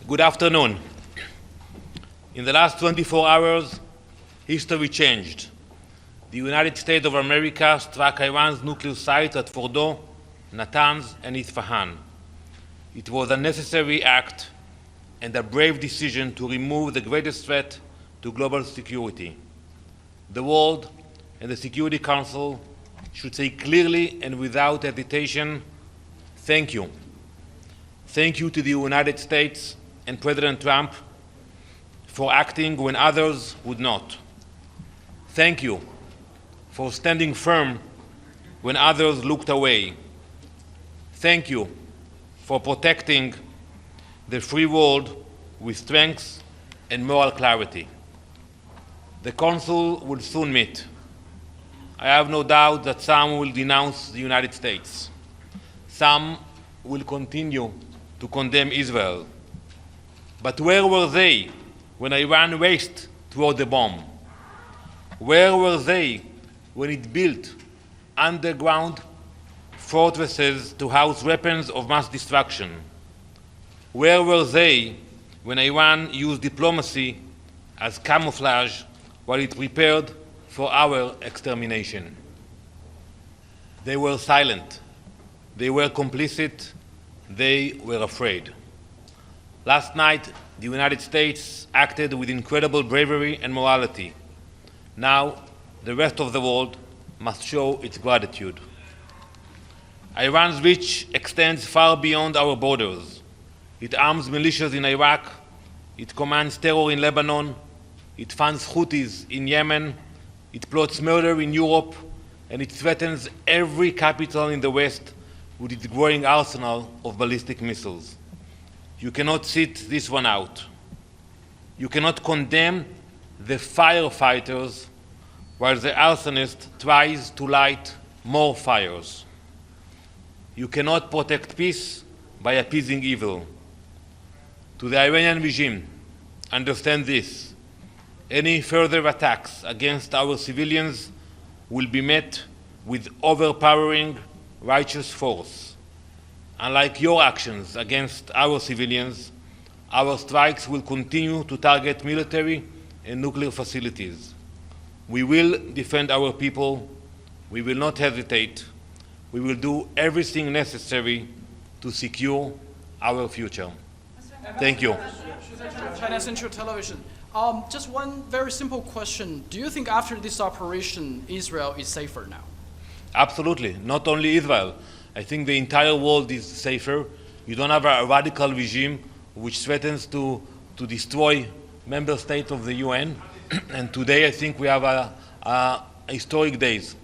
Good afternoon. In the last 24 hours, history changed. The United States of America struck Iran's nuclear sites at Fordo, Natanz, and Isfahan. It was a necessary act and a brave decision to remove the greatest threat to global security. The world and the Security Council should say clearly and without hesitation, thank you. Thank you to the United States and President Trump for acting when others would not. Thank you for standing firm when others looked away. Thank you for protecting the free world with strength and moral clarity. The Council will soon meet. I have no doubt that some will denounce the United States. Some will continue to condemn Israel. But where were they when Iran raced toward the bomb? Where were they when it built underground fortresses to house weapons of mass destruction? Where were they when Iran used diplomacy as camouflage while it prepared for our extermination? They were silent. They were complicit. They were afraid. Last night, the United States acted with incredible bravery and morality. Now, the rest of the world must show its gratitude. Iran's reach extends far beyond our borders. It arms militias in Iraq, it commands terror in Lebanon, it funds Houthis in Yemen, it plots murder in Europe, and it threatens every capital in the West with its growing arsenal of ballistic missiles. You cannot sit this one out. You cannot condemn the firefighters while the arsonist tries to light more fires. You cannot protect peace by appeasing evil. To the Iranian regime, understand this: any further attacks against our civilians will be met with overpowering righteous force. Unlike your actions against our civilians, our strikes will continue to target military and nuclear facilities. We will defend our people. We will not hesitate. We will do everything necessary to secure our future. Thank you. China Central Television. Just one very simple question. Do you think after this operation, Israel is safer now? Absolutely. Not only Israel. I think the entire world is safer. You don't have a radical regime which threatens to destroy member states of the UN. And today I think we have a historic days.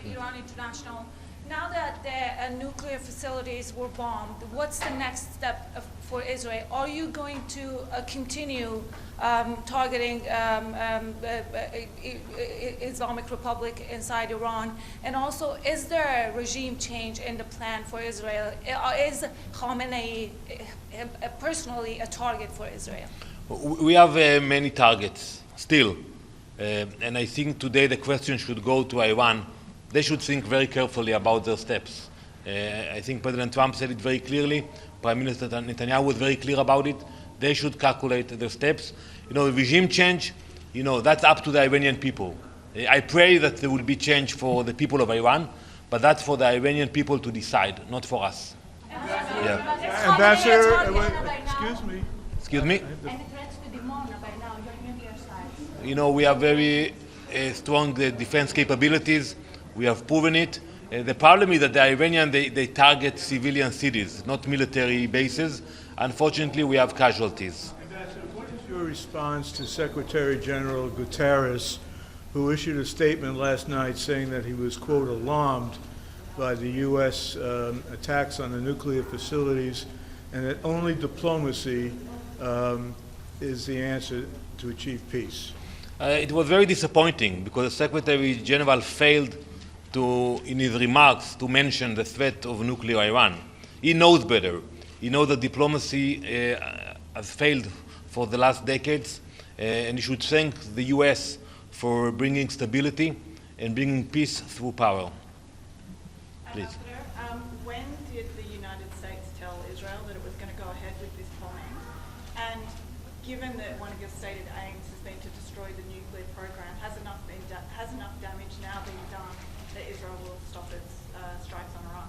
Iran International. Now that the nuclear facilities were bombed, what's the next step for Israel? Are you going to continue targeting Islamic Republic inside Iran? And also, is there a regime change in the plan for Israel? Is Khamenei personally a target for Israel? We have many targets still. And I think today the question should go to Iran. They should think very carefully about their steps. I think President Trump said it very clearly. Prime Minister Netanyahu was very clear about it. They should calculate their steps. The regime change, that's up to the Iranian people. I pray that there will be change for the people of Iran, but that's for the Iranian people to decide, not for us. Yeah. Ambassador, excuse me. Excuse me? Any threats to Dimona by now, your nuclear sites? We have very strong defense capabilities. We have proven it. The problem is that the Iranians, they target civilian cities, not military bases. Unfortunately, we have casualties. Ambassador, what is your response to Secretary General Guterres, who issued a statement last night saying that he was, quote, alarmed by the U.S. Attacks on the nuclear facilities, and that only diplomacy is the answer to achieve peace? It was very disappointing because the Secretary General failed in his remarks to mention the threat of nuclear Iran. He knows better. He knows that diplomacy has failed for the last decades, and he should thank the U.S. for bringing stability and bringing peace through power. Please. When did the United States tell Israel that it was going to go ahead with this bombing? And given that one of your stated aims has been to destroy the nuclear program, has enough damage now been done that Israel will stop its strikes on Iran?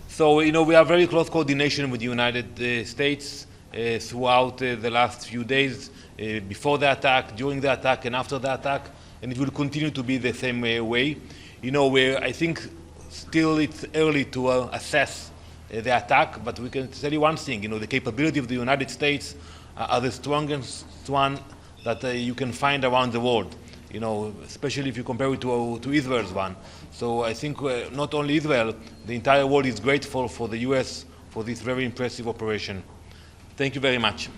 So, we have very close coordination with the United States throughout the last few days, before the attack, during the attack, and after the attack, and it will continue to be the same way. I think still it's early to assess the attack, but we can tell you one thing, the capability of the United States are the strongest one that you can find around the world, especially if you compare it to Israel's one. So I think not only Israel, the entire world is grateful for the US for this very impressive operation. Thank you very much.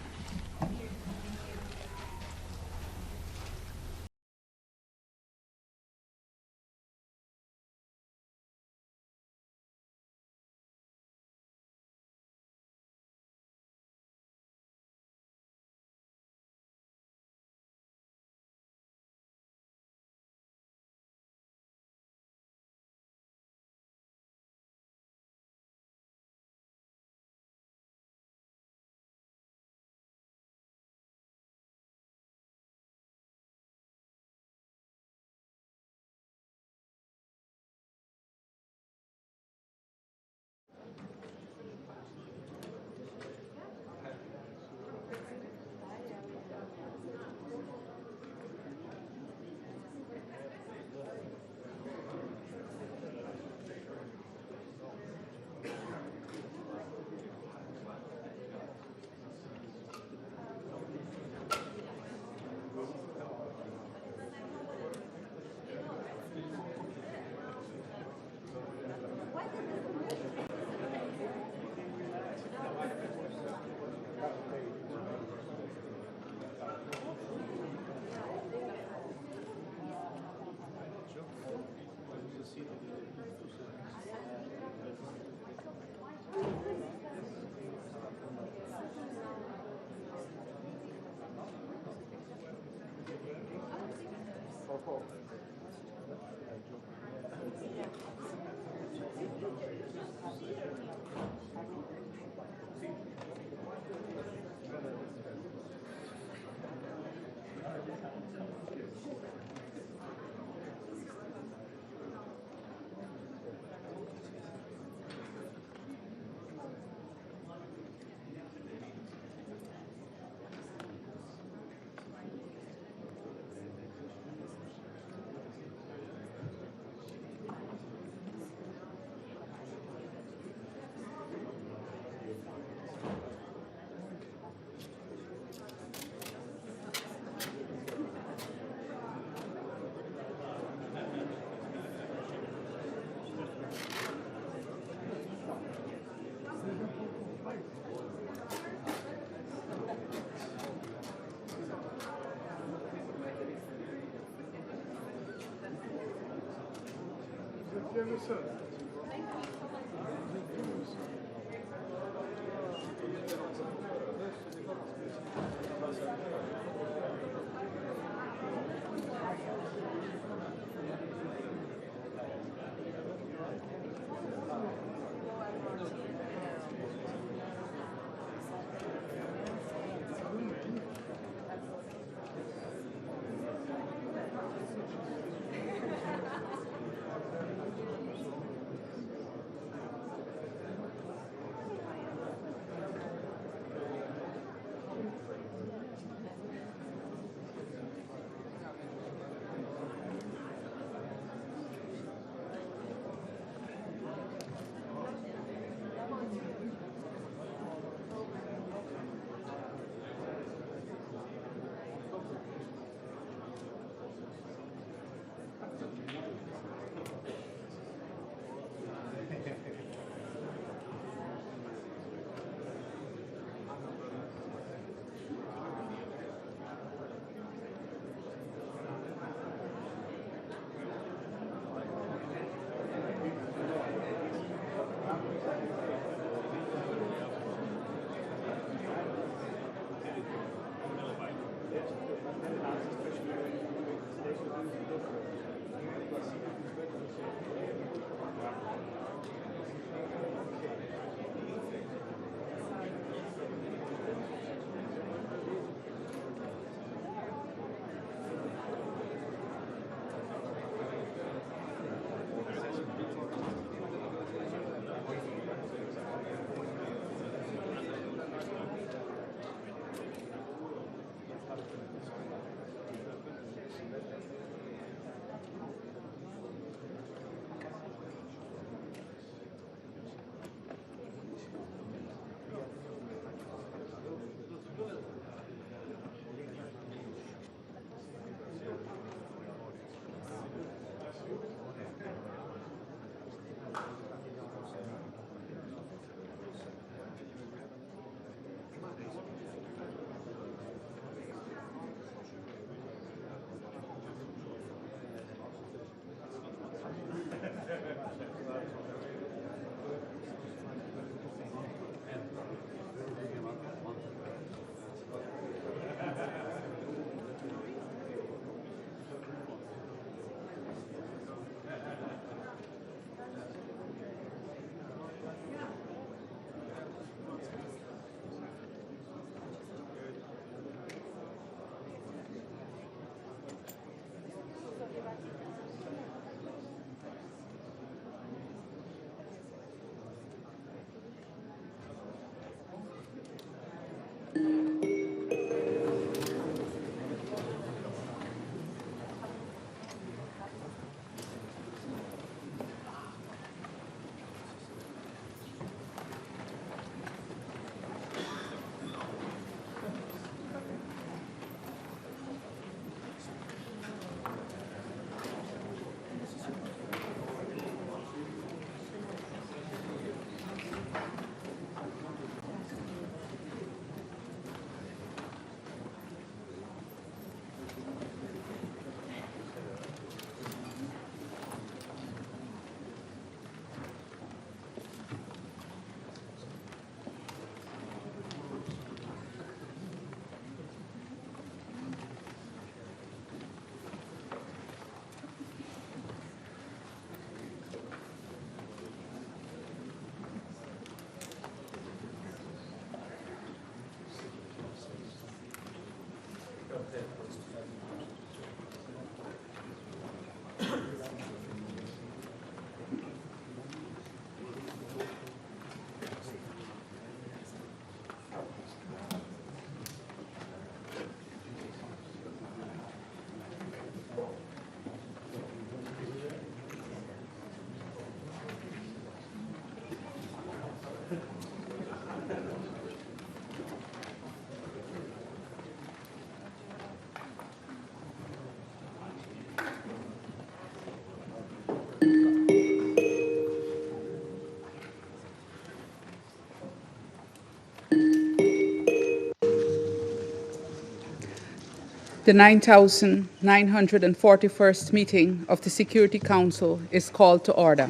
The 9,941st meeting of the Security Council is called to order.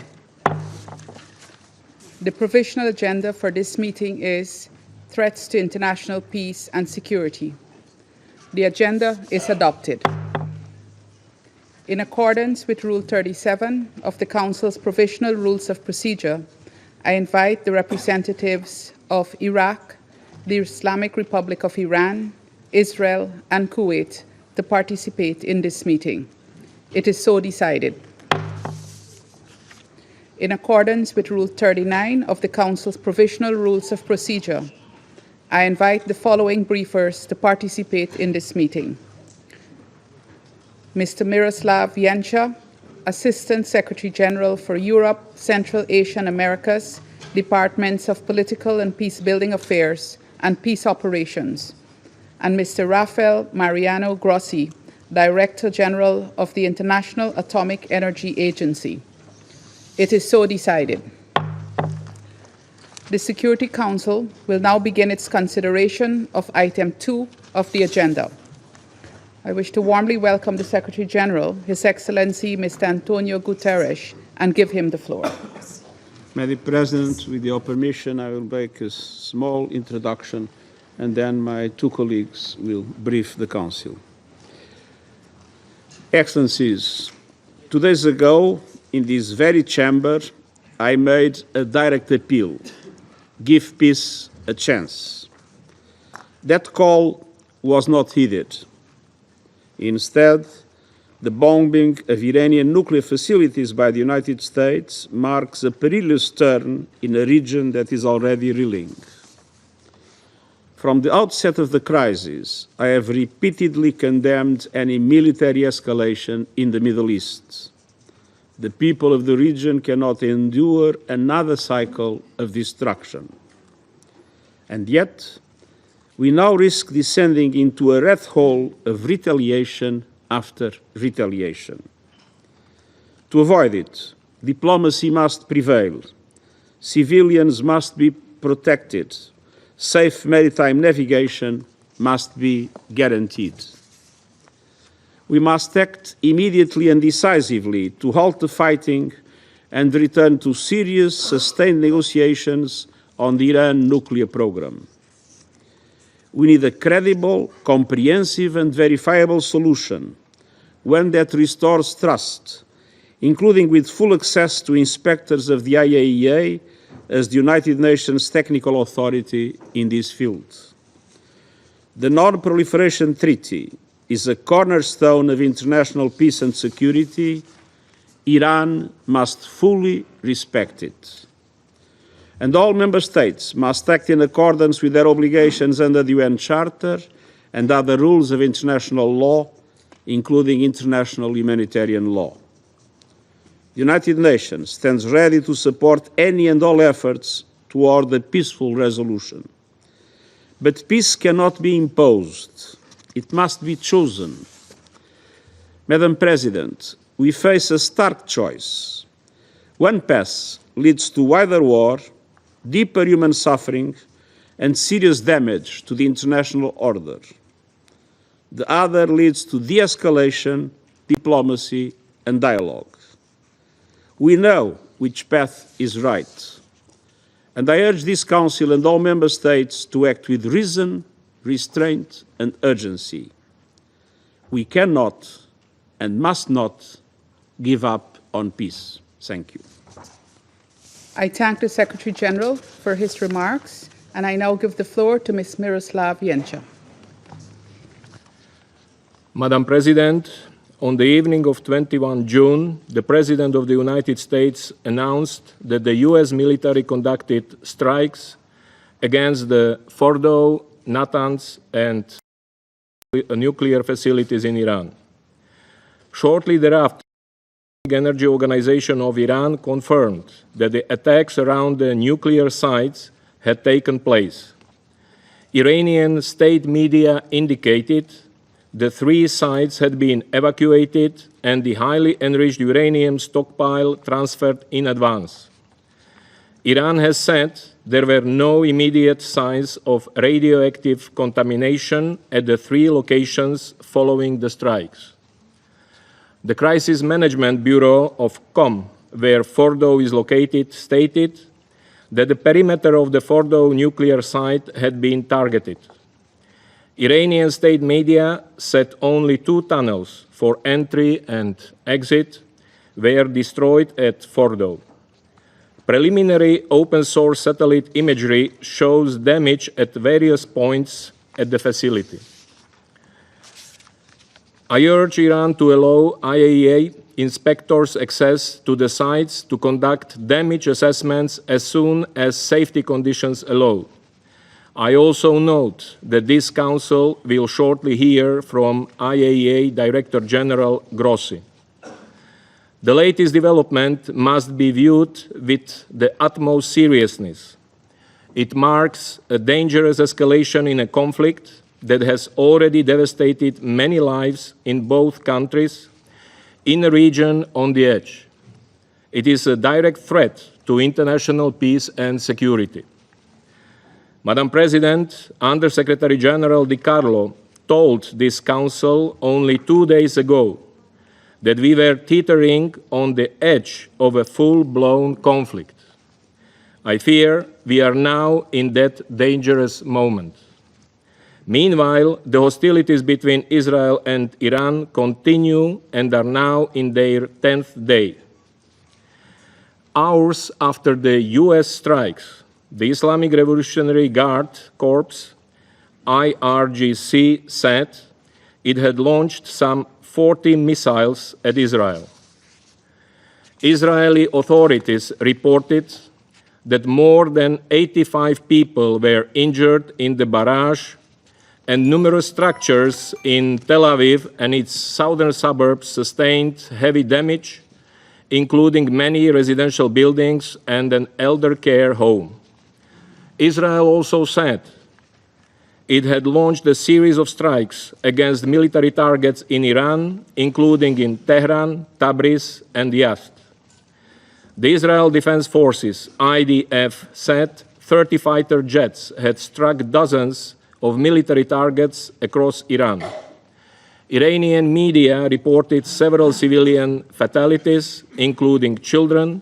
The provisional agenda for this meeting is threats to international peace and security. The agenda is adopted. In accordance with Rule 37 of the Council's Provisional Rules of Procedure, I invite the representatives of Iraq, the Islamic Republic of Iran, Israel, and Kuwait to participate in this meeting. It is so decided. In accordance with Rule 39 of the Council's Provisional Rules of Procedure, I invite the following briefers to participate in this meeting. Mr. Miroslav Janša, Assistant Secretary General for Europe, Central Asia and Americas, Departments of Political and Peacebuilding Affairs and Peace Operations, and Mr. Rafael Mariano Grossi, Director General of the International Atomic Energy Agency. It is so decided. The Security Council will now begin its consideration of item 2 of the agenda. I wish to warmly welcome the Secretary General, His Excellency Mr. Antonio Guterres, and give him the floor. Madam President, with your permission, I will make a small introduction and then my two colleagues will brief the Council. Excellencies, 2 days ago, in this very chamber, I made a direct appeal: give peace a chance. That call was not heeded. Instead, the bombing of Iranian nuclear facilities by the United States marks a perilous turn in a region that is already reeling. From the outset of the crisis, I have repeatedly condemned any military escalation in the Middle East. The people of the region cannot endure another cycle of destruction. And yet, we now risk descending into a rat hole of retaliation after retaliation. To avoid it, diplomacy must prevail. Civilians must be protected. Safe maritime navigation must be guaranteed. We must act immediately and decisively to halt the fighting and return to serious, sustained negotiations on the Iran nuclear program. We need a credible, comprehensive and verifiable solution, one that restores trust, including with full access to inspectors of the IAEA as the United Nations technical authority in this field. The Non-Proliferation Treaty is a cornerstone of international peace and security. Iran must fully respect it. And all member states must act in accordance with their obligations under the UN Charter and other rules of international law, including international humanitarian law. The United Nations stands ready to support any and all efforts toward a peaceful resolution. But peace cannot be imposed. It must be chosen. Madam President, we face a stark choice. One path leads to wider war, deeper human suffering, and serious damage to the international order. The other leads to de-escalation, diplomacy, and dialogue. We know which path is right, and I urge this Council and all Member States to act with reason, restraint, and urgency. We cannot and must not give up on peace. Thank you. I thank the Secretary General for his remarks, and I now give the floor to Ms. Miroslav Janša. Madam President, on the evening of 21 June, the President of the United States announced that the US military conducted strikes against the Fordow, Natanz, and nuclear facilities in Iran. Shortly thereafter, the Energy Organization of Iran confirmed that the attacks around the nuclear sites had taken place. Iranian state media indicated the 3 sites had been evacuated and the highly enriched uranium stockpile transferred in advance. Iran has said there were no immediate signs of radioactive contamination at the 3 locations following the strikes. The Crisis Management Bureau of Qom, where Fordow is located, stated that the perimeter of the Fordow nuclear site had been targeted. Iranian state media said only 2 tunnels for entry and exit were destroyed at Fordow. Preliminary open-source satellite imagery shows damage at various points at the facility. I urge Iran to allow IAEA inspectors access to the sites to conduct damage assessments as soon as safety conditions allow. I also note that this Council will shortly hear from IAEA Director General Grossi. The latest development must be viewed with the utmost seriousness. It marks a dangerous escalation in a conflict that has already devastated many lives in both countries, in a region on the edge. It is a direct threat to international peace and security. Madam President, Under-Secretary General Di Carlo told this Council only 2 days ago that we were teetering on the edge of a full-blown conflict. I fear we are now in that dangerous moment. Meanwhile, the hostilities between Israel and Iran continue and are now in their 10th day. Hours after the US strikes, the Islamic Revolutionary Guard Corps, IRGC, said it had launched some 40 missiles at Israel. Israeli authorities reported that more than 85 people were injured in the barrage, and numerous structures in Tel Aviv and its southern suburbs sustained heavy damage, including many residential buildings and an elder care home. Israel also said it had launched a series of strikes against military targets in Iran, including in Tehran, Tabriz, and Yazd. The Israel Defense Forces, IDF, said 30 fighter jets had struck dozens of military targets across Iran. Iranian media reported several civilian fatalities, including children,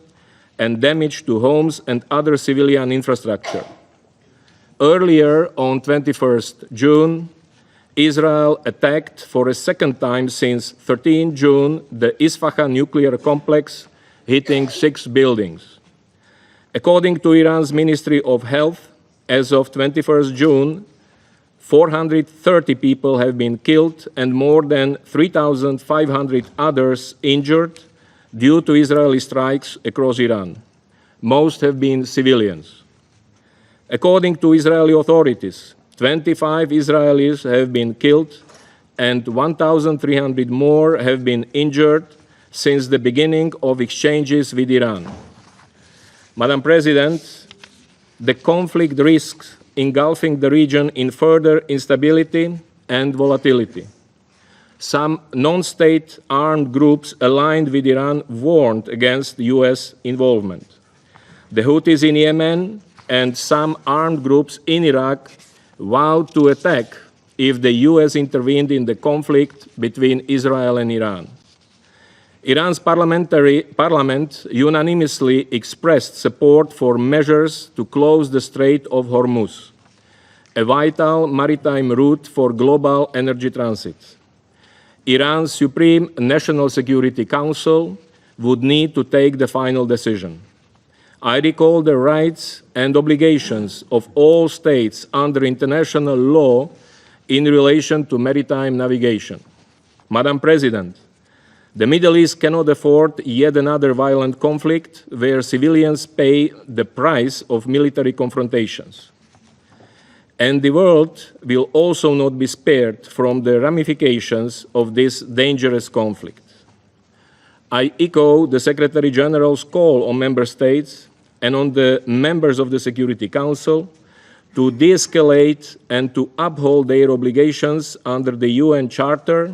and damage to homes and other civilian infrastructure. Earlier, on 21st June, Israel attacked for a second time since 13 June the Isfahan nuclear complex, hitting 6 buildings. According to Iran's Ministry of Health, as of 21st June, 430 people have been killed and more than 3,500 others injured due to Israeli strikes across Iran. Most have been civilians. According to Israeli authorities, 25 Israelis have been killed and 1,300 more have been injured since the beginning of exchanges with Iran. Madam President, the conflict risks engulfing the region in further instability and volatility. Some non-state armed groups aligned with Iran warned against US involvement. The Houthis in Yemen and some armed groups in Iraq vowed to attack if the US intervened in the conflict between Israel and Iran. Iran's parliament unanimously expressed support for measures to close the Strait of Hormuz, a vital maritime route for global energy transit. Iran's Supreme National Security Council would need to take the final decision. I recall the rights and obligations of all states under international law in relation to maritime navigation. Madam President, the Middle East cannot afford yet another violent conflict where civilians pay the price of military confrontations. And the world will also not be spared from the ramifications of this dangerous conflict. I echo the Secretary General's call on member states and on the members of the Security Council to de-escalate and to uphold their obligations under the UN Charter,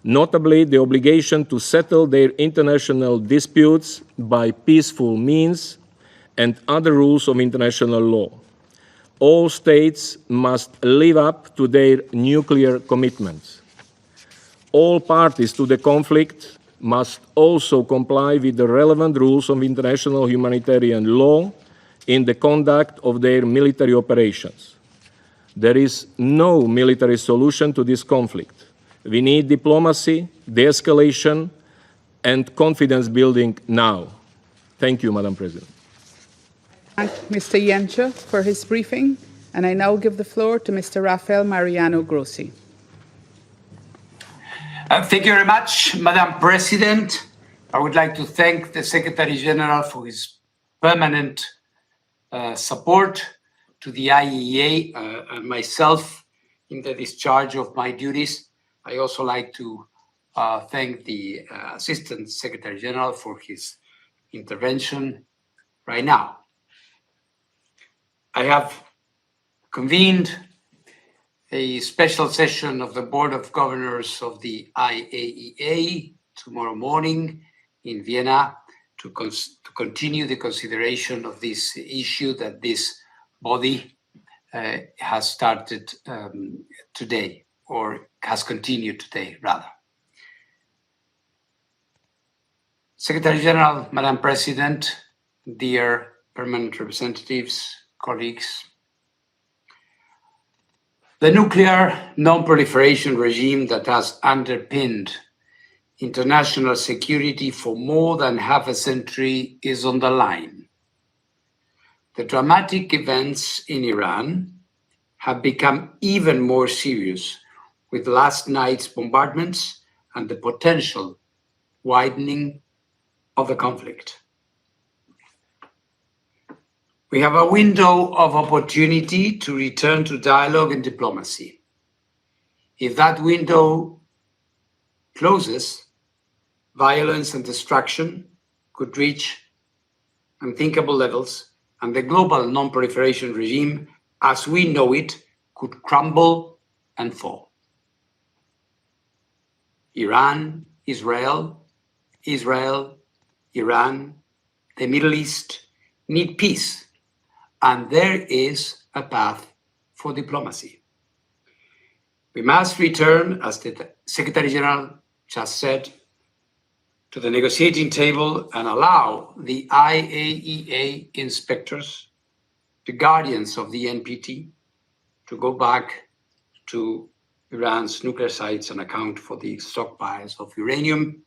notably the obligation to settle their international disputes by peaceful means and other rules of international law. All states must live up to their nuclear commitments. All parties to the conflict must also comply with the relevant rules of international humanitarian law in the conduct of their military operations. There is no military solution to this conflict. We need diplomacy, de-escalation, and confidence building now. Thank you, Madam President. Thank Mr. Yencha for his briefing, and I now give the floor to Mr. Rafael Mariano Grossi. Thank you very much, Madam President. I would like to thank the Secretary General for his permanent support to the IAEA and myself in the discharge of my duties. I also like to thank the Assistant Secretary General for his intervention right now. I have convened a special session of the Board of Governors of the IAEA tomorrow morning in Vienna to continue the consideration of this issue that this body has started today, or has continued today, rather. Secretary General, Madam President, dear permanent representatives, colleagues, the nuclear non-proliferation regime that has underpinned international security for more than half a century is on the line. The dramatic events in Iran have become even more serious with last night's bombardments and the potential widening of the conflict. We have a window of opportunity to return to dialogue and diplomacy. If that window closes, violence and destruction could reach unthinkable levels, and the global non-proliferation regime, as we know it, could crumble and fall. Iran, Israel, Iran, the Middle East need peace. And there is a path for diplomacy. We must return, as the Secretary General just said, to the negotiating table and allow the IAEA inspectors, the guardians of the NPT, to go back to Iran's nuclear sites and account for the stockpiles of uranium,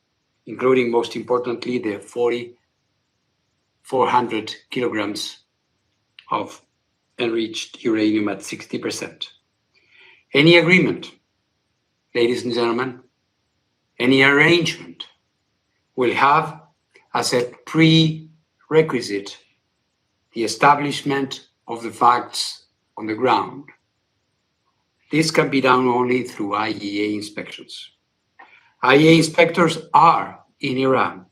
including, most importantly, the 400 kilograms of enriched uranium at 60%. Any agreement, ladies and gentlemen, any arrangement will have as a prerequisite the establishment of the facts on the ground. This can be done only through IAEA inspections. IAEA inspectors are in Iran,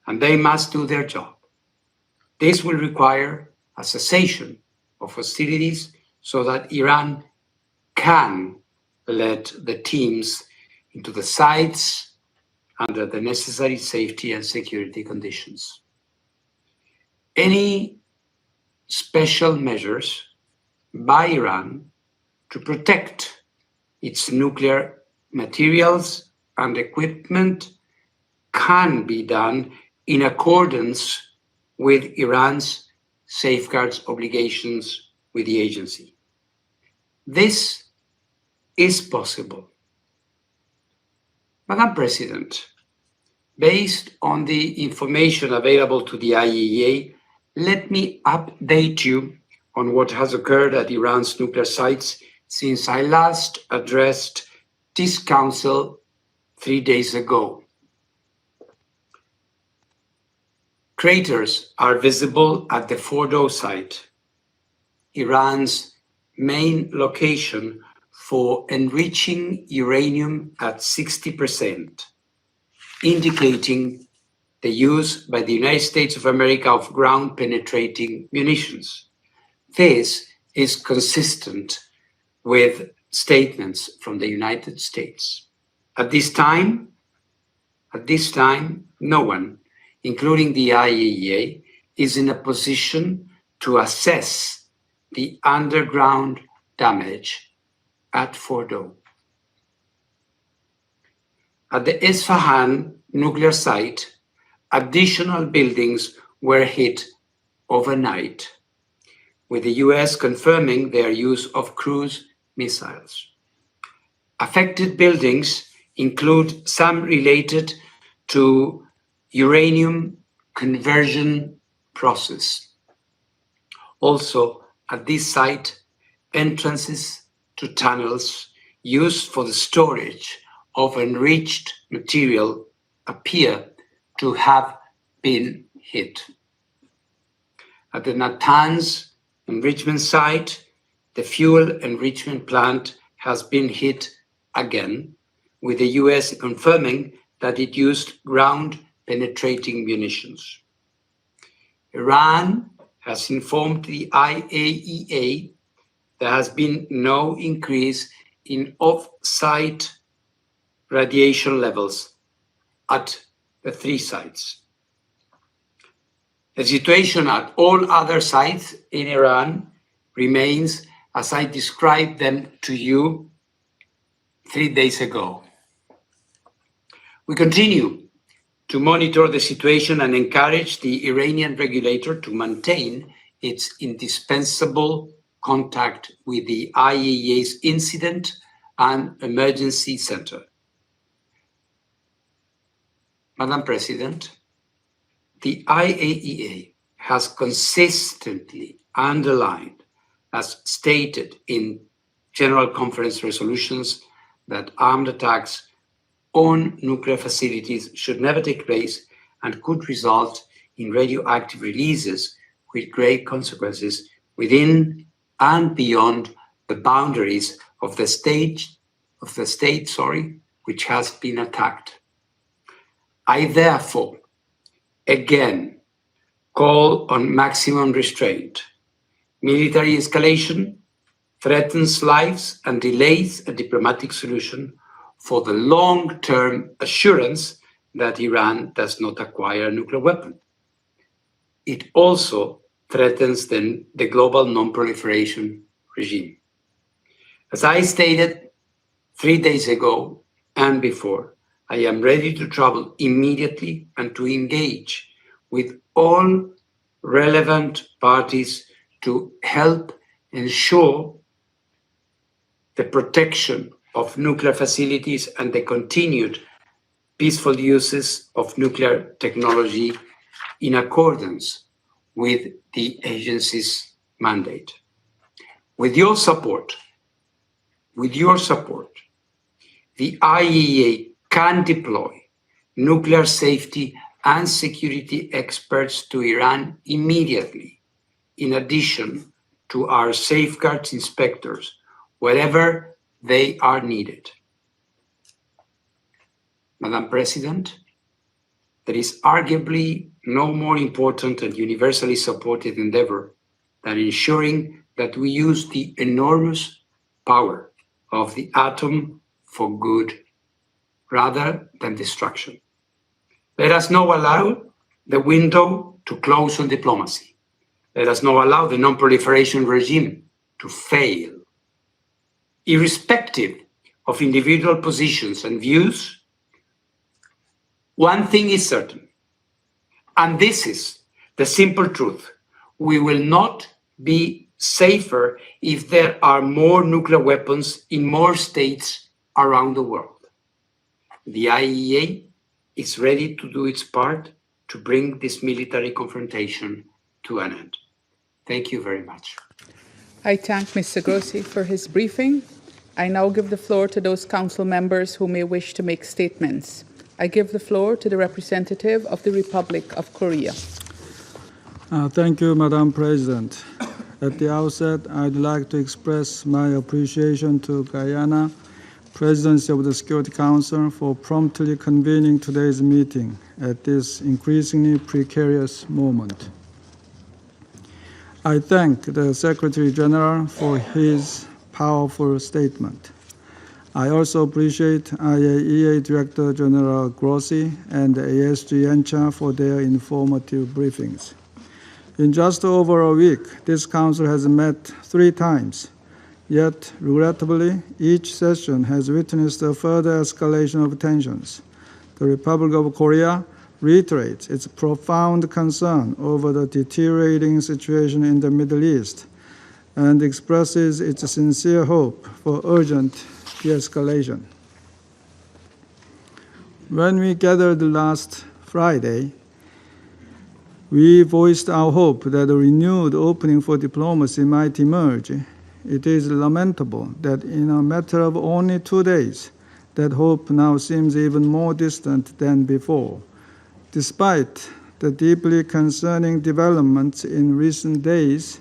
and they must do their job. This will require a cessation of hostilities so that Iran can let the teams into the sites under the necessary safety and security conditions. Any special measures by Iran to protect its nuclear materials and equipment can be done in accordance with Iran's safeguards obligations with the agency. This is possible. Madam President, based on the information available to the IAEA, let me update you on what has occurred at Iran's nuclear sites since I last addressed this Council 3 days ago. Craters are visible at the Fordo site, Iran's main location for enriching uranium at 60%, indicating the use by the United States of America of ground-penetrating munitions. This is consistent with statements from the United States. At this time, no one, including the IAEA, is in a position to assess the underground damage at Fordo. At the Isfahan nuclear site, additional buildings were hit overnight, with the US confirming their use of cruise missiles. Affected buildings include some related to uranium conversion process. Also, at this site, entrances to tunnels used for the storage of enriched material appear to have been hit. At the Natanz enrichment site, the fuel enrichment plant has been hit again, with the US confirming that it used ground-penetrating munitions. Iran has informed the IAEA there has been no increase in off-site radiation levels at the 3 sites. The situation at all other sites in Iran remains as I described them to you 3 days ago. We continue to monitor the situation and encourage the Iranian regulator to maintain its indispensable contact with the IAEA's Incident and Emergency Center. Madam President, the IAEA has consistently underlined, as stated in General Conference resolutions, that armed attacks on nuclear facilities should never take place and could result in radioactive releases with grave consequences within and beyond the boundaries of the state, which has been attacked. I therefore again call on maximum restraint. Military escalation threatens lives and delays a diplomatic solution for the long-term assurance that Iran does not acquire a nuclear weapon. It also threatens the global non-proliferation regime. As I stated 3 days ago and before, I am ready to travel immediately and to engage with all relevant parties to help ensure the protection of nuclear facilities and the continued peaceful uses of nuclear technology in accordance with the agency's mandate. With your support, the IAEA can deploy nuclear safety and security experts to Iran immediately, in addition to our safeguards inspectors, wherever they are needed. Madam President, there is arguably no more important and universally supported endeavor than ensuring that we use the enormous power of the atom for good rather than destruction. Let us not allow the window to close on diplomacy. Let us not allow the non-proliferation regime to fail. Irrespective of individual positions and views, one thing is certain, and this is the simple truth: we will not be safer if there are more nuclear weapons in more states around the world. The IAEA is ready to do its part to bring this military confrontation to an end. Thank you very much. I thank Mr. Grossi for his briefing. I now give the floor to those council members who may wish to make statements. I give the floor to the representative of the Republic of Korea. Thank you, Madam President. At the outset, I'd like to express my appreciation to Guyana Presidency of the Security Council for promptly convening today's meeting at this increasingly precarious moment. I thank the Secretary General for his powerful statement. I also appreciate IAEA Director General Grossi and the ASG ENCHA for their informative briefings. In just over a week, this Council has met 3 times. Yet, regrettably, each session has witnessed a further escalation of tensions. The Republic of Korea reiterates its profound concern over the deteriorating situation in the Middle East and expresses its sincere hope for urgent de-escalation. When we gathered last Friday, we voiced our hope that a renewed opening for diplomacy might emerge. It is lamentable that in a matter of only 2 days, that hope now seems even more distant than before. Despite the deeply concerning developments in recent days,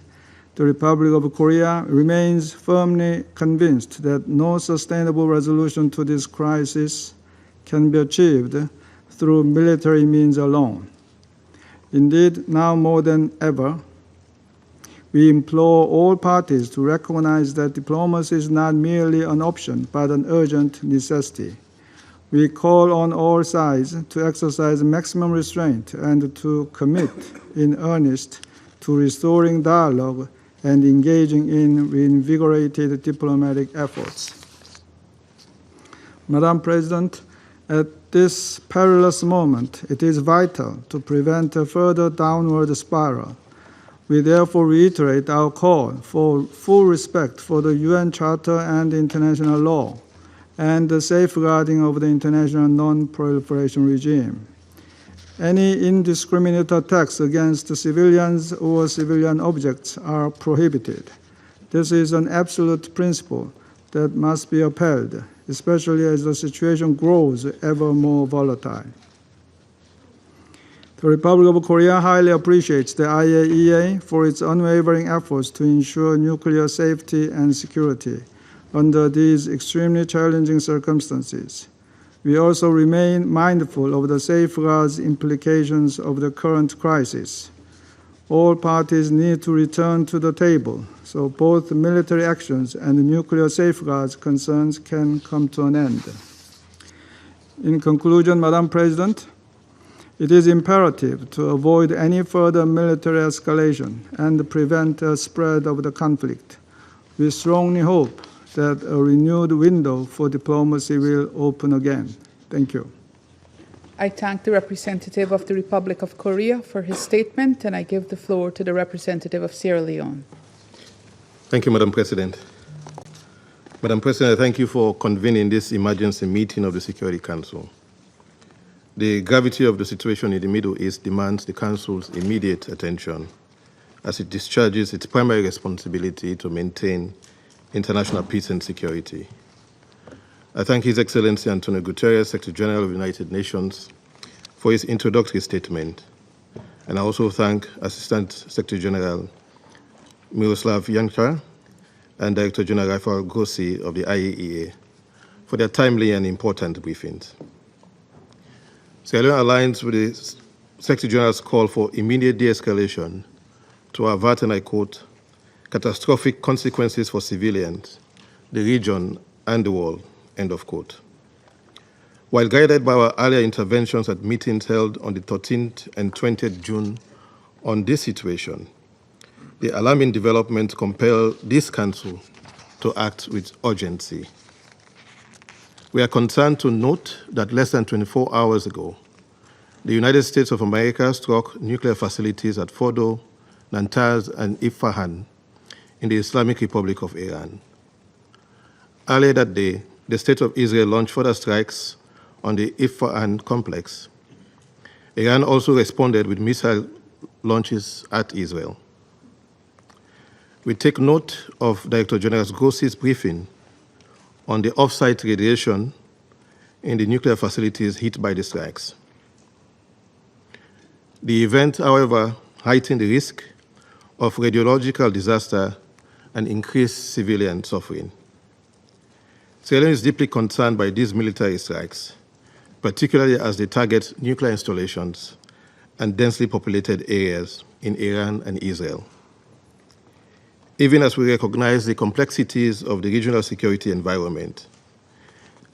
the Republic of Korea remains firmly convinced that no sustainable resolution to this crisis can be achieved through military means alone. Indeed, now more than ever, we implore all parties to recognize that diplomacy is not merely an option, but an urgent necessity. We call on all sides to exercise maximum restraint and to commit in earnest to restoring dialogue and engaging in reinvigorated diplomatic efforts. Madam President, at this perilous moment, it is vital to prevent a further downward spiral. We therefore reiterate our call for full respect for the UN Charter and international law, and the safeguarding of the international non-proliferation regime. Any indiscriminate attacks against civilians or civilian objects are prohibited. This is an absolute principle that must be upheld, especially as the situation grows ever more volatile. The Republic of Korea highly appreciates the IAEA for its unwavering efforts to ensure nuclear safety and security under these extremely challenging circumstances. We also remain mindful of the safeguards implications of the current crisis. All parties need to return to the table so both military actions and nuclear safeguards concerns can come to an end. In conclusion, Madam President, it is imperative to avoid any further military escalation and prevent a spread of the conflict. We strongly hope that a renewed window for diplomacy will open again. Thank you. I thank the representative of the Republic of Korea for his statement, and I give the floor to the representative of Sierra Leone. Thank you, Madam President. Madam President, I thank you for convening this emergency meeting of the Security Council. The gravity of the situation in the Middle East demands the Council's immediate attention as it discharges its primary responsibility to maintain international peace and security. I thank His Excellency Antonio Guterres, Secretary General of the United Nations, for his introductory statement. And I also thank Assistant Secretary General Miroslav Janka and Director General Rafael Grossi of the IAEA for their timely and important briefings. Sierra Leone aligns with the Secretary General's call for immediate de-escalation to avert, and I quote, catastrophic consequences for civilians, the region, and the world, end of quote. While guided by our earlier interventions at meetings held on the 13th and 20th June on this situation, the alarming developments compel this Council to act with urgency. We are concerned to note that less than 24 hours ago, the United States of America struck nuclear facilities at Fordo, Natanz, and Isfahan in the Islamic Republic of Iran. Earlier that day, the State of Israel launched further strikes on the Isfahan complex. Iran also responded with missile launches at Israel. We take note of Director General Grossi's briefing on the off-site radiation in the nuclear facilities hit by the strikes. The event, however, heightened the risk of radiological disaster and increased civilian suffering. Sierra Leone is deeply concerned by these military strikes, particularly as they target nuclear installations and densely populated areas in Iran and Israel. Even as we recognize the complexities of the regional security environment,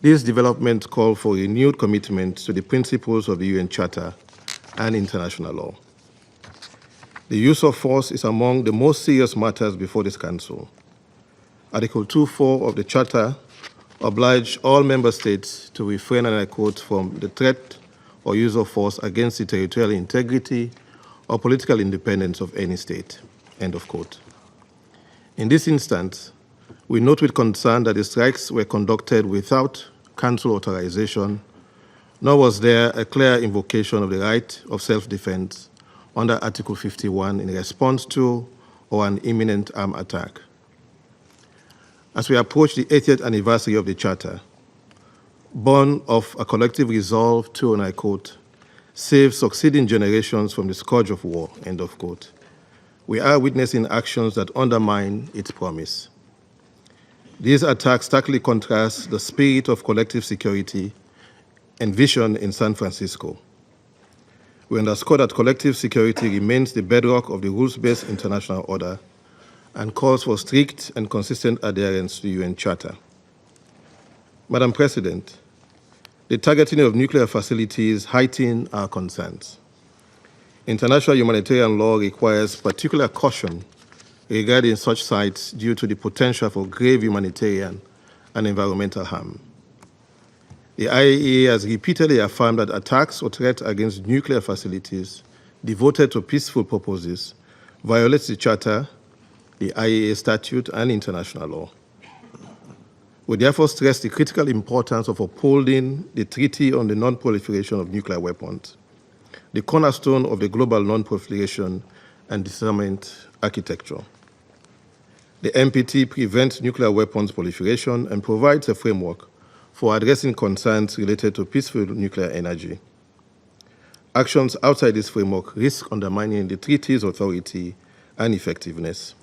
these developments call for renewed commitment to the principles of the UN Charter and international law. The use of force is among the most serious matters before this Council. Article 2.4 of the Charter obliges all member states to refrain, and I quote, from the threat or use of force against the territorial integrity or political independence of any state, end of quote. In this instance, we note with concern that the strikes were conducted without Council authorization, nor was there a clear invocation of the right of self-defense under Article 51 in response to or an imminent armed attack. As we approach the 80th anniversary of the Charter, born of a collective resolve to, and I quote, save succeeding generations from the scourge of war, end of quote, we are witnessing actions that undermine its promise. These attacks starkly contrast the spirit of collective security envisioned in San Francisco. We underscore that collective security remains the bedrock of the rules-based international order and calls for strict and consistent adherence to the UN Charter. Madam President, the targeting of nuclear facilities heighten our concerns. International humanitarian law requires particular caution regarding such sites due to the potential for grave humanitarian and environmental harm. The IAEA has repeatedly affirmed that attacks or threats against nuclear facilities devoted to peaceful purposes violates the Charter, the IAEA statute, and international law. We therefore stress the critical importance of upholding the Treaty on the Non-Proliferation of Nuclear Weapons, the cornerstone of the global non-proliferation and disarmament architecture. The NPT prevents nuclear weapons proliferation and provides a framework for addressing concerns related to peaceful nuclear energy. Actions outside this framework risk undermining the treaty's authority and effectiveness.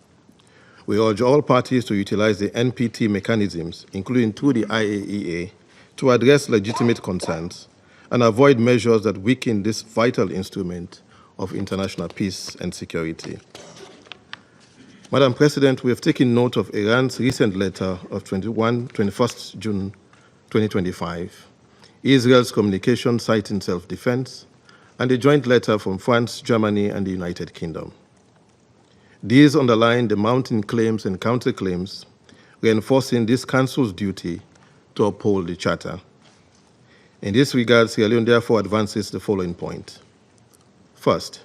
We urge all parties to utilize the NPT mechanisms, including through the IAEA, to address legitimate concerns and avoid measures that weaken this vital instrument of international peace and security. Madam President, we have taken note of Iran's recent letter of 21st June 2025, Israel's communication citing self-defense, and a joint letter from France, Germany, and the United Kingdom. These underline the mounting claims and counterclaims, reinforcing this Council's duty to uphold the Charter. In this regard, Sierra Leone therefore advances the following point. First,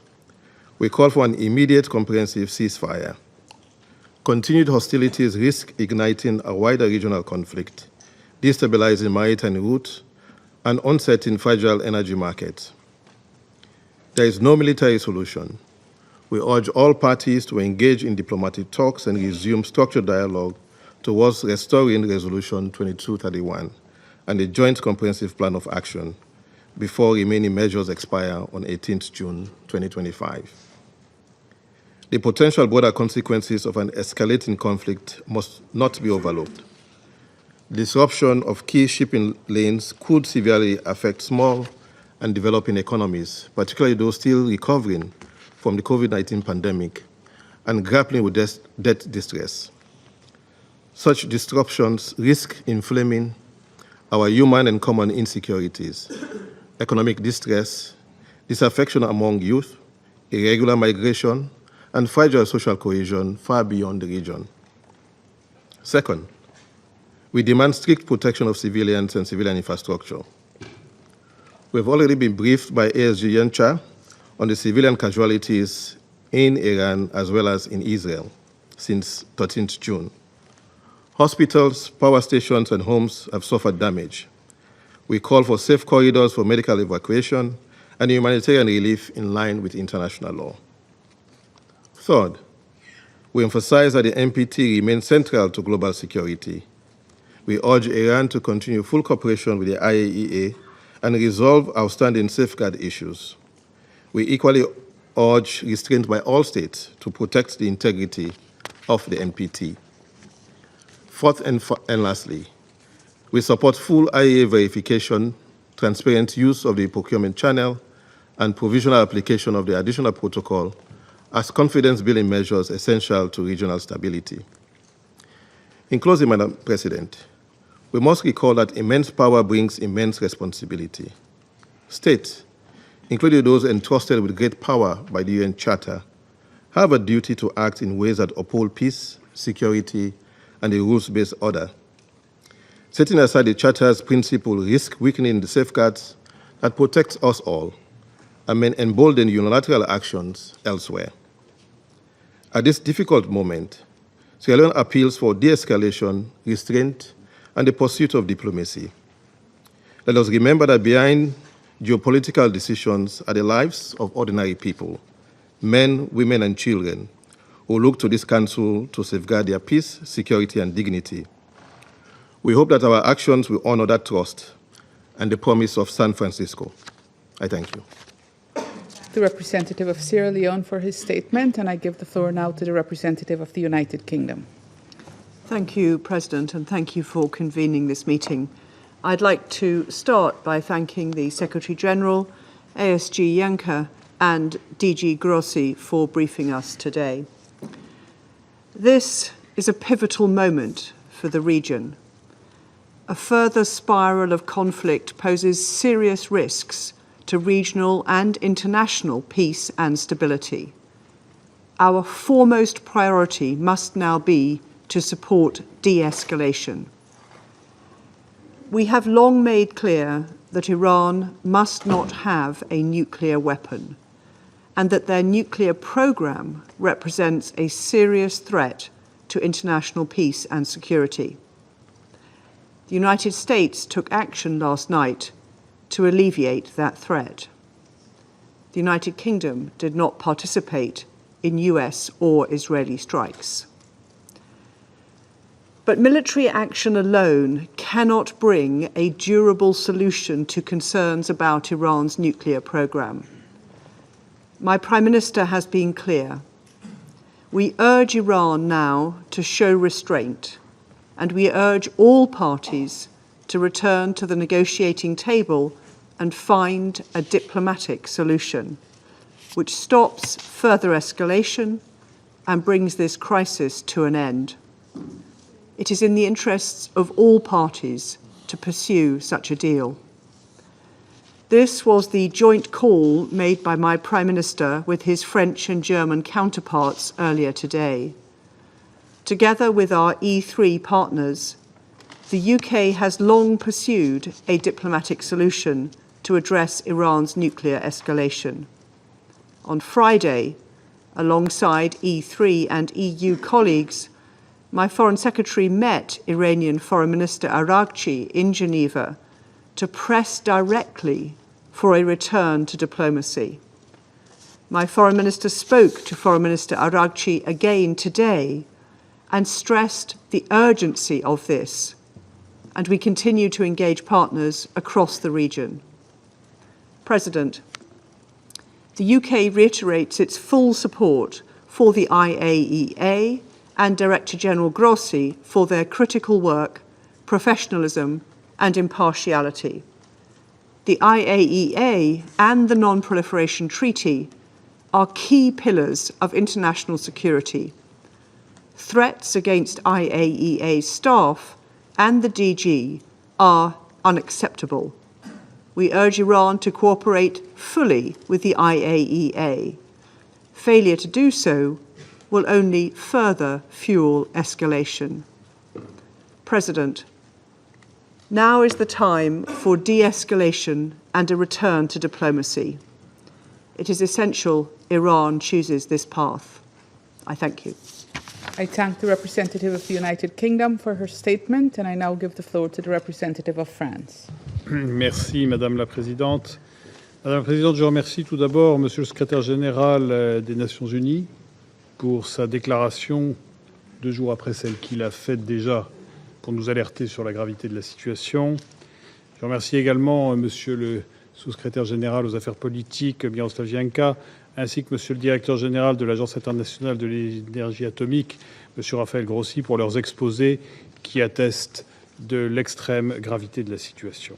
we call for an immediate comprehensive ceasefire. Continued hostilities risk igniting a wider regional conflict, destabilizing maritime routes, and uncertain fragile energy markets. There is no military solution. We urge all parties to engage in diplomatic talks and resume structured dialogue towards restoring Resolution 2231 and a joint comprehensive plan of action before remaining measures expire on 18th June 2025. The potential broader consequences of an escalating conflict must not be overlooked. Disruption of key shipping lanes could severely affect small and developing economies, particularly those still recovering from the COVID-19 pandemic and grappling with debt distress. Such disruptions risk inflaming our human and common insecurities, economic distress, disaffection among youth, irregular migration, and fragile social cohesion far beyond the region. Second, we demand strict protection of civilians and civilian infrastructure. We've already been briefed by ASG Yencha on the civilian casualties in Iran as well as in Israel since 13th June. Hospitals, power stations, and homes have suffered damage. We call for safe corridors for medical evacuation and humanitarian relief in line with international law. Third, we emphasize that the NPT remains central to global security. We urge Iran to continue full cooperation with the IAEA and resolve outstanding safeguard issues. We equally urge restraint by all states to protect the integrity of the NPT. Fourth and lastly, we support full IAEA verification, transparent use of the procurement channel, and provisional application of the additional protocol as confidence-building measures essential to regional stability. In closing, Madam President, we must recall that immense power brings immense responsibility. States, including those entrusted with great power by the UN Charter, have a duty to act in ways that uphold peace, security, and a rules-based order. Setting aside the Charter's principle risk weakening the safeguards that protect us all and may embolden unilateral actions elsewhere. At this difficult moment, Sierra Leone appeals for de-escalation, restraint, and the pursuit of diplomacy. Let us remember that behind geopolitical decisions are the lives of ordinary people, men, women, and children, who look to this Council to safeguard their peace, security, and dignity. We hope that our actions will honor that trust and the promise of San Francisco. I thank you. The representative of Sierra Leone for his statement, and I give the floor now to the representative of the United Kingdom. Thank you, President, and thank you for convening this meeting. I'd like to start by thanking the Secretary-General, ASG Yanka, and DG Grossi for briefing us today. This is a pivotal moment for the region. A further spiral of conflict poses serious risks to regional and international peace and stability. Our foremost priority must now be to support de-escalation. We have long made clear that Iran must not have a nuclear weapon, and that their nuclear program represents a serious threat to international peace and security. The United States took action last night to alleviate that threat. The United Kingdom did not participate in US or Israeli strikes. But military action alone cannot bring a durable solution to concerns about Iran's nuclear program. My Prime Minister has been clear. We urge Iran now to show restraint, and we urge all parties to return to the negotiating table and find a diplomatic solution which stops further escalation and brings this crisis to an end. It is in the interests of all parties to pursue such a deal. This was the joint call made by my Prime Minister with his French and German counterparts earlier today. Together with our E3 partners, the UK has long pursued a diplomatic solution to address Iran's nuclear escalation. On Friday, alongside E3 and EU colleagues, my Foreign Secretary met Iranian Foreign Minister Araghchi in Geneva to press directly for a return to diplomacy. My Foreign Minister spoke to Foreign Minister Araghchi again today and stressed the urgency of this, and we continue to engage partners across the region. President, the UK reiterates its full support for the IAEA and Director General Grossi for their critical work, professionalism, and impartiality. The IAEA and the Non-Proliferation Treaty are key pillars of international security. Threats against IAEA staff and the DG are unacceptable. We urge Iran to cooperate fully with the IAEA. Failure to do so will only further fuel escalation. President, now is the time for de-escalation and a return to diplomacy. It is essential Iran chooses this path. I thank you. I thank the representative of the United Kingdom for her statement, and I now give the floor to the representative of France. Merci, Madame la Présidente. Madame la Présidente, je remercie tout d'abord Monsieur le Secrétaire général des Nations Unies pour sa déclaration 2 jours après celle qu'il a faite déjà pour nous alerter sur la gravité de la situation. Je remercie également Monsieur le Sous-secrétaire général aux affaires politiques, Miroslav Janka, ainsi que Monsieur le Directeur général de l'Agence internationale de l'énergie atomique, Monsieur Raphaël Grossi, pour leurs exposés qui attestent de l'extrême gravité de la situation.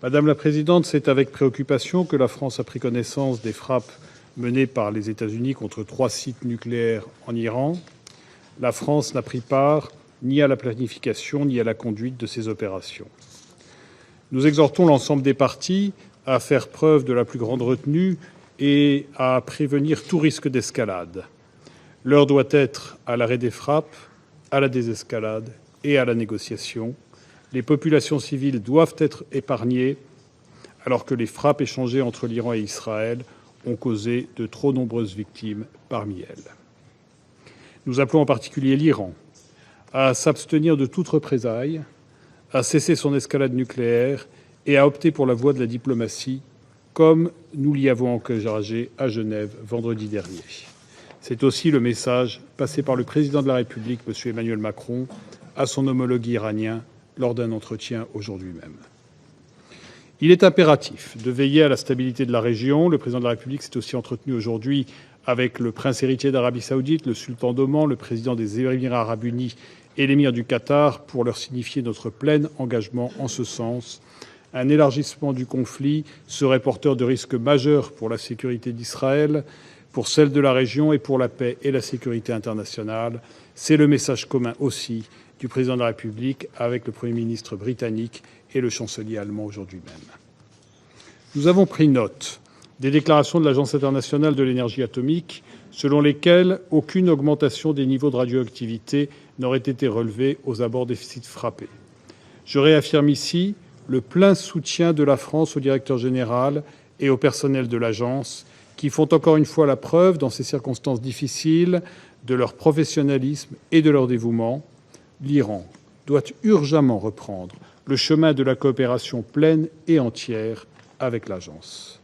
Madame la Présidente, c'est avec préoccupation que la France a pris connaissance des frappes menées par les États-Unis contre 3 sites nucléaires en Iran. La France n'a pris part ni à la planification ni à la conduite de ces opérations. Nous exhortons l'ensemble des parties à faire preuve de la plus grande retenue et à prévenir tout risque d'escalade. L'heure doit être à l'arrêt des frappes, à la désescalade et à la négociation. Les populations civiles doivent être épargnées alors que les frappes échangées entre l'Iran et Israël ont causé de trop nombreuses victimes parmi elles. Nous appelons en particulier l'Iran à s'abstenir de toute représaille, à cesser son escalade nucléaire et à opter pour la voie de la diplomatie, comme nous l'y avons encouragé à Genève vendredi dernier. C'est aussi le message passé par le président de la République, M. Emmanuel Macron, à son homologue iranien lors d'un entretien aujourd'hui même. Il est impératif de veiller à la stabilité de la région. Le président de la République s'est aussi entretenu aujourd'hui avec le prince héritier d'Arabie saoudite, le sultan d'Oman, le président des Émirats arabes unis et l'émir du Qatar pour leur signifier notre plein engagement en ce sens. Un élargissement du conflit serait porteur de risques majeurs pour la sécurité d'Israël, pour celle de la région et pour la paix et la sécurité internationale. C'est le message commun aussi du président de la République avec le Premier ministre britannique et le chancelier allemand aujourd'hui même. Nous avons pris note des déclarations de l'Agence internationale de l'énergie atomique selon lesquelles aucune augmentation des niveaux de radioactivité n'aurait été relevée aux abords des sites frappés. Je réaffirme ici le plein soutien de la France au directeur général et au personnel de l'agence qui font encore une fois la preuve, dans ces circonstances difficiles, de leur professionnalisme et de leur dévouement. L'Iran doit urgemment reprendre le chemin de la coopération pleine et entière avec l'agence.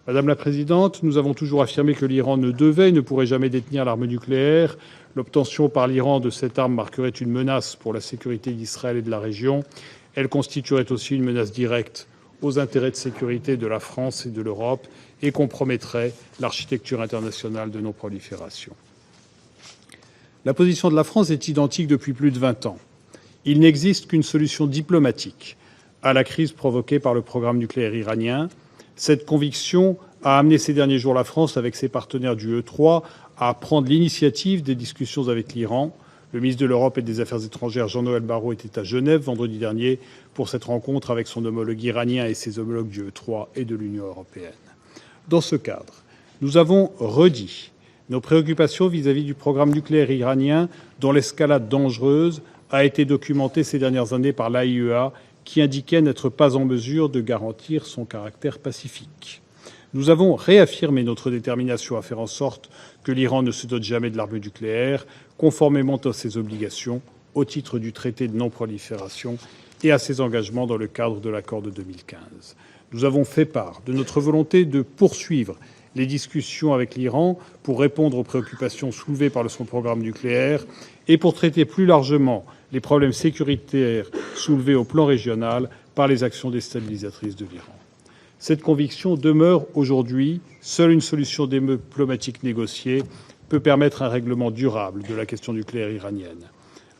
Madame la Présidente, nous avons toujours affirmé que l'Iran ne devait et ne pourrait jamais détenir l'arme nucléaire. L'obtention par l'Iran de cette arme marquerait une menace pour la sécurité d'Israël et de la région. Elle constituerait aussi une menace directe aux intérêts de sécurité de la France et de l'Europe et compromettrait l'architecture internationale de non-prolifération. La position de la France est identique depuis plus de 20 ans. Il n'existe qu'une solution diplomatique à la crise provoquée par le programme nucléaire iranien. Cette conviction a amené ces derniers jours la France, avec ses partenaires du E3, à prendre l'initiative des discussions avec l'Iran. Le ministre de l'Europe et des Affaires étrangères, Jean-Noël Barrot, était à Genève vendredi dernier pour cette rencontre avec son homologue iranien et ses homologues du E3 et de l'Union européenne. Dans ce cadre, nous avons redit nos préoccupations vis-à-vis du programme nucléaire iranien dont l'escalade dangereuse a été documentée ces dernières années par l'IAEA qui indiquait n'être pas en mesure de garantir son caractère pacifique. Nous avons réaffirmé notre détermination à faire en sorte que l'Iran ne se dote jamais de l'arme nucléaire, conformément à ses obligations au titre du traité de non-prolifération et à ses engagements dans le cadre de l'accord de 2015. Nous avons fait part de notre volonté de poursuivre les discussions avec l'Iran pour répondre aux préoccupations soulevées par son programme nucléaire et pour traiter plus largement les problèmes sécuritaires soulevés au plan régional par les actions déstabilisatrices de l'Iran. Cette conviction demeure aujourd'hui. Seule une solution diplomatique négociée peut permettre un règlement durable de la question nucléaire iranienne.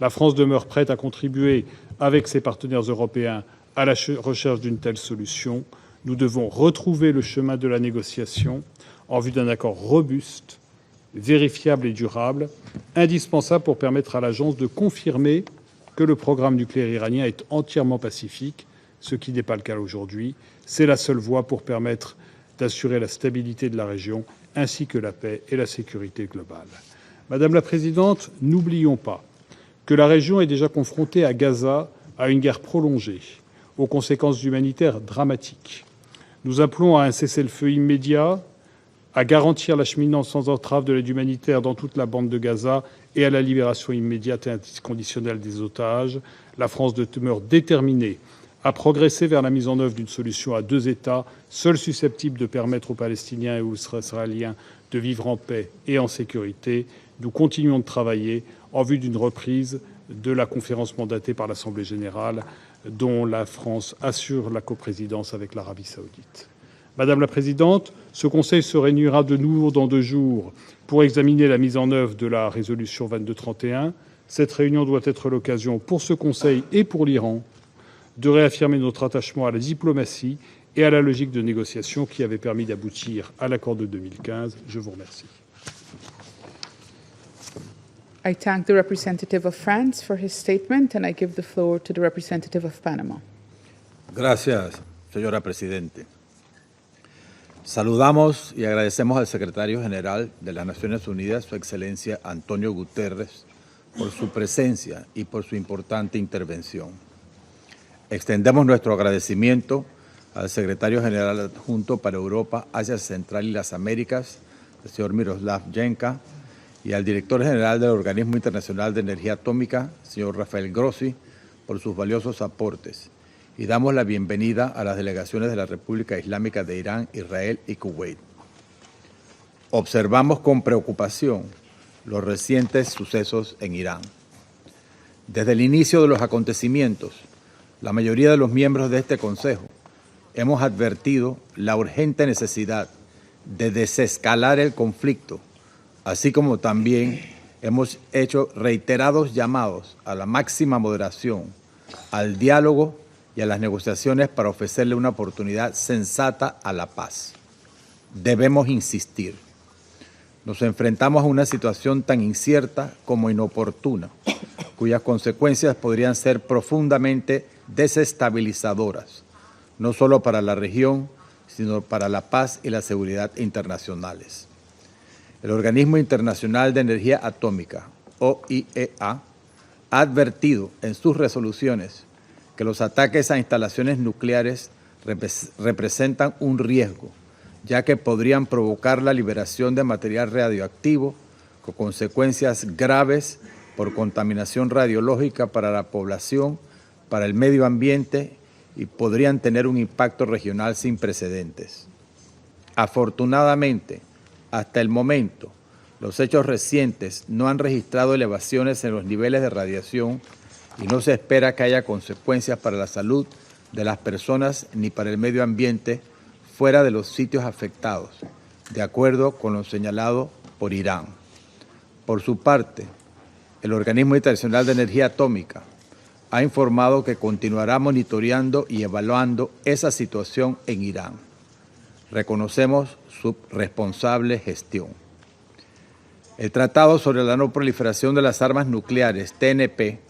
La France demeure prête à contribuer avec ses partenaires européens à la recherche d'une telle solution. Nous devons retrouver le chemin de la négociation en vue d'un accord robuste, vérifiable et durable, indispensable pour permettre à l'agence de confirmer que le programme nucléaire iranien est entièrement pacifique, ce qui n'est pas le cas aujourd'hui. C'est la seule voie pour permettre d'assurer la stabilité de la région ainsi que la paix et la sécurité globale. Madame la Présidente, n'oublions pas que la région est déjà confrontée à Gaza à une guerre prolongée, aux conséquences humanitaires dramatiques. Nous appelons à un cessez-le-feu immédiat, à garantir l'acheminement sans entrave de l'aide humanitaire dans toute la bande de Gaza et à la libération immédiate et inconditionnelle des otages. La France demeure déterminée à progresser vers la mise en œuvre d'une solution à deux États, seule susceptible de permettre aux Palestiniens et aux Israéliens de vivre en paix et en sécurité. Nous continuons de travailler en vue d'une reprise de la conférence mandatée par l'Assemblée générale, dont la France assure la coprésidence avec l'Arabie saoudite. Madame la Présidente, ce Conseil se réunira de nouveau dans 2 jours pour examiner la mise en œuvre de la résolution 2231. Cette réunion doit être l'occasion pour ce Conseil et pour l'Iran de réaffirmer notre attachement à la diplomatie et à la logique de négociation qui avait permis d'aboutir à l'accord de 2015. Je vous remercie. I thank the representative of France for his statement, and I give the floor to the representative of Panama. Gracias, señora Presidente. Saludamos y agradecemos al secretario general de las Naciones Unidas, Su Excelencia Antonio Guterres, por su presencia y por su importante intervención. Extendemos nuestro agradecimiento al secretario general adjunto para Europa, Asia Central y las Américas, el señor Miroslav Jenka, y al director general del Organismo Internacional de Energía Atómica, señor Rafael Grossi, por sus valiosos aportes. Y damos la bienvenida a las delegaciones de la República Islámica de Irán, Israel y Kuwait. Observamos con preocupación los recientes sucesos en Irán. Desde el inicio de los acontecimientos, la mayoría de los miembros de este Consejo hemos advertido la urgente necesidad de desescalar el conflicto, así como también hemos hecho reiterados llamados a la máxima moderación, al diálogo y a las negociaciones para ofrecerle una oportunidad sensata a la paz. Debemos insistir. Nos enfrentamos a una situación tan incierta como inoportuna, cuyas consecuencias podrían ser profundamente desestabilizadoras, no solo para la región, sino para la paz y la seguridad internacionales. El Organismo Internacional de Energía Atómica, IAEA, ha advertido en sus resoluciones que los ataques a instalaciones nucleares representan un riesgo, ya que podrían provocar la liberación de material radioactivo con consecuencias graves por contaminación radiológica para la población, para el medio ambiente y podrían tener un impacto regional sin precedentes. Afortunadamente, hasta el momento, los hechos recientes no han registrado elevaciones en los niveles de radiación y no se espera que haya consecuencias para la salud de las personas ni para el medio ambiente fuera de los sitios afectados, de acuerdo con lo señalado por Irán. Por su parte, el Organismo Internacional de Energía Atómica ha informado que continuará monitoreando y evaluando esa situación en Irán. Reconocemos su responsable gestión. El Tratado sobre la No Proliferación de las Armas Nucleares, TNP,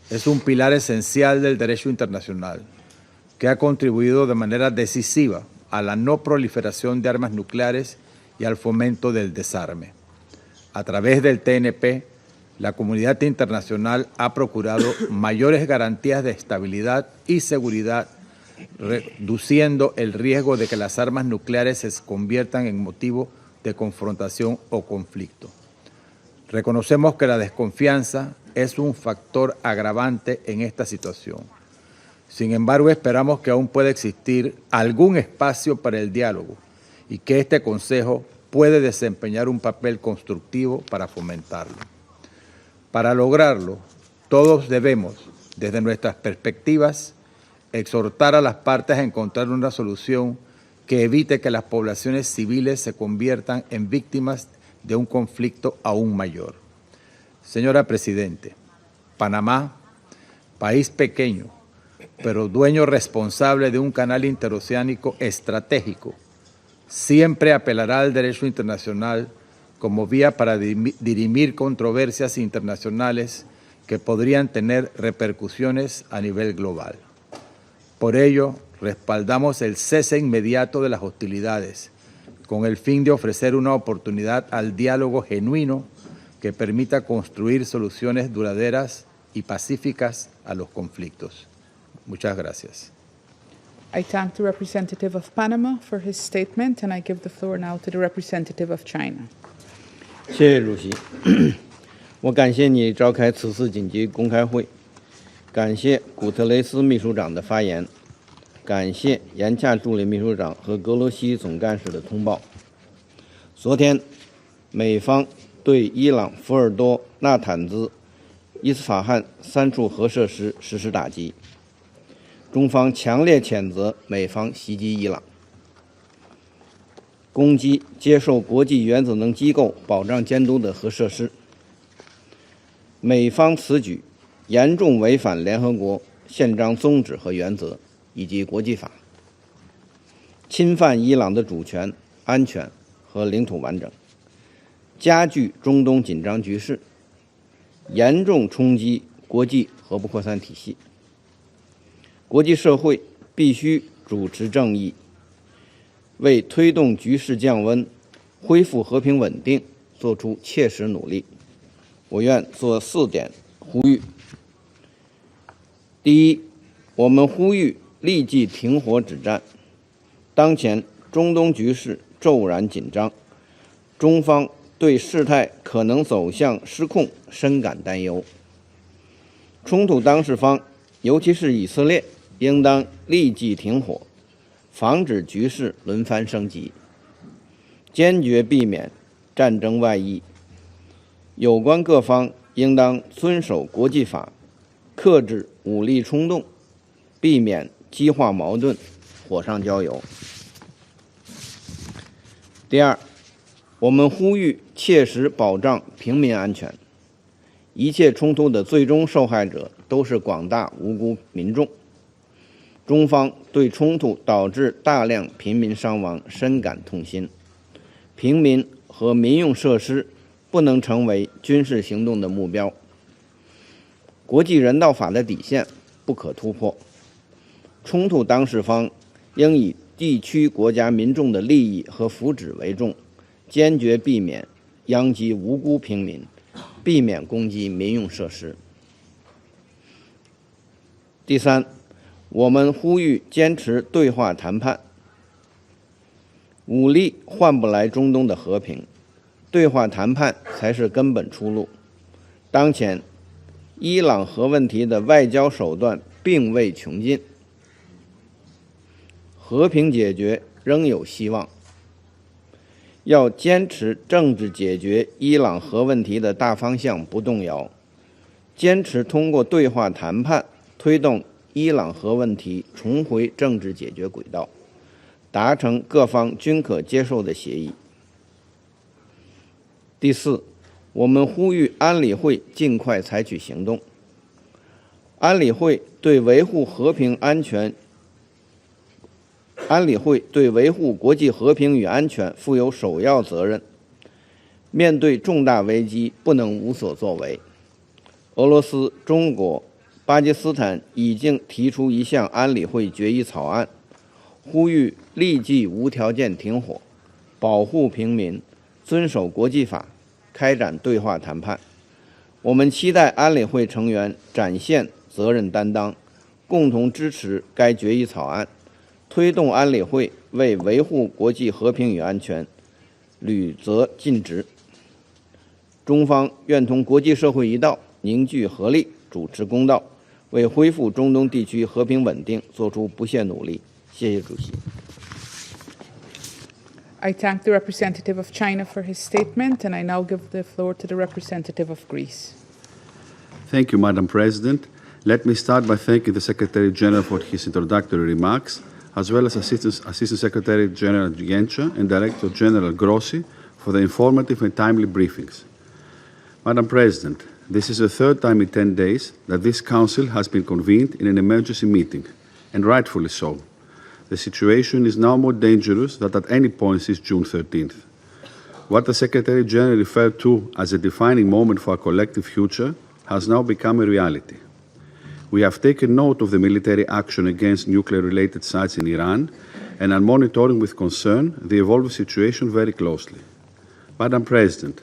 es un pilar esencial del derecho internacional que ha contribuido de manera decisiva a la no proliferación de armas nucleares y al fomento del desarme. A través del TNP, la comunidad internacional ha procurado mayores garantías de estabilidad y seguridad, reduciendo el riesgo de que las armas nucleares se conviertan en motivo de confrontación o conflicto. Reconocemos que la desconfianza es un factor agravante en esta situación. Sin embargo, esperamos que aún pueda existir algún espacio para el diálogo y que este Consejo puede desempeñar un papel constructivo para fomentarlo. Para lograrlo, todos debemos, desde nuestras perspectivas, exhortar a las partes a encontrar una solución que evite que las poblaciones civiles se conviertan en víctimas de un conflicto aún mayor. Señora Presidente, Panamá, país pequeño, pero dueño responsable de un canal interoceánico estratégico, siempre apelará al derecho internacional como vía para dirimir controversias internacionales que podrían tener repercusiones a nivel global. Por ello, respaldamos el cese inmediato de las hostilidades, con el fin de ofrecer una oportunidad al diálogo genuino que permita construir soluciones duraderas y pacíficas a los conflictos. Muchas gracias. I thank the representative of Panama for his statement, and I give the floor now to the representative of China. 谢谢主席，我感谢你召开此次紧急公开会，感谢古特雷斯秘书长的发言，感谢严恰助理秘书长和格罗西总干事的通报。昨天，美方对伊朗福尔多、纳坦兹、伊斯法罕3处核设施实施打击，中方强烈谴责美方袭击伊朗，攻击接受国际原子能机构保障监督的核设施。美方此举严重违反联合国宪章宗旨和原则以及国际法，侵犯伊朗的主权、安全和领土完整，加剧中东紧张局势，严重冲击国际核不扩散体系。国际社会必须主持正义，为推动局势降温、恢复和平稳定做出切实努力。我愿做4点呼吁。第一，我们呼吁立即停火止战。当前中东局势骤然紧张，中方对事态可能走向失控深感担忧。冲突当事方，尤其是以色列，应当立即停火，防止局势轮番升级，坚决避免战争外溢。有关各方应当遵守国际法，克制武力冲动，避免激化矛盾，火上浇油。第二，我们呼吁切实保障平民安全。一切冲突的最终受害者都是广大无辜民众。中方对冲突导致大量平民伤亡深感痛心。平民和民用设施不能成为军事行动的目标。国际人道法的底线不可突破。冲突当事方应以地区国家民众的利益和福祉为重，坚决避免殃及无辜平民，避免攻击民用设施。第三，我们呼吁坚持对话谈判。武力换不来中东的和平，对话谈判才是根本出路。当前，伊朗核问题的外交手段并未穷尽，和平解决仍有希望。要坚持政治解决伊朗核问题的大方向不动摇，坚持通过对话谈判推动伊朗核问题重回政治解决轨道，达成各方均可接受的协议。第四，我们呼吁安理会尽快采取行动。安理会对维护国际和平与安全负有首要责任。面对重大危机，不能无所作为。俄罗斯、中国、巴基斯坦已经提出一项安理会决议草案，呼吁立即无条件停火，保护平民，遵守国际法，开展对话谈判。我们期待安理会成员展现责任担当，共同支持该决议草案，推动安理会为维护国际和平与安全履责尽职。中方愿同国际社会一道，凝聚合力，主持公道，为恢复中东地区和平稳定做出不懈努力。谢谢主席。I thank the representative of China for his statement, and I now give the floor to the representative of Greece. Thank you, Madam President. Let me start by thanking the Secretary General for his introductory remarks, as well as Assistant Secretary General Genscher and Director General Grossi for the informative and timely briefings. Madam President, this is the third time in 10 days that this Council has been convened in an emergency meeting, and rightfully so. The situation is now more dangerous than at any point since June 13th. What the Secretary General referred to as a defining moment for our collective future has now become a reality. We have taken note of the military action against nuclear-related sites in Iran and are monitoring with concern the evolving situation very closely. Madam President,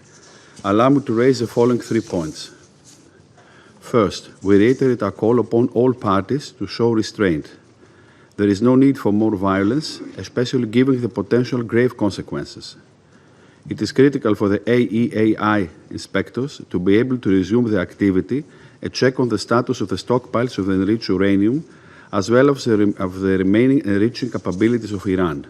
allow me to raise the following 3 points. First, we reiterate our call upon all parties to show restraint. There is no need for more violence, especially given the potential grave consequences. It is critical for the IAEA inspectors to be able to resume their activity and check on the status of the stockpiles of the enriched uranium, as well as of the remaining enriching capabilities of Iran.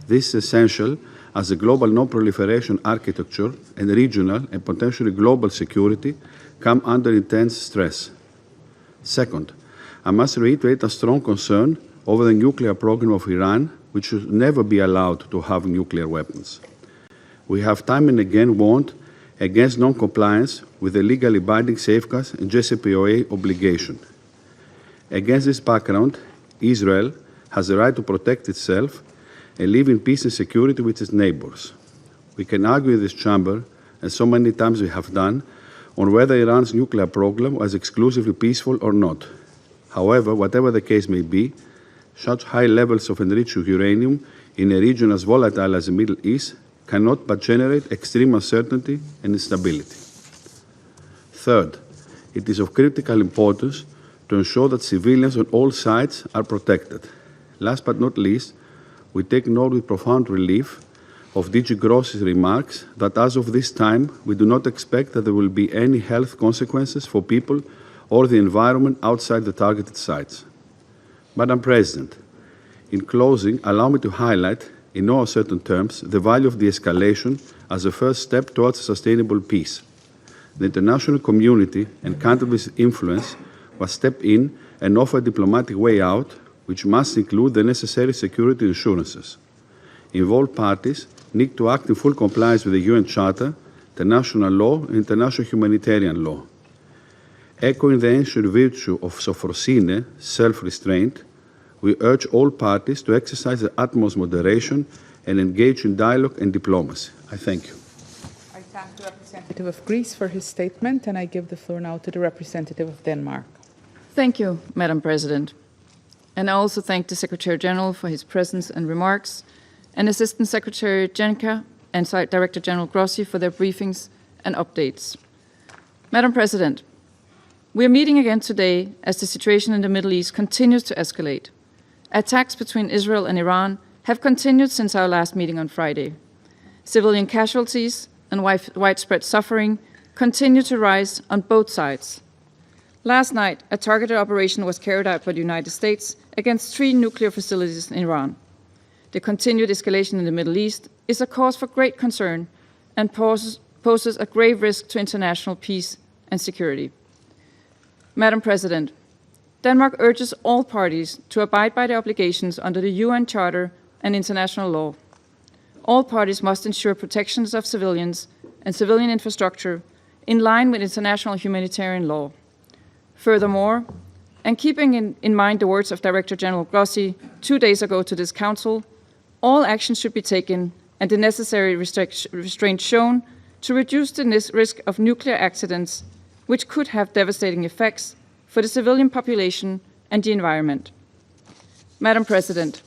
This is essential as the global non-proliferation architecture and regional and potentially global security come under intense stress. Second, I must reiterate a strong concern over the nuclear program of Iran, which should never be allowed to have nuclear weapons. We have time and again warned against non-compliance with the legally binding safeguards and JCPOA obligation. Against this background, Israel has the right to protect itself and live in peace and security with its neighbors. We can argue in this chamber, and so many times we have done, on whether Iran's nuclear program was exclusively peaceful or not. However, whatever the case may be, such high levels of enriched uranium in a region as volatile as the Middle East cannot but generate extreme uncertainty and instability. Third, it is of critical importance to ensure that civilians on all sides are protected. Last but not least, we take note with profound relief of DG Gross's remarks that as of this time, we do not expect that there will be any health consequences for people or the environment outside the targeted sites. Madam President, in closing, allow me to highlight, in no uncertain terms, the value of de-escalation as a first step towards a sustainable peace. The international community and countries with influence must step in and offer a diplomatic way out, which must include the necessary security assurances. Involved parties need to act in full compliance with the UN Charter, international law, and international humanitarian law. Echoing the ancient virtue of sophrosine, self-restraint, we urge all parties to exercise the utmost moderation and engage in dialogue and diplomacy. I thank you. I thank the representative of Greece for his statement, and I give the floor now to the representative of Denmark. Thank you, Madam President. And I also thank the Secretary General for his presence and remarks, and Assistant Secretary Jenka and Director General Grossi for their briefings and updates. Madam President, we are meeting again today as the situation in the Middle East continues to escalate. Attacks between Israel and Iran have continued since our last meeting on Friday. Civilian casualties and widespread suffering continue to rise on both sides. Last night, a targeted operation was carried out by the United States against 3 nuclear facilities in Iran. The continued escalation in the Middle East is a cause for great concern and poses a grave risk to international peace and security. Madam President, Denmark urges all parties to abide by the obligations under the UN Charter and international law. All parties must ensure protections of civilians and civilian infrastructure in line with international humanitarian law. Furthermore, and keeping in mind the words of Director General Grossi 2 days ago to this Council, all actions should be taken and the necessary restraint shown to reduce the risk of nuclear accidents, which could have devastating effects for the civilian population and the environment. Madam President,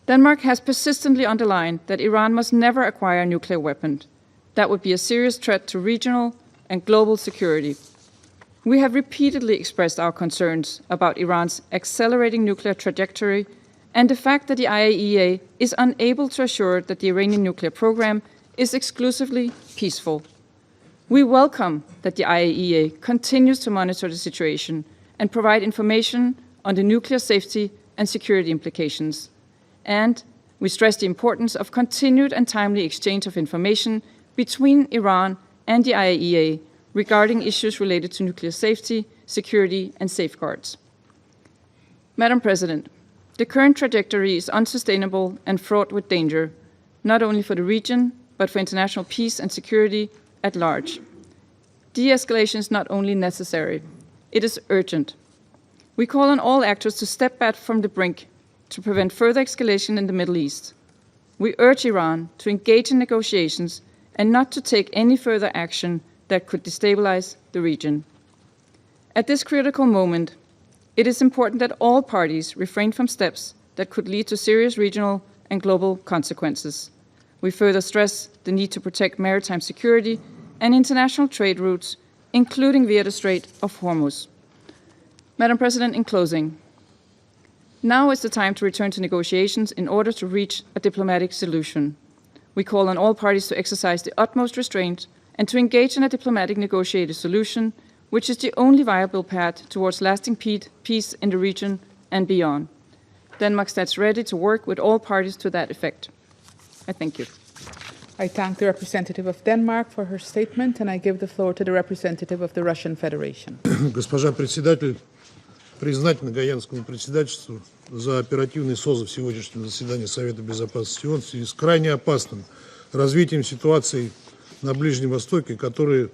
Denmark has persistently underlined that Iran must never acquire a nuclear weapon. That would be a serious threat to regional and global security. We have repeatedly expressed our concerns about Iran's accelerating nuclear trajectory and the fact that the IAEA is unable to assure that the Iranian nuclear program is exclusively peaceful. We welcome that the IAEA continues to monitor the situation and provide information on the nuclear safety and security implications. And we stress the importance of continued and timely exchange of information between Iran and the IAEA regarding issues related to nuclear safety, security, and safeguards. Madam President, the current trajectory is unsustainable and fraught with danger, not only for the region, but for international peace and security at large. De-escalation is not only necessary, it is urgent. We call on all actors to step back from the brink to prevent further escalation in the Middle East. We urge Iran to engage in negotiations and not to take any further action that could destabilize the region. At this critical moment, it is important that all parties refrain from steps that could lead to serious regional and global consequences. We further stress the need to protect maritime security and international trade routes, including via the Strait of Hormuz. Madam President, in closing, now is the time to return to negotiations in order to reach a diplomatic solution. We call on all parties to exercise the utmost restraint and to engage in a diplomatic negotiated solution, which is the only viable path towards lasting peace in the region and beyond. Denmark stands ready to work with all parties to that effect. I thank you. I thank the representative of Denmark for her statement, and I give the floor to the representative of the Russian Federation. Госпожа председатель, признательна Гаянскому председательству за оперативный созыв сегодняшнего заседания Совета Безопасности ООН в связи с крайне опасным развитием ситуации на Ближнем Востоке, которые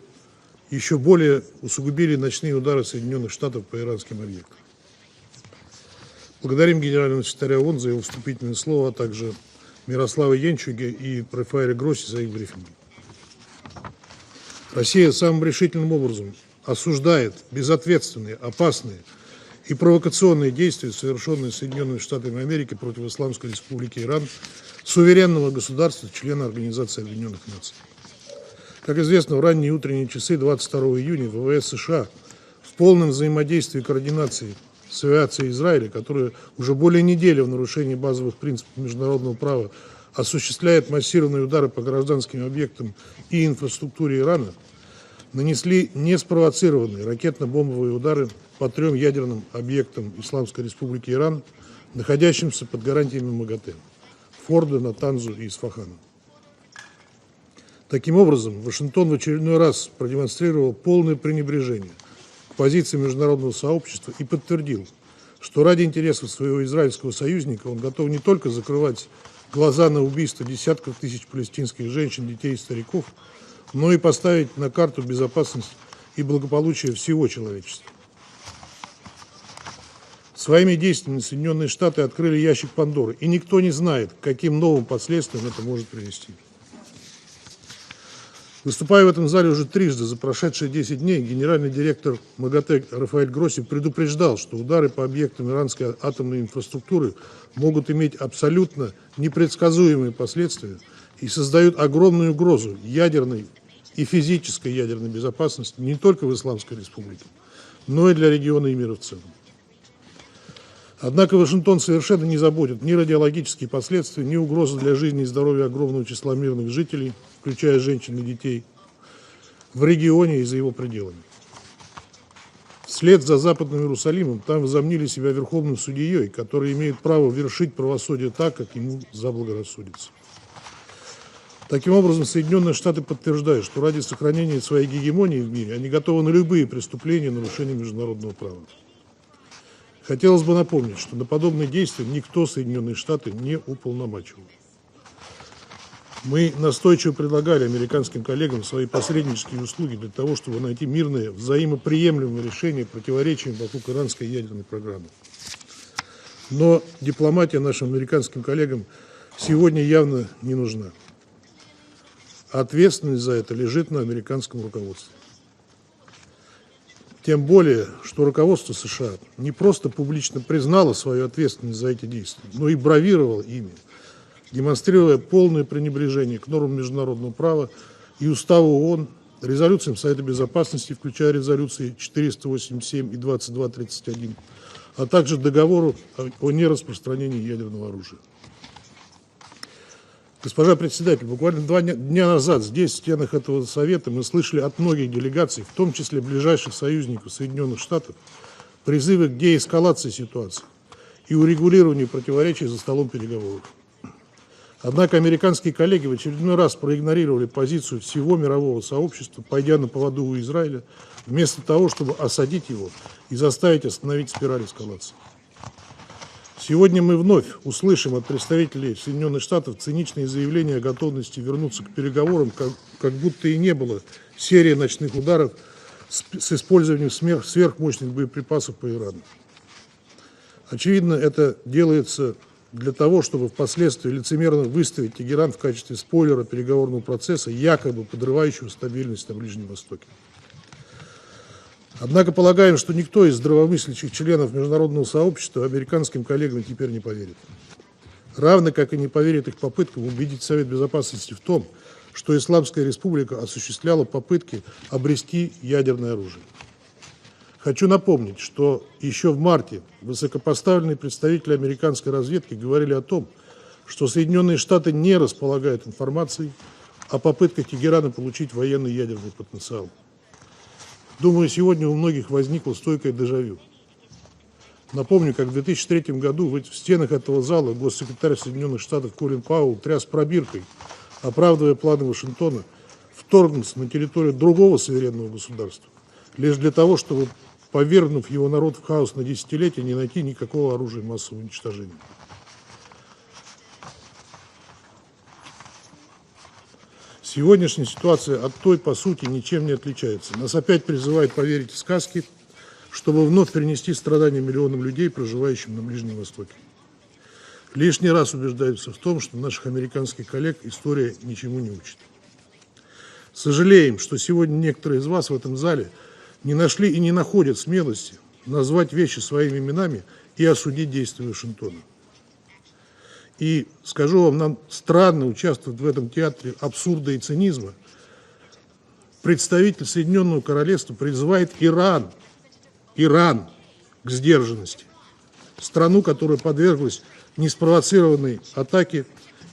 еще более усугубили ночные удары Соединенных Штатов по иранским объектам. Благодарим генерального секретаря ООН за его вступительное слово, а также Мирослава Янчуге и Рафаэля Гросси за их брифинги. Россия самым решительным образом осуждает безответственные, опасные и провокационные действия, совершенные Соединенными Штатами Америки против Исламской Республики Иран, суверенного государства, члена Организации Объединенных Наций. Как известно, в ранние утренние часы 22 июня ВВС США в полном взаимодействии и координации с авиацией Израиля, которая уже более недели в нарушении базовых принципов международного права осуществляет массированные удары по гражданским объектам и инфраструктуре Ирана, нанесли неспровоцированные ракетно-бомбовые удары по 3 ядерным объектам Исламской Республики Иран, находящимся под гарантиями МАГАТЭ – Фордо, Натанзу и Исфахана. Таким образом, Вашингтон в очередной раз продемонстрировал полное пренебрежение к позиции международного сообщества и подтвердил, что ради интересов своего израильского союзника он готов не только закрывать глаза на убийство десятков тысяч палестинских женщин, детей и стариков, но и поставить на карту безопасность и благополучие всего человечества. Своими действиями Соединенные Штаты открыли ящик Пандоры, и никто не знает, к каким новым последствиям это может привести. Выступая в этом зале уже трижды за прошедшие 10 дней, генеральный директор МАГАТЭ Рафаэль Гросси предупреждал, что удары по объектам иранской атомной инфраструктуры могут иметь абсолютно непредсказуемые последствия и создают огромную угрозу ядерной и физической ядерной безопасности не только в Исламской Республике, но и для региона и мира в целом. Однако Вашингтон совершенно не заботит ни радиологические последствия, ни угрозы для жизни и здоровья огромного числа мирных жителей, включая женщин и детей, в регионе и за его пределами. Вслед за Западным Иерусалимом там возомнили себя верховным судьей, который имеет право вершить правосудие так, как ему заблагорассудится. Таким образом, Соединенные Штаты подтверждают, что ради сохранения своей гегемонии в мире они готовы на любые преступления и нарушения международного права. Хотелось бы напомнить, что на подобные действия никто Соединенные Штаты не уполномачивал. Мы настойчиво предлагали американским коллегам свои посреднические услуги для того, чтобы найти мирное, взаимоприемлемое решение противоречиям вокруг иранской ядерной программы. Но дипломатия нашим американским коллегам сегодня явно не нужна. Ответственность за это лежит на американском руководстве. Тем более, что руководство США не просто публично признало свою ответственность за эти действия, но и бравировало ими, демонстрируя полное пренебрежение к нормам международного права и Уставу ООН, резолюциям Совета Безопасности, включая резолюции 487 и 2231, а также договору о нераспространении ядерного оружия. Госпожа председатель, буквально 2 дня назад здесь, в стенах этого Совета, мы слышали от многих делегаций, в том числе ближайших союзников Соединенных Штатов, призывы к деэскалации ситуации и урегулированию противоречий за столом переговоров. Однако американские коллеги в очередной раз проигнорировали позицию всего мирового сообщества, пойдя на поводу у Израиля, вместо того, чтобы осадить его и заставить остановить спираль эскалации. Сегодня мы вновь услышим от представителей Соединенных Штатов циничные заявления о готовности вернуться к переговорам, как будто и не было серии ночных ударов с использованием сверхмощных боеприпасов по Ирану. Очевидно, это делается для того, чтобы впоследствии лицемерно выставить Тегеран в качестве спойлера переговорного процесса, якобы подрывающего стабильность на Ближнем Востоке. Однако полагаем, что никто из здравомыслящих членов международного сообщества американским коллегам теперь не поверит. Равно как и не поверит их попыткам убедить Совет Безопасности в том, что Исламская Республика осуществляла попытки обрести ядерное оружие. Хочу напомнить, что еще в марте высокопоставленные представители американской разведки говорили о том, что Соединенные Штаты не располагают информацией о попытках Тегерана получить военный ядерный потенциал. Думаю, сегодня у многих возникло стойкое дежавю. Напомню, как в 2003 году в стенах этого зала госсекретарь Соединенных Штатов Колин Пауэлл тряс пробиркой, оправдывая планы Вашингтона вторгнуться на территорию другого суверенного государства, лишь для того, чтобы, повергнув его народ в хаос на десятилетия, не найти никакого оружия массового уничтожения. Сегодняшняя ситуация от той, по сути, ничем не отличается. Нас опять призывают поверить в сказки, чтобы вновь перенести страдания миллионам людей, проживающим на Ближнем Востоке. Лишний раз убеждаются в том, что наших американских коллег история ничему не учит. Сожалеем, что сегодня некоторые из вас в этом зале не нашли и не находят смелости назвать вещи своими именами и осудить действия Вашингтона. И скажу вам, нам странно участвовать в этом театре абсурда и цинизма. Представитель Соединенного Королевства призывает Иран к сдержанности. Страну, которая подверглась неспровоцированной атаке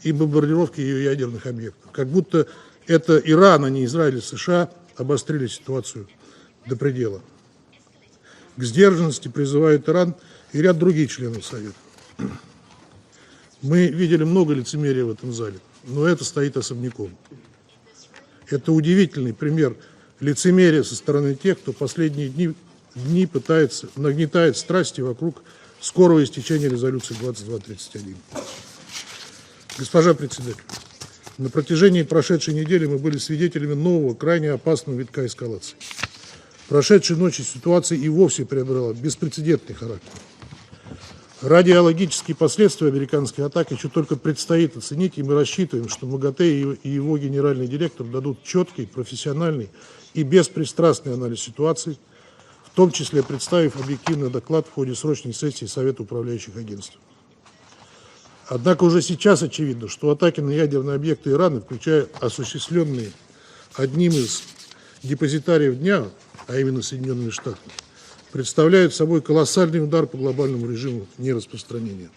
и бомбардировке ее ядерных объектов. Как будто это Иран, а не Израиль и США обострили ситуацию до предела. К сдержанности призывает Иран и ряд других членов Совета. Мы видели много лицемерия в этом зале, но это стоит особняком. Это удивительный пример лицемерия со стороны тех, кто последние дни пытается, нагнетает страсти вокруг скорого истечения резолюции 2231. Госпожа председатель, на протяжении прошедшей недели мы были свидетелями нового, крайне опасного витка эскалации. Прошедшей ночью ситуация и вовсе приобрела беспрецедентный характер. Радиологические последствия американской атаки еще только предстоит оценить, и мы рассчитываем, что МАГАТЭ и его генеральный директор дадут четкий, профессиональный и беспристрастный анализ ситуации, в том числе представив объективный доклад в ходе срочной сессии Совета управляющих агентств. Однако уже сейчас очевидно, что атаки на ядерные объекты Ирана, включая осуществленные одним из депозитариев дня, а именно Соединенными Штатами, представляют собой колоссальный удар по глобальному режиму нераспространения.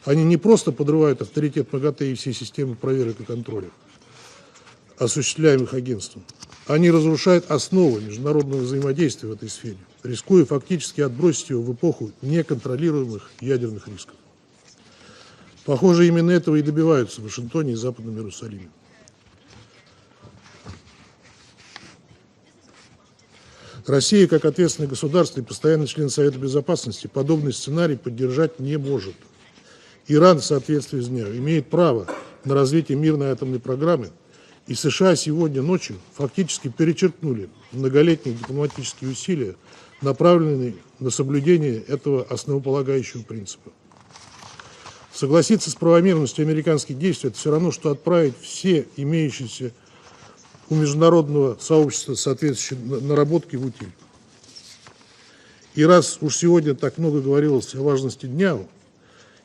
Они не просто подрывают авторитет МАГАТЭ и всей системы проверок и контроля, осуществляемых агентством. Они разрушают основы международного взаимодействия в этой сфере, рискуя фактически отбросить его в эпоху неконтролируемых ядерных рисков. Похоже, именно этого и добиваются в Вашингтоне и Западном Иерусалиме. Россия, как ответственное государство и постоянный член Совета Безопасности, подобный сценарий поддержать не может. Иран, в соответствии с ним, имеет право на развитие мирной атомной программы, и США сегодня ночью фактически перечеркнули многолетние дипломатические усилия, направленные на соблюдение этого основополагающего принципа. Согласиться с правомерностью американских действий – это все равно, что отправить все имеющиеся у международного сообщества соответствующие наработки в утиль. И раз уж сегодня так много говорилось о важности дня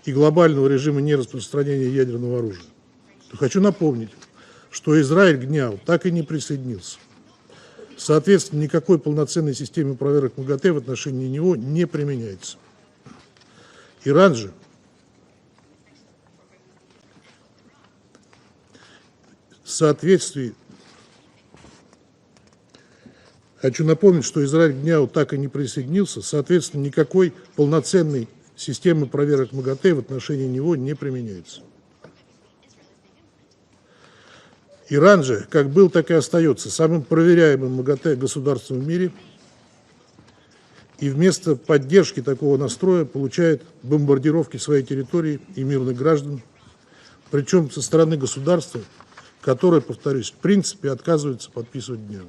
и глобального режима нераспространения ядерного оружия, то хочу напомнить, что Израиль к дню так и не присоединился. Соответственно, никакой полноценной системы проверок МАГАТЭ в отношении него не применяется. Иран же в соответствии. Хочу напомнить, что Израиль к дню так и не присоединился, соответственно, никакой полноценной системы проверок МАГАТЭ в отношении него не применяется. Иран же, как был, так и остается самым проверяемым МАГАТЭ государством в мире, и вместо поддержки такого настроя получает бомбардировки своей территории и мирных граждан, причем со стороны государства, которое, повторюсь, в принципе отказывается подписывать дню.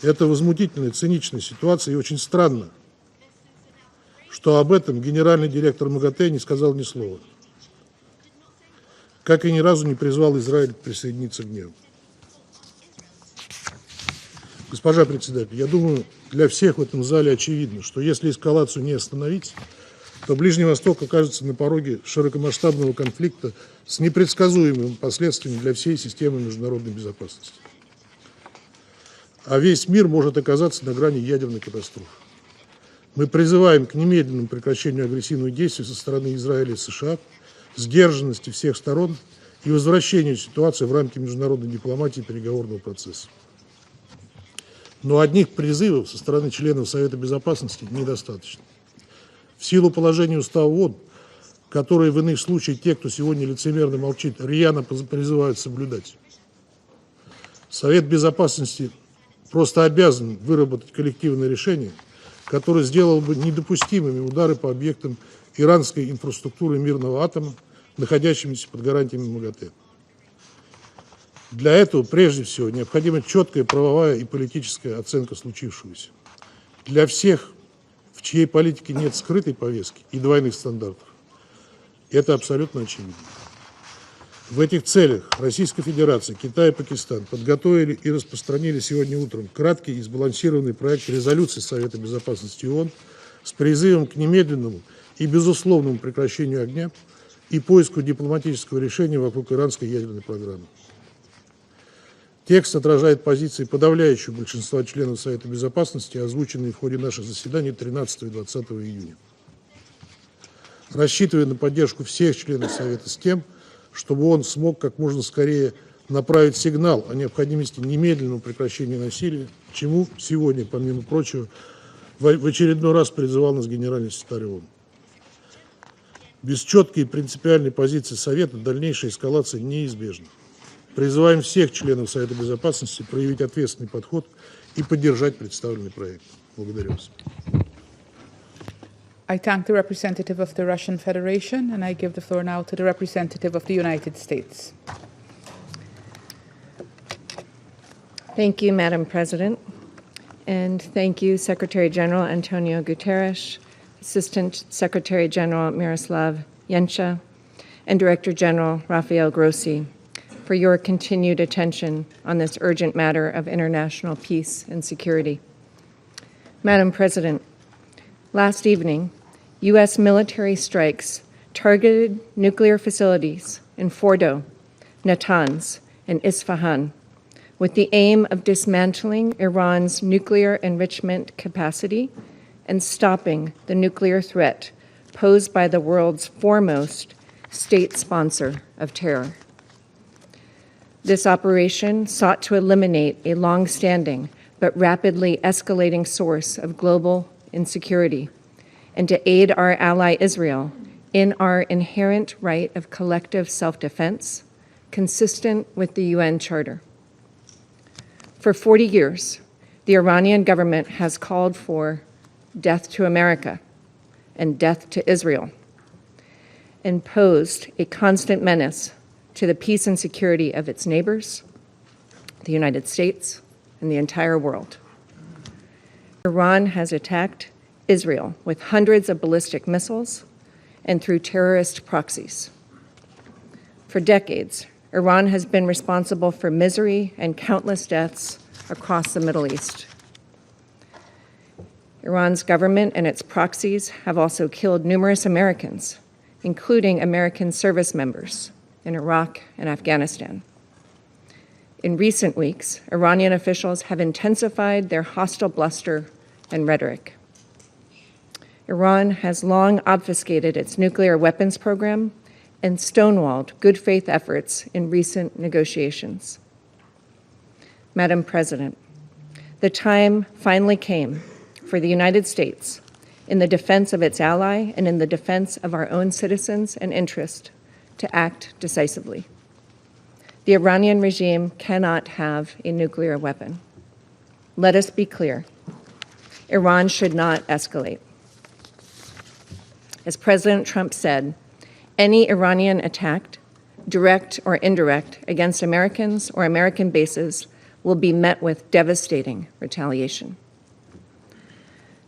Это возмутительная, циничная ситуация, и очень странно, что об этом генеральный директор МАГАТЭ не сказал ни слова, как и ни разу не призвал Израиль присоединиться к дню. Госпожа председатель, я думаю, для всех в этом зале очевидно, что если эскалацию не остановить, то Ближний Восток окажется на пороге широкомасштабного конфликта с непредсказуемыми последствиями для всей системы международной безопасности. А весь мир может оказаться на грани ядерной катастрофы. Мы призываем к немедленному прекращению агрессивных действий со стороны Израиля и США, сдержанности всех сторон и возвращению ситуации в рамки международной дипломатии и переговорного процесса. Но одних призывов со стороны членов Совета Безопасности недостаточно. В силу положения Устава ООН, которые в иных случаях те, кто сегодня лицемерно молчит, рьяно призывают соблюдать, Совет Безопасности просто обязан выработать коллективное решение, которое сделало бы недопустимыми удары по объектам иранской инфраструктуры мирного атома, находящимися под гарантиями МАГАТЭ. Для этого, прежде всего, необходима четкая правовая и политическая оценка случившегося. Для всех, в чьей политике нет скрытой повестки и двойных стандартов, это абсолютно очевидно. В этих целях Российская Федерация, Китай и Пакистан подготовили и распространили сегодня утром краткий и сбалансированный проект резолюции Совета Безопасности ООН с призывом к немедленному и безусловному прекращению огня и поиску дипломатического решения вокруг иранской ядерной программы. Текст отражает позиции подавляющего большинства членов Совета Безопасности, озвученные в ходе наших заседаний 13 и 20 июня. Рассчитывая на поддержку всех членов Совета с тем, чтобы он смог как можно скорее направить сигнал о необходимости немедленного прекращения насилия, к чему сегодня, помимо прочего, в очередной раз призывал нас генеральный секретарь ООН. Без четкой и принципиальной позиции Совета дальнейшая эскалация неизбежна. Призываем всех членов Совета Безопасности проявить ответственный подход и поддержать представленный проект. Благодарю вас. I thank the representative of the Russian Federation, and I give the floor now to the representative of the United States. Thank you, Madam President. And thank you, Secretary General Antonio Guterres, Assistant Secretary General Miroslav Yensha, and Director General Rafael Grossi for your continued attention on this urgent matter of international peace and security. Madam President, last evening, U.S. military strikes targeted nuclear facilities in Fordo, Natanz, and Isfahan with the aim of dismantling Iran's nuclear enrichment capacity and stopping the nuclear threat posed by the world's foremost state sponsor of terror. This operation sought to eliminate a long-standing but rapidly escalating source of global insecurity and to aid our ally Israel in our inherent right of collective self-defense, consistent with the UN Charter. For 40 years, the Iranian government has called for death to America and death to Israel, and posed a constant menace to the peace and security of its neighbors, the United States, and the entire world. Iran has attacked Israel with hundreds of ballistic missiles and through terrorist proxies. For decades, Iran has been responsible for misery and countless deaths across the Middle East. Iran's government and its proxies have also killed numerous Americans, including American service members in Iraq and Afghanistan. In recent weeks, Iranian officials have intensified their hostile bluster and rhetoric. Iran has long obfuscated its nuclear weapons program and stonewalled good faith efforts in recent negotiations. Madam President, the time finally came for the United States, in the defense of its ally and in the defense of our own citizens and interests, to act decisively. The Iranian regime cannot have a nuclear weapon. Let us be clear. Iran should not escalate. As President Trump said, any Iranian attack, direct or indirect, against Americans or American bases will be met with devastating retaliation.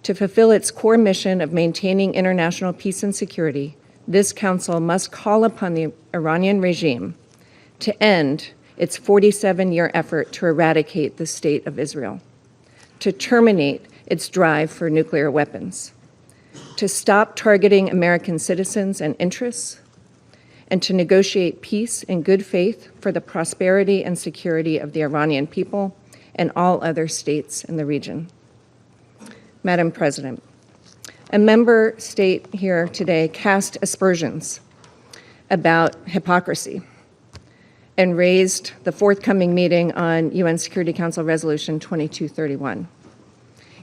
To fulfill its core mission of maintaining international peace and security, this Council must call upon the Iranian regime to end its 47-year effort to eradicate the State of Israel, to terminate its drive for nuclear weapons, to stop targeting American citizens and interests, and to negotiate peace in good faith for the prosperity and security of the Iranian people and all other states in the region. Madam President, a member state here today cast aspersions about hypocrisy and raised the forthcoming meeting on UN Security Council Resolution 2231.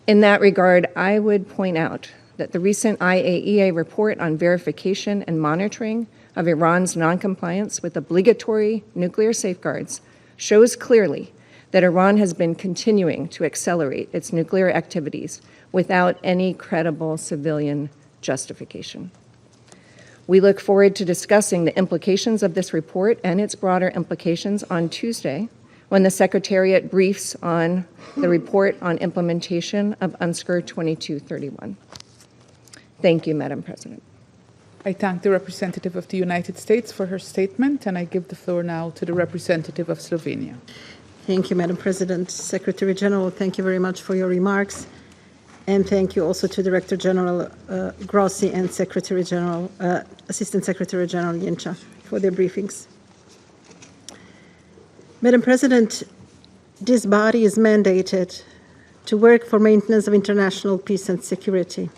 In that regard, I would point out that the recent IAEA report on verification and monitoring of Iran's noncompliance with obligatory nuclear safeguards shows clearly that Iran has been continuing to accelerate its nuclear activities without any credible civilian justification. We look forward to discussing the implications of this report and its broader implications on Tuesday, when the Secretariat briefs on the report on implementation of UNSCR 2231. Thank you, Madam President. I thank the representative of the United States for her statement, and I give the floor now to the representative of Slovenia. Thank you, Madam President. Secretary General, thank you very much for your remarks. And thank you also to Director General Grossi and Secretary General, Assistant Secretary General Jenča for their briefings. Madam President, this body is mandated to work for maintenance of international peace and security.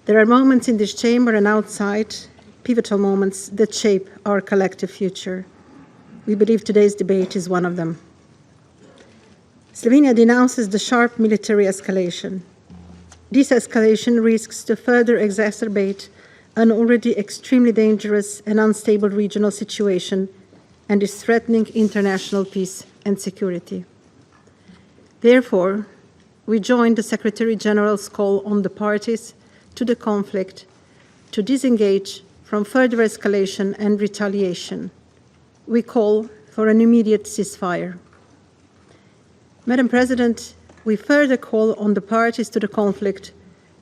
There are moments in this chamber and outside, pivotal moments that shape our collective future. We believe today's debate is one of them. Slovenia denounces the sharp military escalation. This escalation risks to further exacerbate an already extremely dangerous and unstable regional situation and is threatening international peace and security. Therefore, we join the Secretary General's call on the parties to the conflict to disengage from further escalation and retaliation. We call for an immediate ceasefire. Madam President, we further call on the parties to the conflict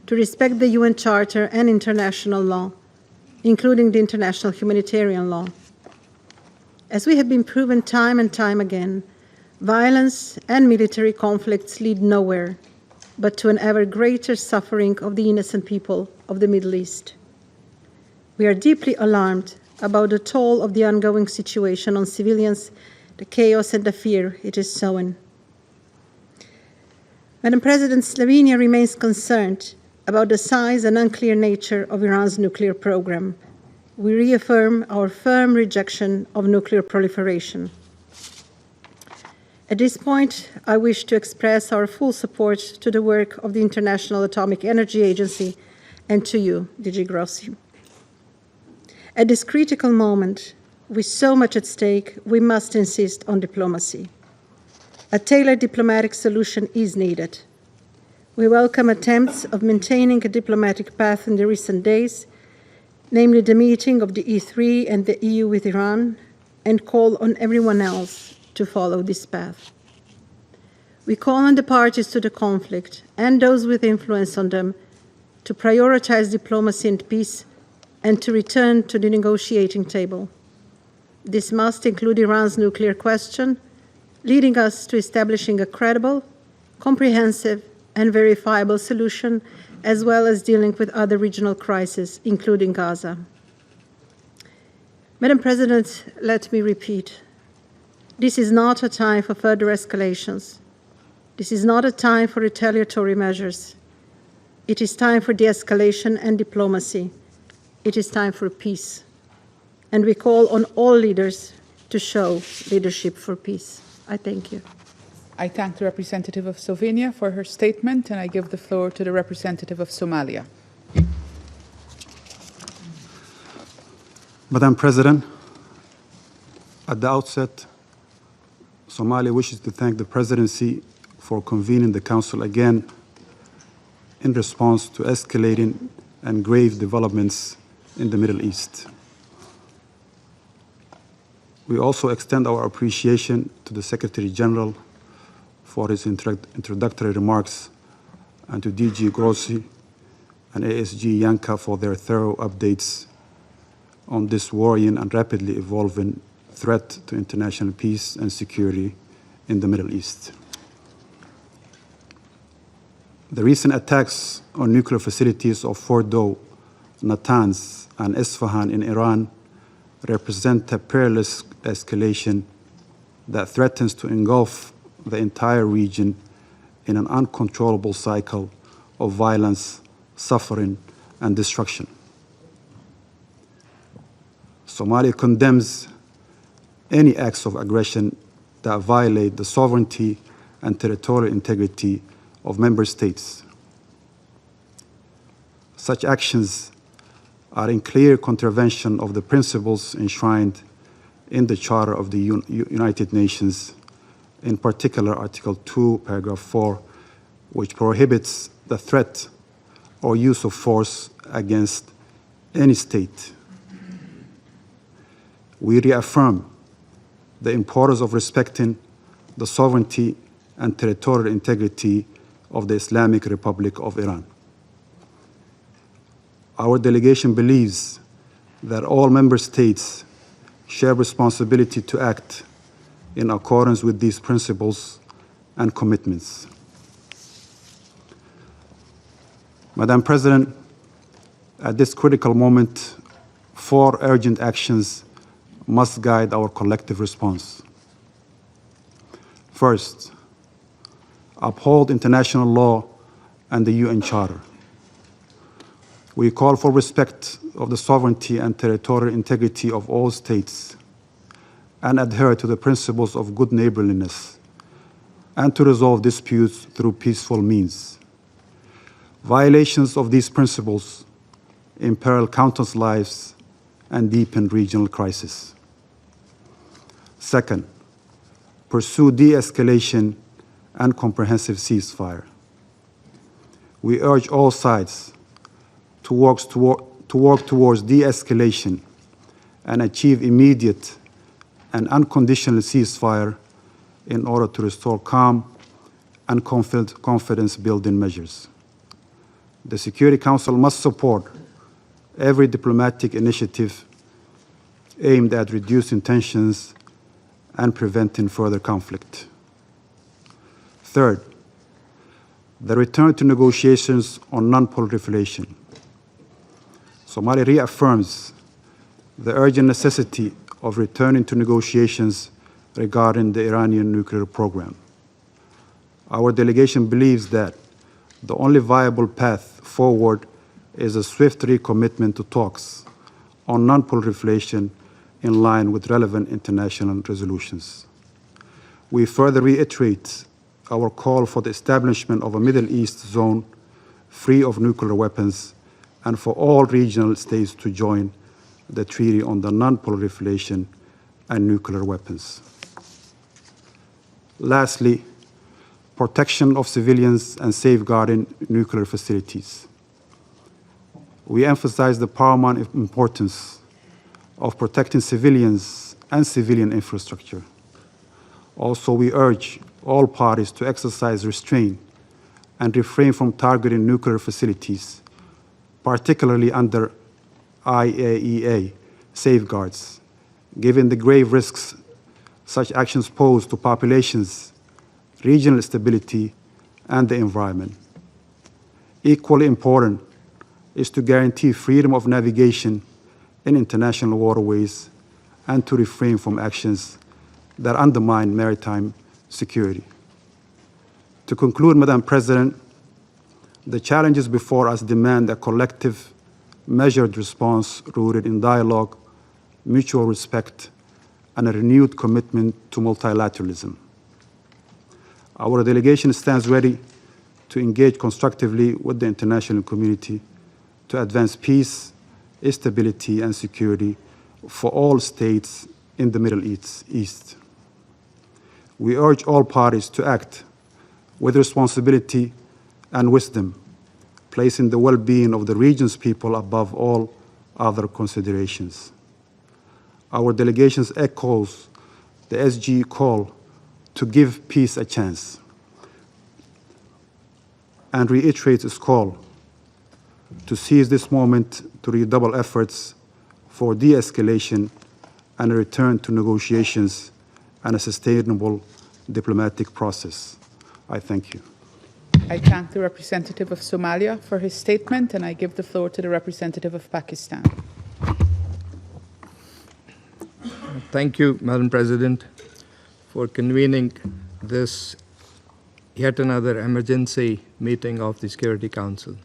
to respect the UN Charter and international law, including the international humanitarian law. As we have been proven time and time again, violence and military conflicts lead nowhere but to an ever greater suffering of the innocent people of the Middle East. We are deeply alarmed about the toll of the ongoing situation on civilians, the chaos and the fear it is sowing. Madam President, Slovenia remains concerned about the size and unclear nature of Iran's nuclear program. We reaffirm our firm rejection of nuclear proliferation. At this point, I wish to express our full support to the work of the International Atomic Energy Agency and to you, DG Grossi. At this critical moment, with so much at stake, we must insist on diplomacy. A tailored diplomatic solution is needed. We welcome attempts of maintaining a diplomatic path in the recent days, namely the meeting of the E3 and the EU with Iran, and call on everyone else to follow this path. We call on the parties to the conflict and those with influence on them to prioritize diplomacy and peace and to return to the negotiating table. This must include Iran's nuclear question, leading us to establishing a credible, comprehensive, and verifiable solution, as well as dealing with other regional crises, including Gaza. Madam President, let me repeat. This is not a time for further escalations. This is not a time for retaliatory measures. It is time for de-escalation and diplomacy. It is time for peace. And we call on all leaders to show leadership for peace. I thank you. I thank the representative of Slovenia for her statement, and I give the floor to the representative of Somalia. Madam President, at the outset, Somalia wishes to thank the Presidency for convening the Council again in response to escalating and grave developments in the Middle East. We also extend our appreciation to the Secretary General for his introductory remarks and to DG Grossi and ASG Janka for their thorough updates on this worrying and rapidly evolving threat to international peace and security in the Middle East. The recent attacks on nuclear facilities of Fordow, Natanz, and Isfahan in Iran represent a perilous escalation that threatens to engulf the entire region in an uncontrollable cycle of violence, suffering, and destruction. Somalia condemns any acts of aggression that violate the sovereignty and territorial integrity of member states. Such actions are in clear contravention of the principles enshrined in the Charter of the United Nations, in particular Article 2, Paragraph 4, which prohibits the threat or use of force against any state. We reaffirm the importance of respecting the sovereignty and territorial integrity of the Islamic Republic of Iran. Our delegation believes that all member states share responsibility to act in accordance with these principles and commitments. Madam President, at this critical moment, 4 urgent actions must guide our collective response. First, uphold international law and the UN Charter. We call for respect of the sovereignty and territorial integrity of all states and adhere to the principles of good neighborliness and to resolve disputes through peaceful means. Violations of these principles imperil countless lives and deepen regional crisis. Second, pursue de-escalation and comprehensive ceasefire. We urge all sides to work towards de-escalation and achieve immediate and unconditional ceasefire in order to restore calm and confidence-building measures. The Security Council must support every diplomatic initiative aimed at reducing tensions and preventing further conflict. Third, the return to negotiations on non-proliferation. Somalia reaffirms the urgent necessity of returning to negotiations regarding the Iranian nuclear program. Our delegation believes that the only viable path forward is a swift recommitment to talks on non-proliferation in line with relevant international resolutions. We further reiterate our call for the establishment of a Middle East zone free of nuclear weapons and for all regional states to join the Treaty on the Non-Proliferation and Nuclear Weapons. Lastly, protection of civilians and safeguarding nuclear facilities. We emphasize the paramount importance of protecting civilians and civilian infrastructure. Also, we urge all parties to exercise restraint and refrain from targeting nuclear facilities, particularly under IAEA safeguards, given the grave risks such actions pose to populations, regional stability, and the environment. Equally important is to guarantee freedom of navigation in international waterways and to refrain from actions that undermine maritime security. To conclude, Madam President, the challenges before us demand a collective, measured response rooted in dialogue, mutual respect, and a renewed commitment to multilateralism. Our delegation stands ready to engage constructively with the international community to advance peace, stability, and security for all states in the Middle East. We urge all parties to act with responsibility and wisdom, placing the well-being of the region's people above all other considerations. Our delegation echoes the SG call to give peace a chance and reiterates its call to seize this moment to redouble efforts for de-escalation and a return to negotiations and a sustainable diplomatic process. I thank you. I thank the representative of Somalia for his statement, and I give the floor to the representative of Pakistan. Thank you, Madam President, for convening this yet another emergency meeting of the Security Council.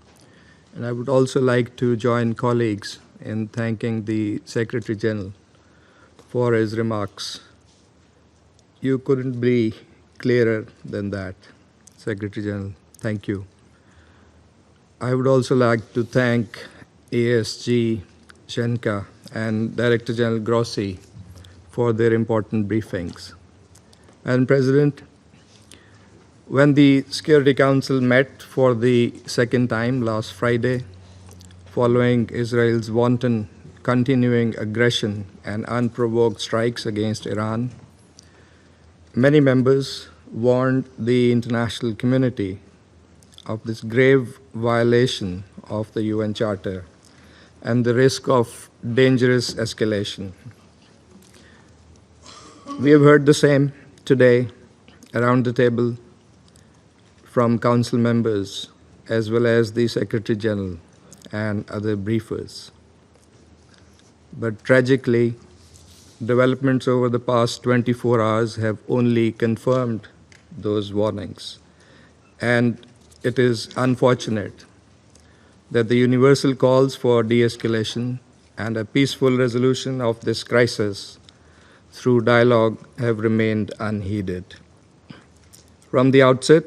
And I would also like to join colleagues in thanking the Secretary General for his remarks. You couldn't be clearer than that, Secretary General. Thank you. I would also like to thank ASG Shenka and Director General Grossi for their important briefings. Madam President, when the Security Council met for the second time last Friday, following Israel's wanton continuing aggression and unprovoked strikes against Iran, many members warned the international community of this grave violation of the UN Charter and the risk of dangerous escalation. We have heard the same today around the table from council members as well as the Secretary General and other briefers. But tragically, developments over the past 24 hours have only confirmed those warnings. And it is unfortunate that the universal calls for de-escalation and a peaceful resolution of this crisis through dialogue have remained unheeded. From the outset,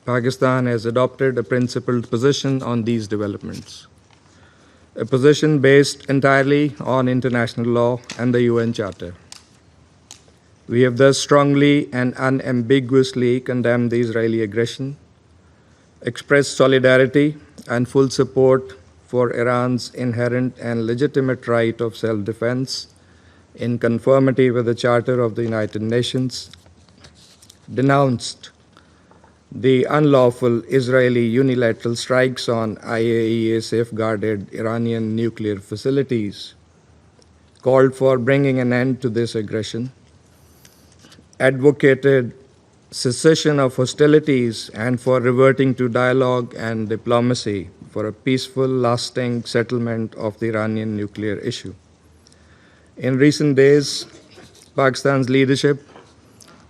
Pakistan has adopted a principled position on these developments, a position based entirely on international law and the UN Charter. We have thus strongly and unambiguously condemned the Israeli aggression, expressed solidarity and full support for Iran's inherent and legitimate right of self-defense in conformity with the Charter of the United Nations, denounced the unlawful Israeli unilateral strikes on IAEA safeguarded Iranian nuclear facilities, called for bringing an end to this aggression, advocated cessation of hostilities and for reverting to dialogue and diplomacy for a peaceful, lasting settlement of the Iranian nuclear issue. In recent days, Pakistan's leadership,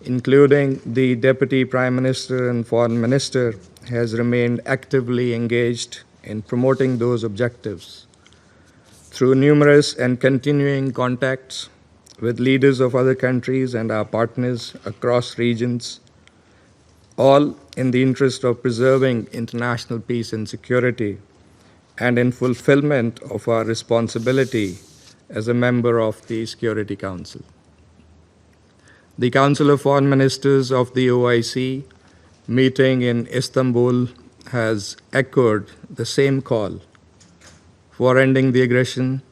including the Deputy Prime Minister and Foreign Minister, has remained actively engaged in promoting those objectives through numerous and continuing contacts with leaders of other countries and our partners across regions, all in the interest of preserving international peace and security and in fulfillment of our responsibility as a member of the Security Council. The Council of Foreign Ministers of the OIC meeting in Istanbul has echoed the same call for ending the aggression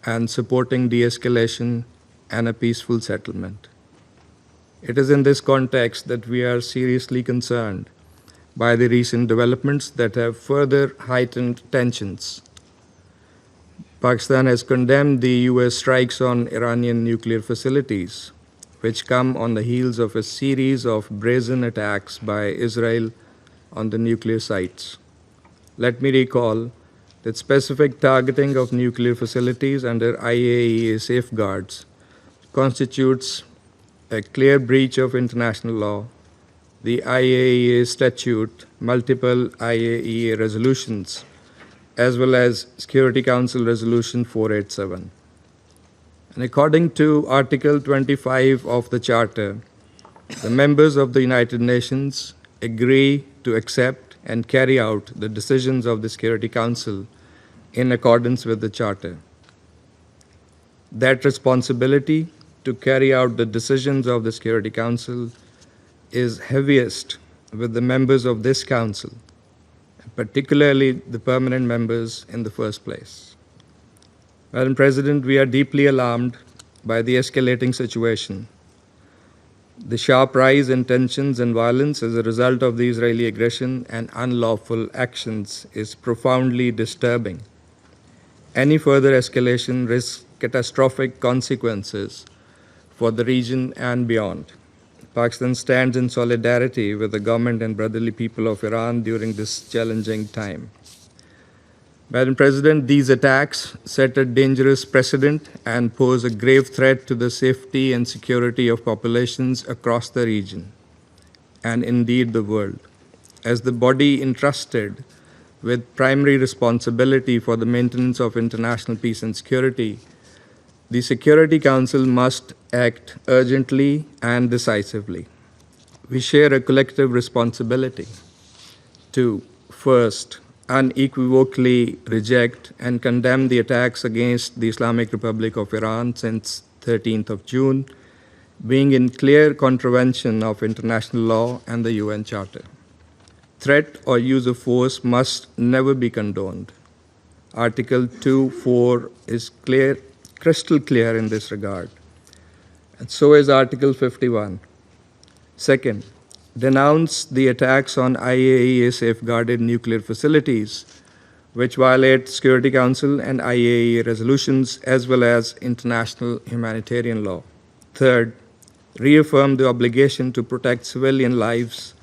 and supporting de-escalation and a peaceful settlement. It is in this context that we are seriously concerned by the recent developments that have further heightened tensions. Pakistan has condemned the US strikes on Iranian nuclear facilities, which come on the heels of a series of brazen attacks by Israel on the nuclear sites. Let me recall that specific targeting of nuclear facilities under IAEA safeguards constitutes a clear breach of international law, the IAEA statute, multiple IAEA resolutions, as well as Security Council Resolution 487. And according to Article 25 of the Charter, the members of the United Nations agree to accept and carry out the decisions of the Security Council in accordance with the Charter. That responsibility to carry out the decisions of the Security Council is heaviest with the members of this Council, particularly the permanent members in the first place. Madam President, we are deeply alarmed by the escalating situation. The sharp rise in tensions and violence as a result of the Israeli aggression and unlawful actions is profoundly disturbing. Any further escalation risks catastrophic consequences for the region and beyond. Pakistan stands in solidarity with the government and brotherly people of Iran during this challenging time. Madam President, these attacks set a dangerous precedent and pose a grave threat to the safety and security of populations across the region, and indeed the world. As the body entrusted with primary responsibility for the maintenance of international peace and security, the Security Council must act urgently and decisively. We share a collective responsibility to, first, unequivocally reject and condemn the attacks against the Islamic Republic of Iran since 13th of June, being in clear contravention of international law and the UN Charter. Threat or use of force must never be condoned. Article 2.4 is crystal clear in this regard, and so is Article 51. Second, denounce the attacks on IAEA safeguarded nuclear facilities, which violate Security Council and IAEA resolutions as well as international humanitarian law. Third, reaffirm the obligation to protect civilian lives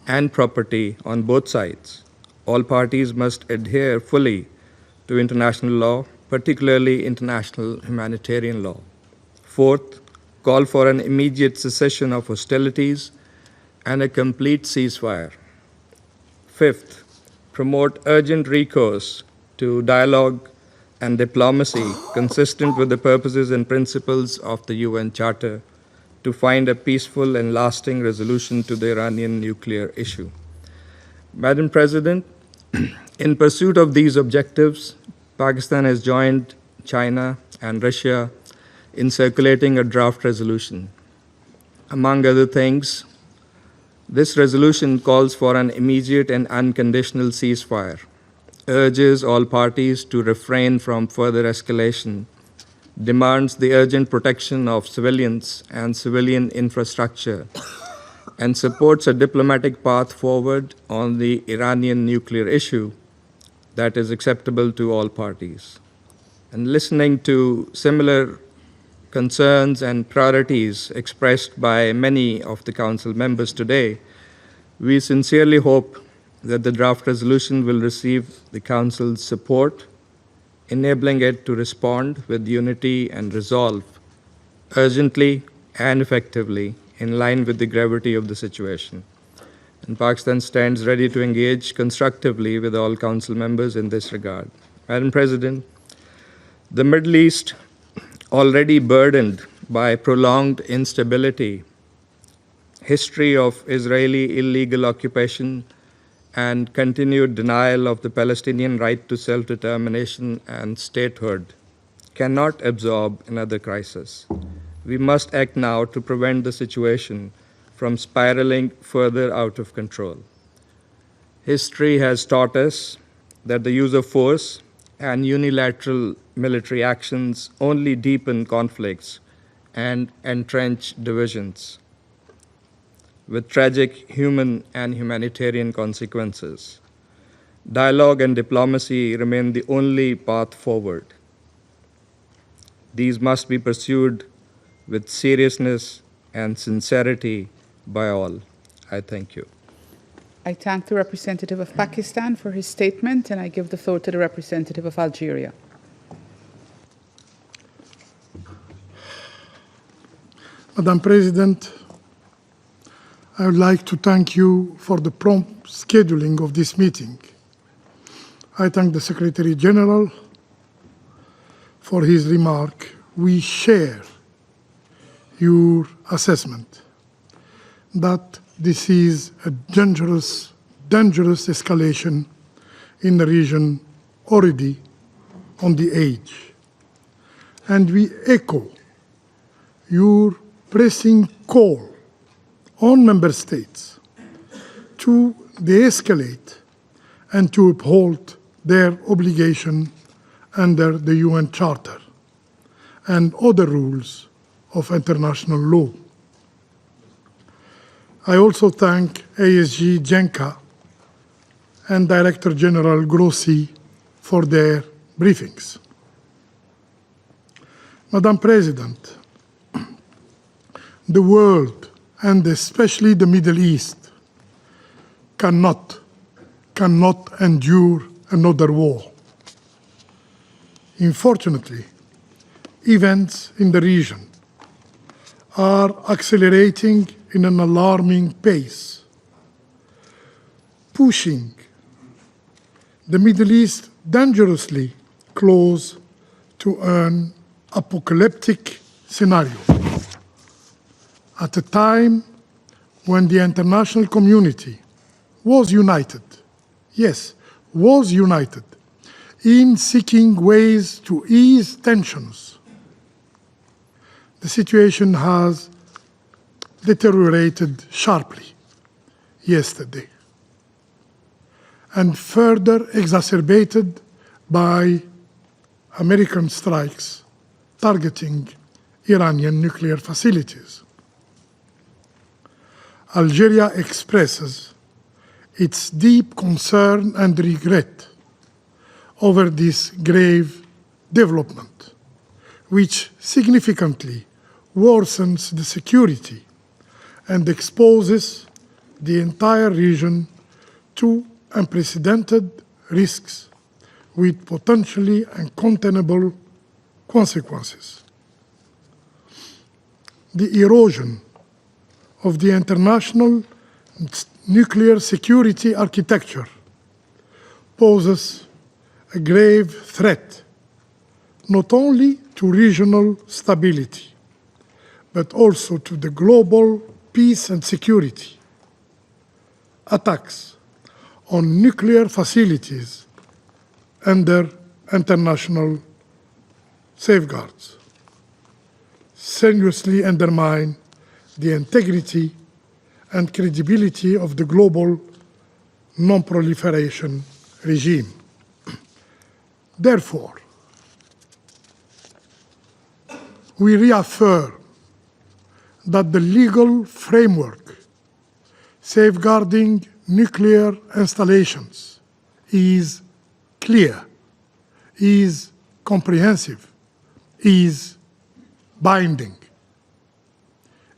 and property on both sides. All parties must adhere fully to international law, particularly international humanitarian law. Fourth, call for an immediate cessation of hostilities and a complete ceasefire. Fifth, promote urgent recourse to dialogue and diplomacy consistent with the purposes and principles of the UN Charter to find a peaceful and lasting resolution to the Iranian nuclear issue. Madam President, in pursuit of these objectives, Pakistan has joined China and Russia in circulating a draft resolution. Among other things, this resolution calls for an immediate and unconditional ceasefire, urges all parties to refrain from further escalation, demands the urgent protection of civilians and civilian infrastructure, and supports a diplomatic path forward on the Iranian nuclear issue that is acceptable to all parties. And listening to similar concerns and priorities expressed by many of the Council members today, we sincerely hope that the draft resolution will receive the Council's support, enabling it to respond with unity and resolve urgently and effectively in line with the gravity of the situation. And Pakistan stands ready to engage constructively with all Council members in this regard. Madam President, the Middle East, already burdened by prolonged instability, history of Israeli illegal occupation, and continued denial of the Palestinian right to self-determination and statehood, cannot absorb another crisis. We must act now to prevent the situation from spiraling further out of control. History has taught us that the use of force and unilateral military actions only deepen conflicts and entrench divisions, with tragic human and humanitarian consequences. Dialogue and diplomacy remain the only path forward. These must be pursued with seriousness and sincerity by all. I thank you. I thank the representative of Pakistan for his statement, and I give the floor to the representative of Algeria. Madam President, I would like to thank you for the prompt scheduling of this meeting. I thank the Secretary General for his remark. We share your assessment that this is a dangerous escalation in the region already on the edge. And we echo your pressing call on member states to de-escalate and to uphold their obligation under the UN Charter and other rules of international law. I also thank ASG Genca and Director General Grossi for their briefings. Madam President, the world, and especially the Middle East, cannot endure another war. Unfortunately, events in the region are accelerating in an alarming pace, pushing the Middle East dangerously close to an apocalyptic scenario. At a time when the international community was united, yes, was united, in seeking ways to ease tensions, the situation has deteriorated sharply yesterday and further exacerbated by American strikes targeting Iranian nuclear facilities. Algeria expresses its deep concern and regret over this grave development, which significantly worsens the security and exposes the entire region to unprecedented risks with potentially uncontainable consequences. The erosion of the international nuclear security architecture poses a grave threat not only to regional stability, but also to the global peace and security. Attacks on nuclear facilities under international safeguards seriously undermine the integrity and credibility of the global non-proliferation regime. Therefore, we reaffirm that the legal framework safeguarding nuclear installations is clear, is comprehensive, is binding.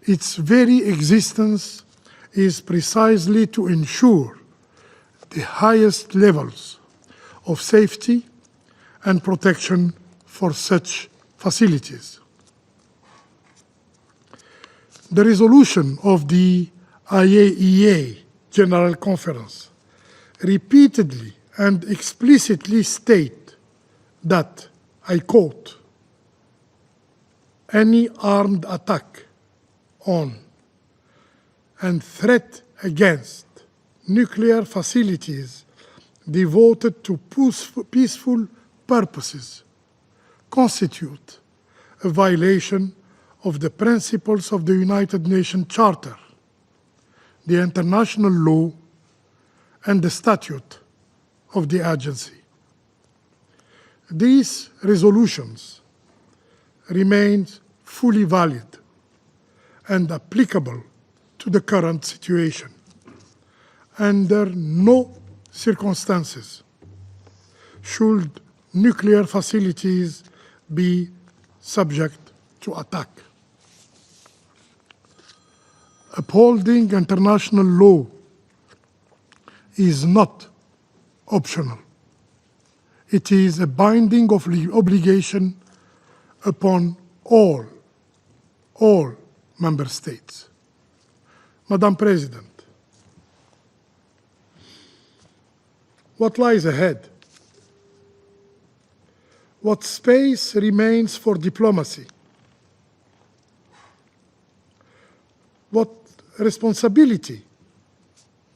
Its very existence is precisely to ensure the highest levels of safety and protection for such facilities. The resolution of the IAEA General Conference repeatedly and explicitly state that, I quote, "Any armed attack on and threat against nuclear facilities devoted to peaceful purposes constitute a violation of the principles of the United Nations Charter, the international law, and the statute of the agency." These resolutions remain fully valid and applicable to the current situation. Under no circumstances should nuclear facilities be subject to attack. Upholding international law is not optional. It is a binding obligation upon all member states. Madam President, what lies ahead? What space remains for diplomacy? What responsibility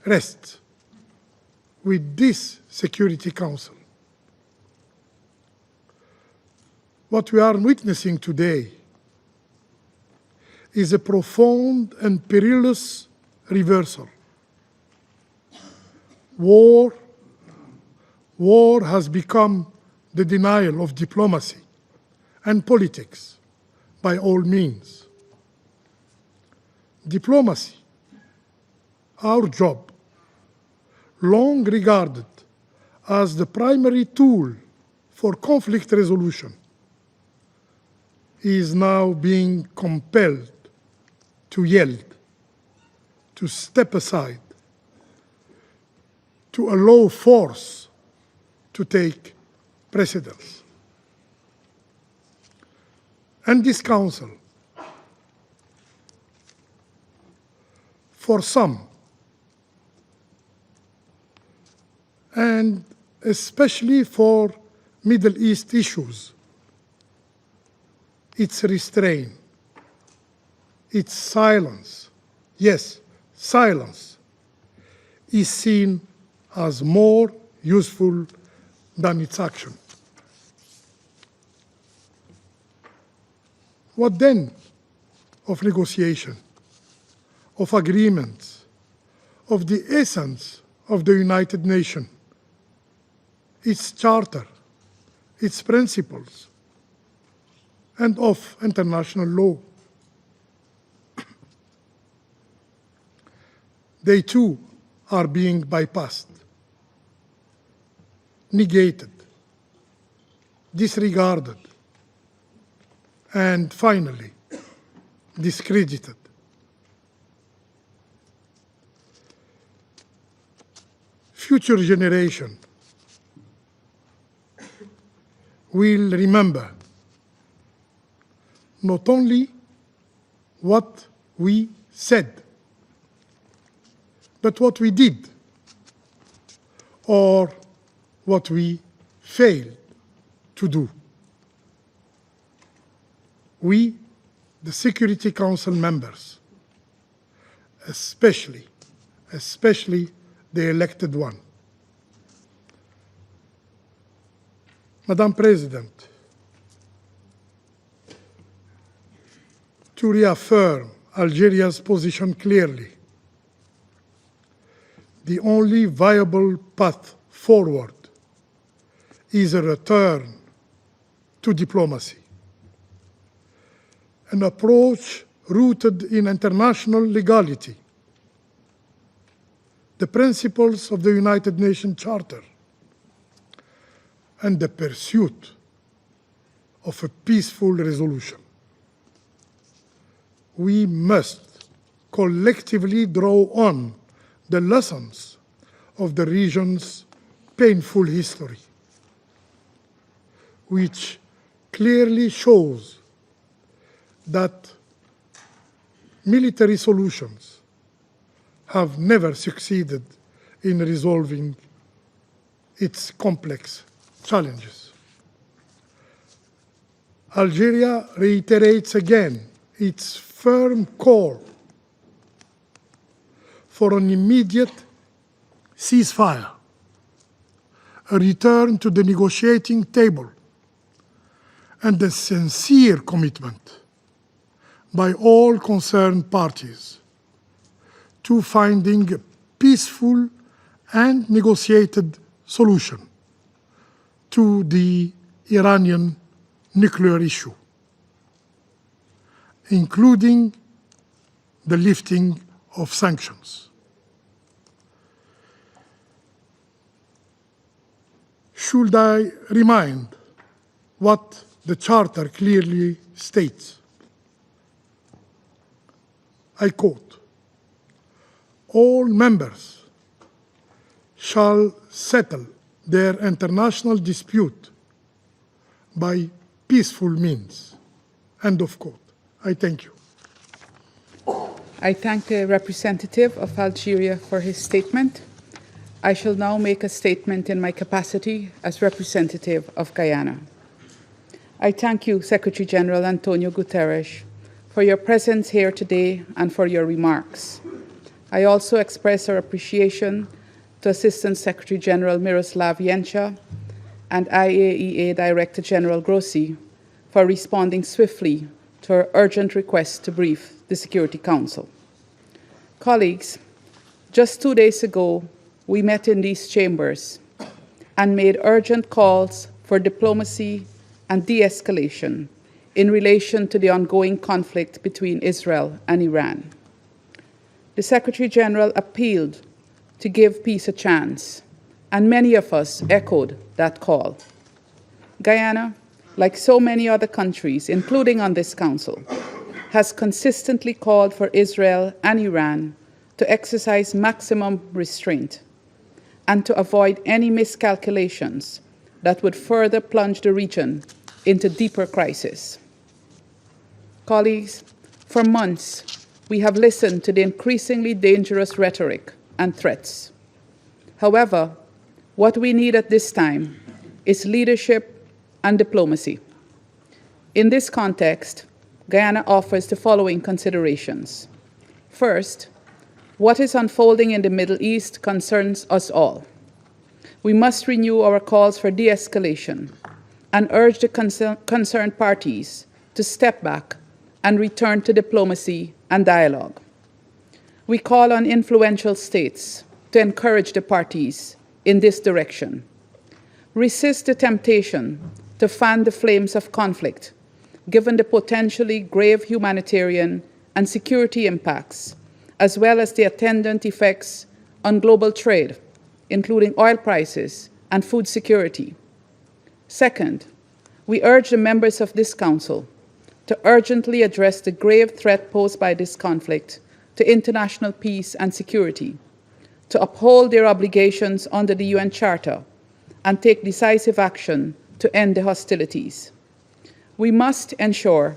rests with this Security Council? What we are witnessing today is a profound and perilous reversal. War has become the denial of diplomacy and politics by all means. Diplomacy, our job, long regarded as the primary tool for conflict resolution, is now being compelled to yield, to step aside, to allow force to take precedence. And this Council, for some, and especially for Middle East issues, its restraint, its silence, yes, silence, is seen as more useful than its action. What then of negotiation, of agreements, of the essence of the United Nations, its charter, its principles, and of international law? They too are being bypassed, negated, disregarded, and finally, discredited. Future generations will remember not only what we said, but what we did or what we failed to do. We, the Security Council members, especially the elected one. Madam President, to reaffirm Algeria's position clearly, the only viable path forward is a return to diplomacy, an approach rooted in international legality, the principles of the United Nations Charter, and the pursuit of a peaceful resolution. We must collectively draw on the lessons of the region's painful history, which clearly shows that military solutions have never succeeded in resolving its complex challenges. Algeria reiterates again its firm call for an immediate ceasefire, a return to the negotiating table, and a sincere commitment by all concerned parties to finding a peaceful and negotiated solution to the Iranian nuclear issue, including the lifting of sanctions. Should I remind what the Charter clearly states? I quote, "All members shall settle their international dispute by peaceful means." End of quote. I thank you. I thank the representative of Algeria for his statement. I shall now make a statement in my capacity as representative of Guyana. I thank you, Secretary General Antonio Guterres, for your presence here today and for your remarks. I also express our appreciation to Assistant Secretary General Miroslav Yencha and IAEA Director General Grossi for responding swiftly to our urgent request to brief the Security Council. Colleagues, just 2 days ago, we met in these chambers and made urgent calls for diplomacy and de-escalation in relation to the ongoing conflict between Israel and Iran. The Secretary General appealed to give peace a chance, and many of us echoed that call. Guyana, like so many other countries, including on this Council, has consistently called for Israel and Iran to exercise maximum restraint and to avoid any miscalculations that would further plunge the region into deeper crisis. Colleagues, for months, we have listened to the increasingly dangerous rhetoric and threats. However, what we need at this time is leadership and diplomacy. In this context, Guyana offers the following considerations. First, what is unfolding in the Middle East concerns us all. We must renew our calls for de-escalation and urge the concerned parties to step back and return to diplomacy and dialogue. We call on influential states to encourage the parties in this direction. Resist the temptation to fan the flames of conflict, given the potentially grave humanitarian and security impacts, as well as the attendant effects on global trade, including oil prices and food security. Second, We urge the members of this Council to urgently address the grave threat posed by this conflict to international peace and security, to uphold their obligations under the UN Charter, and take decisive action to end the hostilities. We must ensure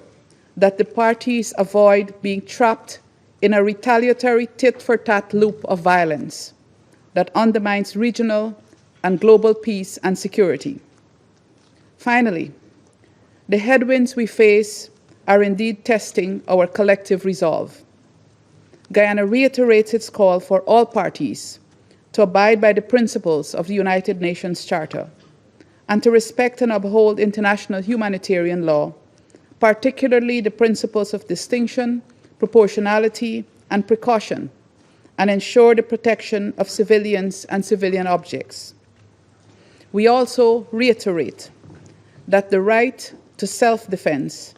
that the parties avoid being trapped in a retaliatory tit-for-tat loop of violence that undermines regional and global peace and security. Finally, the headwinds we face are indeed testing our collective resolve. Guyana reiterates its call for all parties to abide by the principles of the United Nations Charter and to respect and uphold international humanitarian law, particularly the principles of distinction, proportionality, and precaution, and ensure the protection of civilians and civilian objects. We also reiterate that the right to self-defense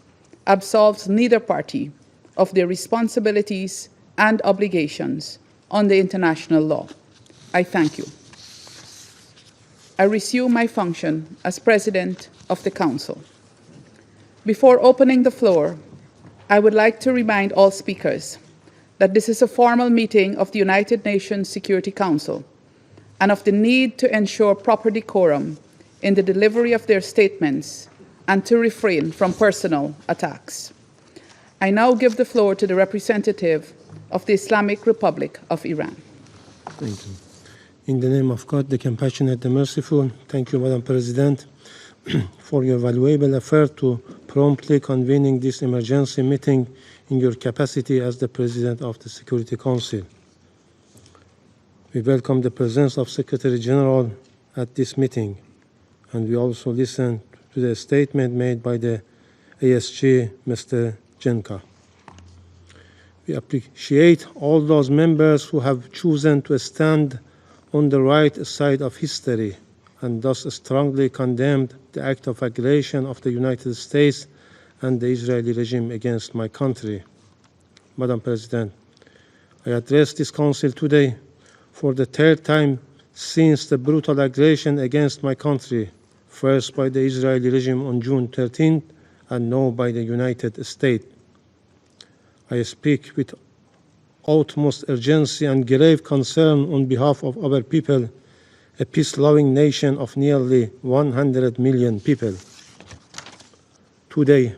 absolves neither party of their responsibilities and obligations under international law. I thank you. I resume my function as President of the Council. Before opening the floor, I would like to remind all speakers that this is a formal meeting of the United Nations Security Council and of the need to ensure proper decorum in the delivery of their statements and to refrain from personal attacks. I now give the floor to the representative of the Islamic Republic of Iran. Thank you. In the name of God, the compassionate, the merciful, thank you, Madam President, for your valuable effort to promptly convening this emergency meeting in your capacity as the President of the Security Council. We welcome the presence of Secretary General at this meeting, and we also listen to the statement made by the ASG, Mr. Jenka. We appreciate all those members who have chosen to stand on the right side of history and thus strongly condemned the act of aggression of the United States and the Israeli regime against my country. Madam President, I address this Council today for the third time since the brutal aggression against my country, first by the Israeli regime on June 13th and now by the United States. I speak with utmost urgency and grave concern on behalf of our people, a peace-loving nation of nearly 100 million people. Today,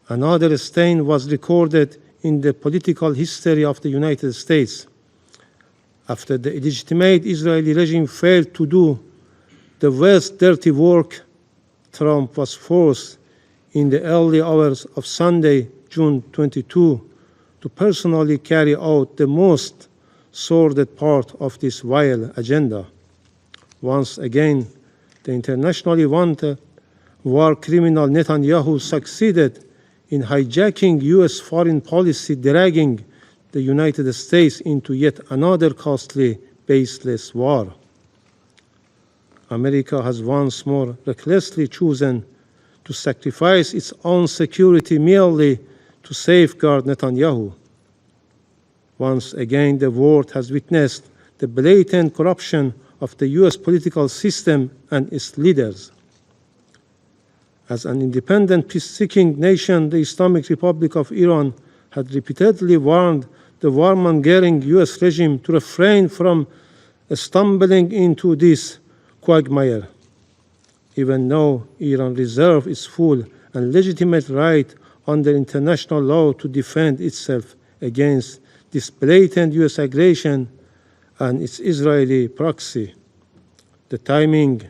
another stain was recorded in the political history of the United States. After the illegitimate Israeli regime failed to do the worst dirty work, Trump was forced in the early hours of Sunday, June 22, to personally carry out the most sordid part of this vile agenda. Once again, the internationally wanted war criminal Netanyahu succeeded in hijacking U.S. foreign policy, dragging the United States into yet another costly, baseless war. America has once more recklessly chosen to sacrifice its own security merely to safeguard Netanyahu. Once again, the world has witnessed the blatant corruption of the U.S. political system and its leaders. As an independent, peace-seeking nation, the Islamic Republic of Iran had repeatedly warned the warmongering U.S. regime to refrain from stumbling into this quagmire. Even though Iran reserves its full and legitimate right under international law to defend itself against this blatant U.S. aggression and its Israeli proxy, the timing,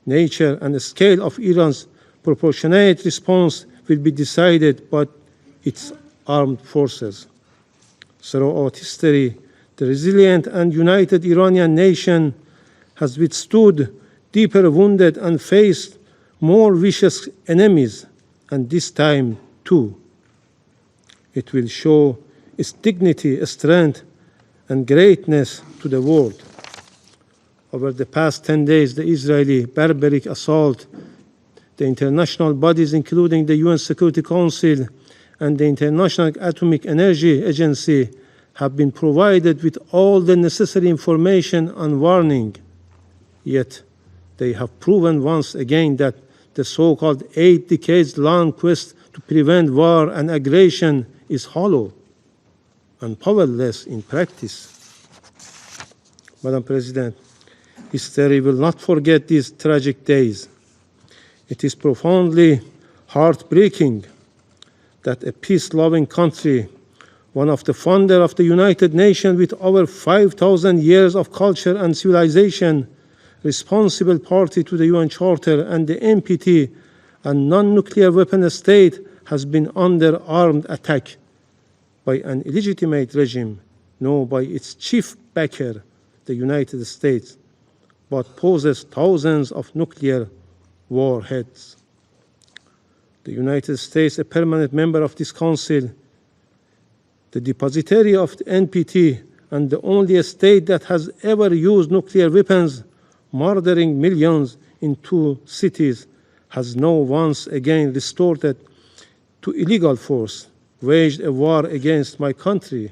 nature, and scale of Iran's proportionate response will be decided by its armed forces. Throughout history, the resilient and united Iranian nation has withstood deeper wounded and faced more vicious enemies, and this time too. It will show its dignity, strength, and greatness to the world. Over the past 10 days, the Israeli barbaric assault, the international bodies, including the UN Security Council and the International Atomic Energy Agency, have been provided with all the necessary information and warning. Yet, they have proven once again that the so-called 8 decades-long quest to prevent war and aggression is hollow and powerless in practice. Madam President, history will not forget these tragic days. It is profoundly heartbreaking that a peace-loving country, one of the founder of the United Nations with over 5,000 years of culture and civilization, responsible party to the UN Charter and the NPT, and non-nuclear weapon state, has been under armed attack by an illegitimate regime, no, by its chief backer, the United States, but poses thousands of nuclear warheads. The United States, a permanent member of this council, the depositary of the NPT, and the only state that has ever used nuclear weapons, murdering millions in 2 cities, has now once again resorted to illegal force, waged a war against my country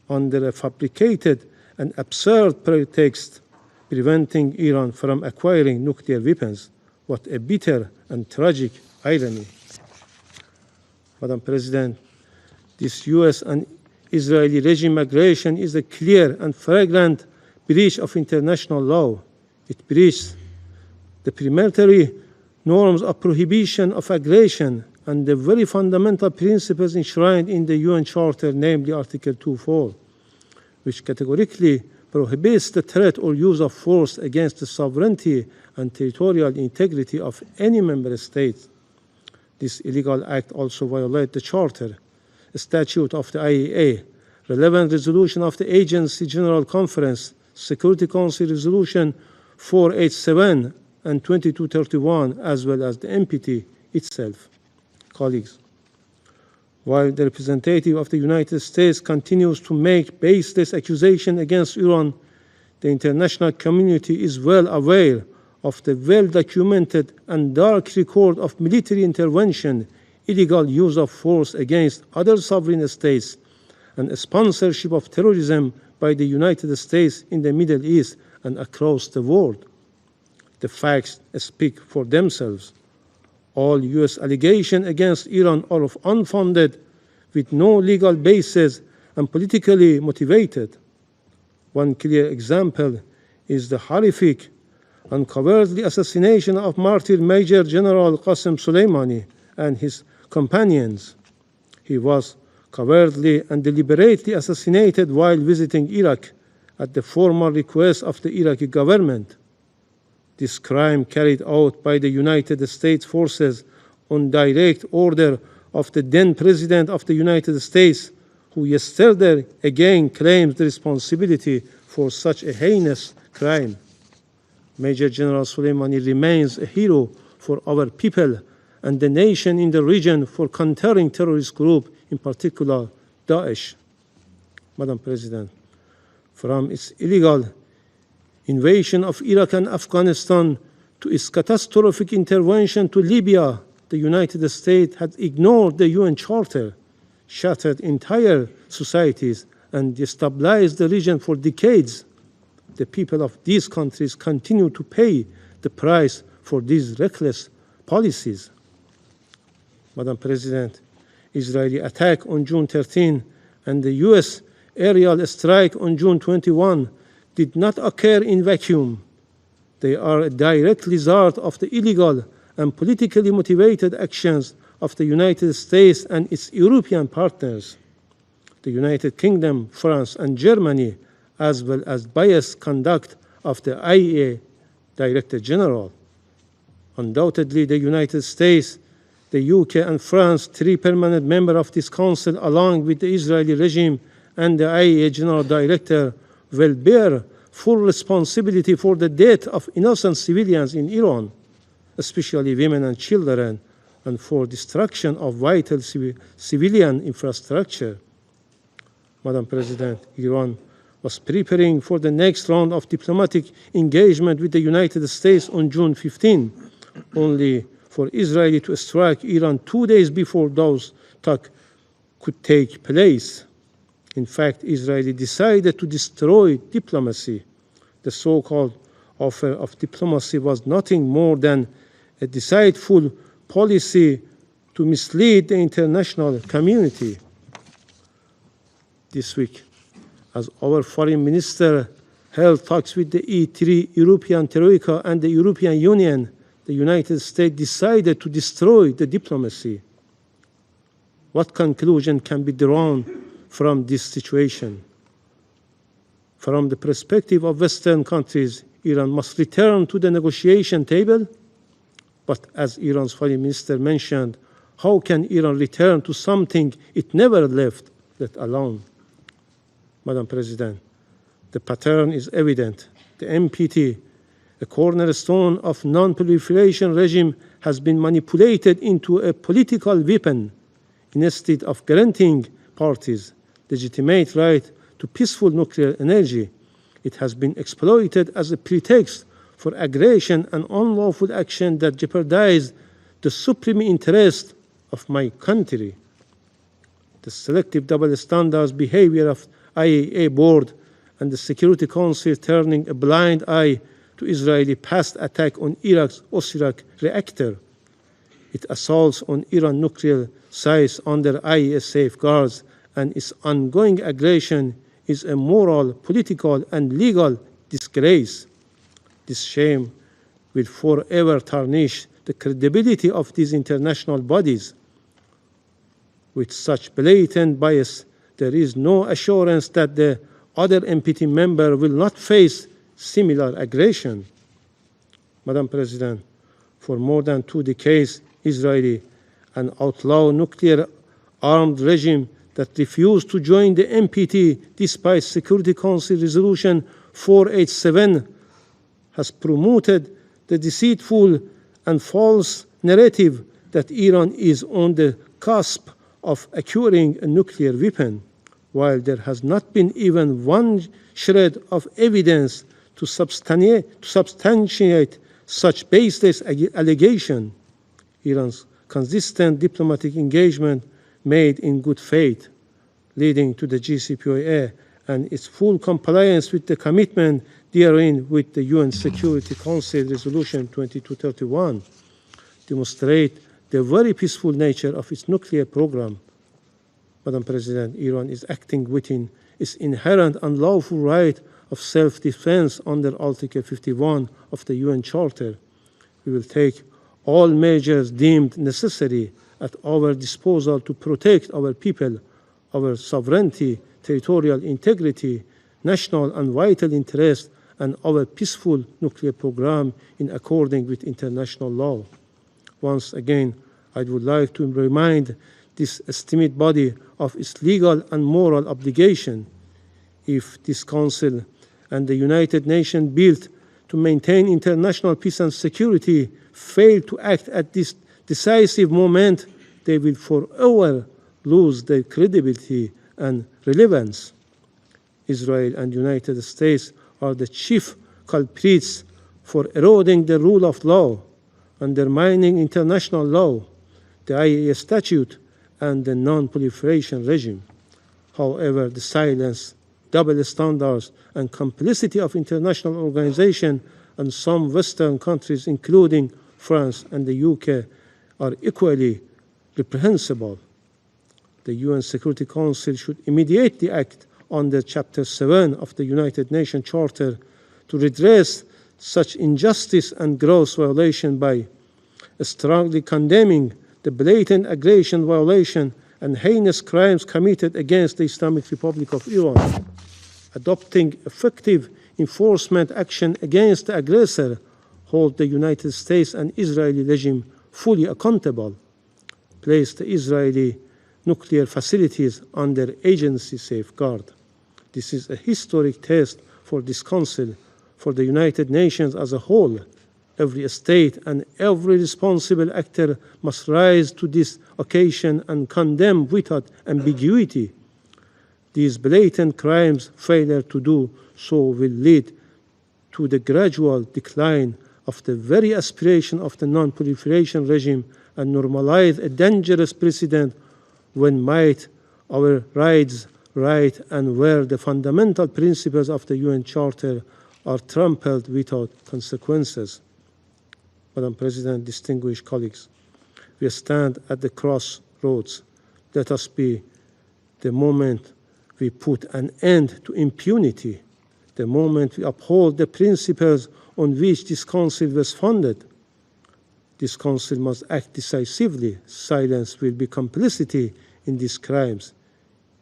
under a fabricated and absurd pretext, preventing Iran from acquiring nuclear weapons. What a bitter and tragic irony. Madam President, this US and Israeli regime aggression is a clear and flagrant breach of international law. It breaches the preliminary norms of prohibition of aggression and the very fundamental principles enshrined in the UN Charter, namely Article 2.4, which categorically prohibits the threat or use of force against the sovereignty and territorial integrity of any member state. This illegal act also violates the Charter, a statute of the IAEA, relevant resolution of the Agency General Conference, Security Council Resolution 487 and 2231, as well as the NPT itself. Colleagues, while the representative of the United States continues to make baseless accusations against Iran, the international community is well aware of the well-documented and dark record of military intervention, illegal use of force against other sovereign states, and sponsorship of terrorism by the United States in the Middle East and across the world. The facts speak for themselves. All US allegations against Iran are unfounded, with no legal basis, and politically motivated. One clear example is the horrific and cowardly assassination of martyr Major General Qasem Soleimani and his companions. He was cowardly and deliberately assassinated while visiting Iraq at the formal request of the Iraqi government. This crime, carried out by the United States forces on direct order of the then President of the United States, who yesterday again claims the responsibility for such a heinous crime. Major General Soleimani remains a hero for our people and the nation in the region for countering terrorist groups, in particular Daesh. Madam President, from its illegal invasion of Iraq and Afghanistan to its catastrophic intervention to Libya, the United States had ignored the UN Charter, shattered entire societies, and destabilized the region for decades. The people of these countries continue to pay the price for these reckless policies. Madam President, Israeli attack on June 13 and the US aerial strike on June 21 did not occur in vacuum. They are a direct result of the illegal and politically motivated actions of the United States and its European partners, the United Kingdom, France, and Germany, as well as biased conduct of the IAEA Director General. Undoubtedly, the United States, the UK, and France, 3 permanent members of this council, along with the Israeli regime and the IAEA General Director, will bear full responsibility for the death of innocent civilians in Iran, especially women and children, and for destruction of vital civilian infrastructure. Madam President, Iran was preparing for the next round of diplomatic engagement with the United States on June 15, only for Israel to strike Iran 2 days before those talks could take place. In fact, Israel decided to destroy diplomacy. The so-called offer of diplomacy was nothing more than a deceitful policy to mislead the international community. This week, as our foreign minister held talks with the E3 European Troika and the European Union, the United States decided to destroy the diplomacy. What conclusion can be drawn from this situation? From the perspective of Western countries, Iran must return to the negotiation table. But as Iran's foreign minister mentioned, how can Iran return to something it never left, let alone? Madam President, the pattern is evident. The NPT, a cornerstone of non-proliferation regime, has been manipulated into a political weapon. Instead of granting parties legitimate right to peaceful nuclear energy, it has been exploited as a pretext for aggression and unlawful action that jeopardize the supreme interest of my country. The selective double standards behavior of IAEA board and the Security Council turning a blind eye to Israeli past attack on Iraq's Osirak reactor. It assaults on Iran nuclear sites under IAEA safeguards, and its ongoing aggression is a moral, political, and legal disgrace. This shame will forever tarnish the credibility of these international bodies. With such blatant bias, there is no assurance that the other NPT member will not face similar aggression. Madam President, for more than 2 decades, Israeli, an outlaw nuclear-armed regime that refused to join the NPT despite Security Council Resolution 487, has promoted the deceitful and false narrative that Iran is on the cusp of acquiring a nuclear weapon, while there has not been even one shred of evidence to substantiate such baseless allegation. Iran's consistent diplomatic engagement made in good faith, leading to the JCPOA and its full compliance with the commitment therein with the UN Security Council Resolution 2231, demonstrate the very peaceful nature of its nuclear program. Madam President, Iran is acting within its inherent unlawful right of self-defense under Article 51 of the UN Charter. We will take all measures deemed necessary at our disposal to protect our people, our sovereignty, territorial integrity, national and vital interests, and our peaceful nuclear program in accordance with international law. Once again, I would like to remind this esteemed body of its legal and moral obligation. If this Council and the United Nations built to maintain international peace and security fail to act at this decisive moment, they will forever lose their credibility and relevance. Israel and the United States are the chief culprits for eroding the rule of law, undermining international law, the IAEA statute, and the non-proliferation regime. However, the silence, double standards, and complicity of international organizations and some Western countries, including France and the UK, are equally reprehensible. The UN Security Council should immediately act under Chapter 7 of the United Nations Charter to redress such injustice and gross violation by strongly condemning the blatant aggression, violation, and heinous crimes committed against the Islamic Republic of Iran, adopting effective enforcement action against the aggressor, hold the United States and Israeli regime fully accountable, place the Israeli nuclear facilities under agency safeguard. This is a historic test for this Council, for the United Nations as a whole. Every state and every responsible actor must rise to this occasion and condemn without ambiguity. These blatant crimes, failure to do so will lead to the gradual decline of the very aspiration of the non-proliferation regime and normalize a dangerous precedent when might our rights, right, and where the fundamental principles of the UN Charter are trampled without consequences. Madam President, distinguished colleagues, we stand at the crossroads. Let us be the moment we put an end to impunity, the moment we uphold the principles on which this Council was founded. This Council must act decisively. Silence will be complicity in these crimes.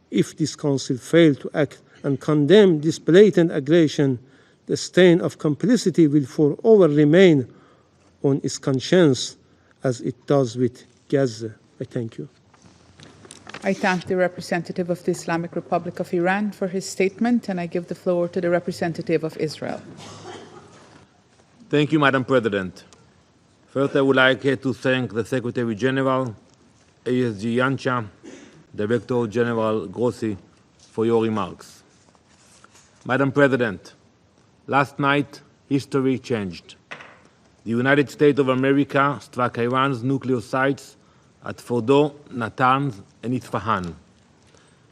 If this Council fails to act and condemn this blatant aggression, the stain of complicity will forever remain on its conscience as it does with Gaza. I thank you. I thank the representative of the Islamic Republic of Iran for his statement, and I give the floor to the representative of Israel. Thank you, Madam President. First, I would like to thank the Secretary General, ASG Yancha, Director General Grossi, for your remarks. Madam President, last night, history changed. The United States of America struck Iran's nuclear sites at Fordo, Natanz, and Isfahan.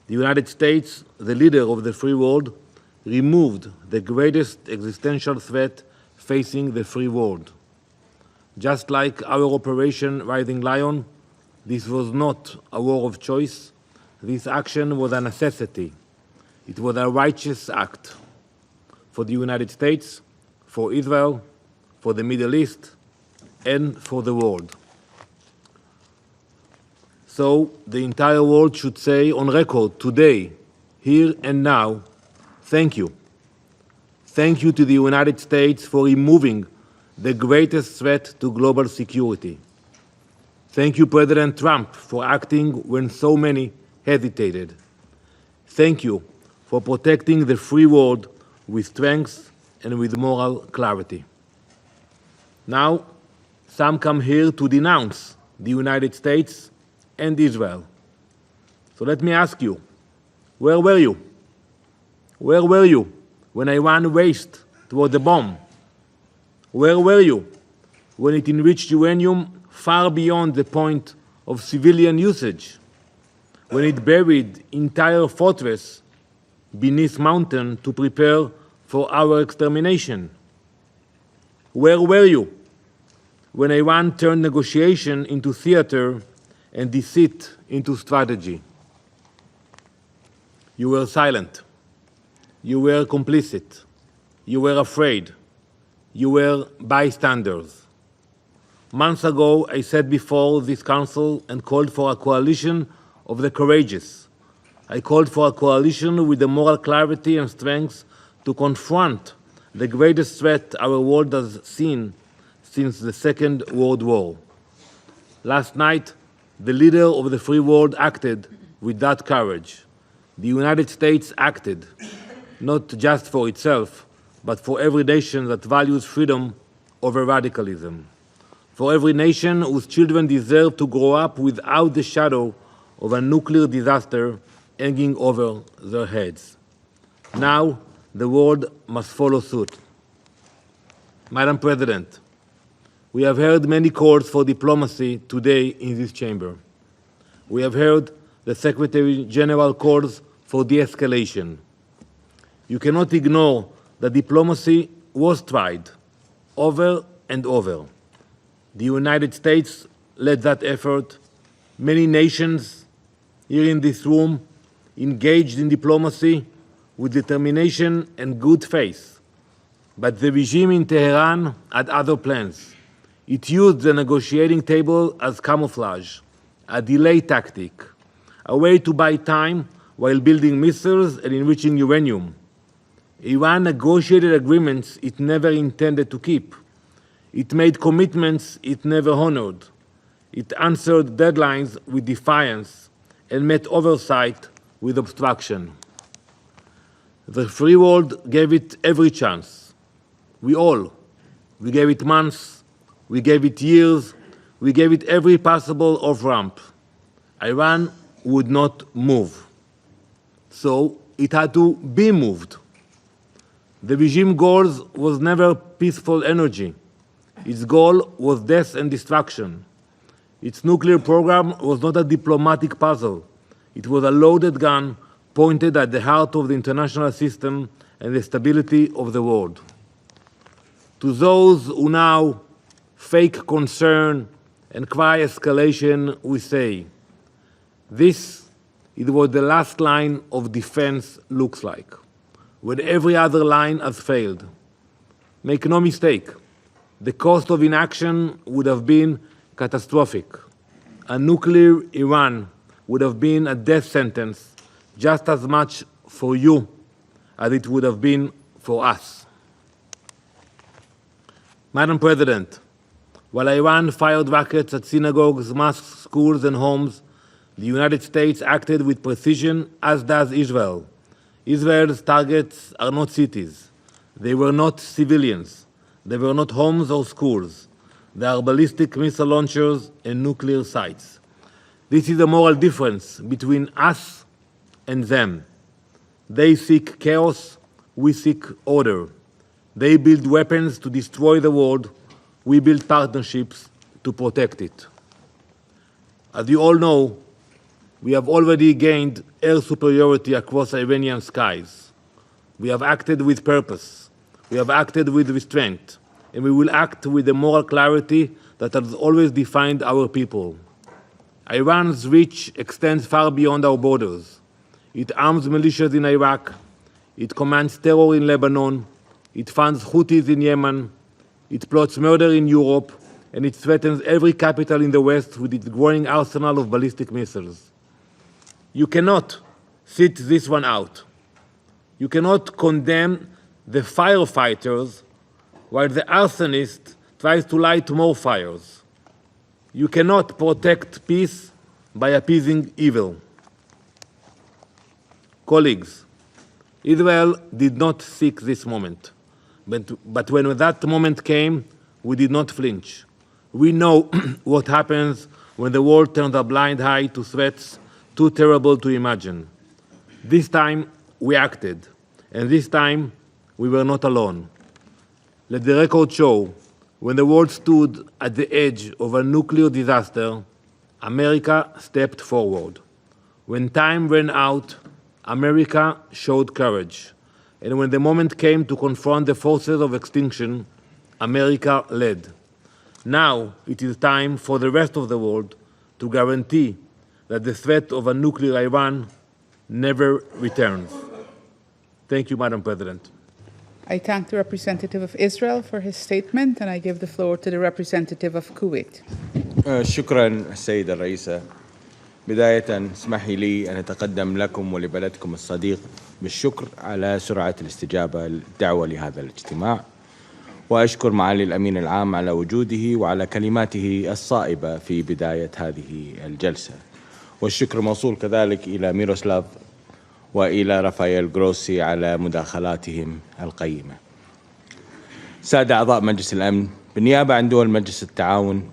The United States, the leader of the free world, removed the greatest existential threat facing the free world. Just like our Operation Rising Lion, this was not a war of choice. This action was a necessity. It was a righteous act for the United States, for Israel, for the Middle East, and for the world. So the entire world should say on record today, here and now, thank you. Thank you to the United States for removing the greatest threat to global security. Thank you, President Trump, for acting when so many hesitated. Thank you for protecting the free world with strength and with moral clarity. Now, some come here to denounce the United States and Israel. So let me ask you, where were you? Where were you when Iran raced toward the bomb? Where were you when it enriched uranium far beyond the point of civilian usage? When it buried entire fortress beneath mountain to prepare for our extermination? Where were you when Iran turned negotiation into theater and deceit into strategy? You were silent. You were complicit. You were afraid. You were bystanders. Months ago, I sat before this council and called for a coalition of the courageous. I called for a coalition with the moral clarity and strength to confront the greatest threat our world has seen since the Second World War. Last night, the leader of the free world acted with that courage. The United States acted, not just for itself, but for every nation that values freedom over radicalism. For every nation whose children deserve to grow up without the shadow of a nuclear disaster hanging over their heads. Now, the world must follow suit. Madam President, we have heard many calls for diplomacy today in this chamber. We have heard the Secretary General calls for de-escalation. You cannot ignore that diplomacy was tried over and over. The United States led that effort. Many nations here in this room engaged in diplomacy with determination and good faith. But the regime in Tehran had other plans. It used the negotiating table as camouflage, a delay tactic, a way to buy time while building missiles and enriching uranium. Iran negotiated agreements it never intended to keep. It made commitments it never honored. It answered deadlines with defiance and met oversight with obstruction. The free world gave it every chance. We gave it months, we gave it years, we gave it every possible off-ramp. Iran would not move. So it had to be moved. The regime goal was never peaceful energy. Its goal was death and destruction. Its nuclear program was not a diplomatic puzzle. It was a loaded gun pointed at the heart of the international system and the stability of the world. To those who now fake concern and cry escalation, we say, this is what the last line of defense looks like, when every other line has failed. Make no mistake, the cost of inaction would have been catastrophic. A nuclear Iran would have been a death sentence just as much for you as it would have been for us. Madam President, while Iran fired rockets at synagogues, mosques, schools, and homes, the United States acted with precision, as does Israel. Israel's targets are not cities. They were not civilians. They were not homes or schools. They are ballistic missile launchers and nuclear sites. This is a moral difference between us and them. They seek chaos, we seek order. They build weapons to destroy the world, we build partnerships to protect it. As you all know, we have already gained air superiority across Iranian skies. We have acted with purpose. We have acted with restraint. And we will act with the moral clarity that has always defined our people. Iran's reach extends far beyond our borders. It arms militias in Iraq. It commands terror in Lebanon. It funds Houthis in Yemen. It plots murder in Europe. And it threatens every capital in the West with its growing arsenal of ballistic missiles. You cannot sit this one out. You cannot condemn the firefighters while the arsonist tries to light more fires. You cannot protect peace by appeasing evil. Colleagues, Israel did not seek this moment. But when that moment came, we did not flinch. We know what happens when the world turns a blind eye to threats too terrible to imagine. This time, we acted. And this time, we were not alone. Let the record show, when the world stood at the edge of a nuclear disaster, America stepped forward. When time ran out, America showed courage. And when the moment came to confront the forces of extinction, America led. Now it is time for the rest of the world to guarantee that the threat of a nuclear Iran never returns. Thank you, Madam President. I thank the representative of Israel for his statement, and I give the floor to the representative of Kuwait. شكرا السيدة الرئيسة. بداية اسمحي لي أن أتقدم لكم ولبلدكم الصديق بالشكر على سرعة الاستجابة للدعوة لهذا الاجتماع، وأشكر معالي الأمين العام على وجوده وعلى كلماته الصائبة في بداية هذه الجلسة. والشكر موصول كذلك إلى ميروسلاف وإلى رافائيل جروسي على مداخلاتهم القيمة. سادة أعضاء مجلس الأمن، بالنيابة عن دول مجلس التعاون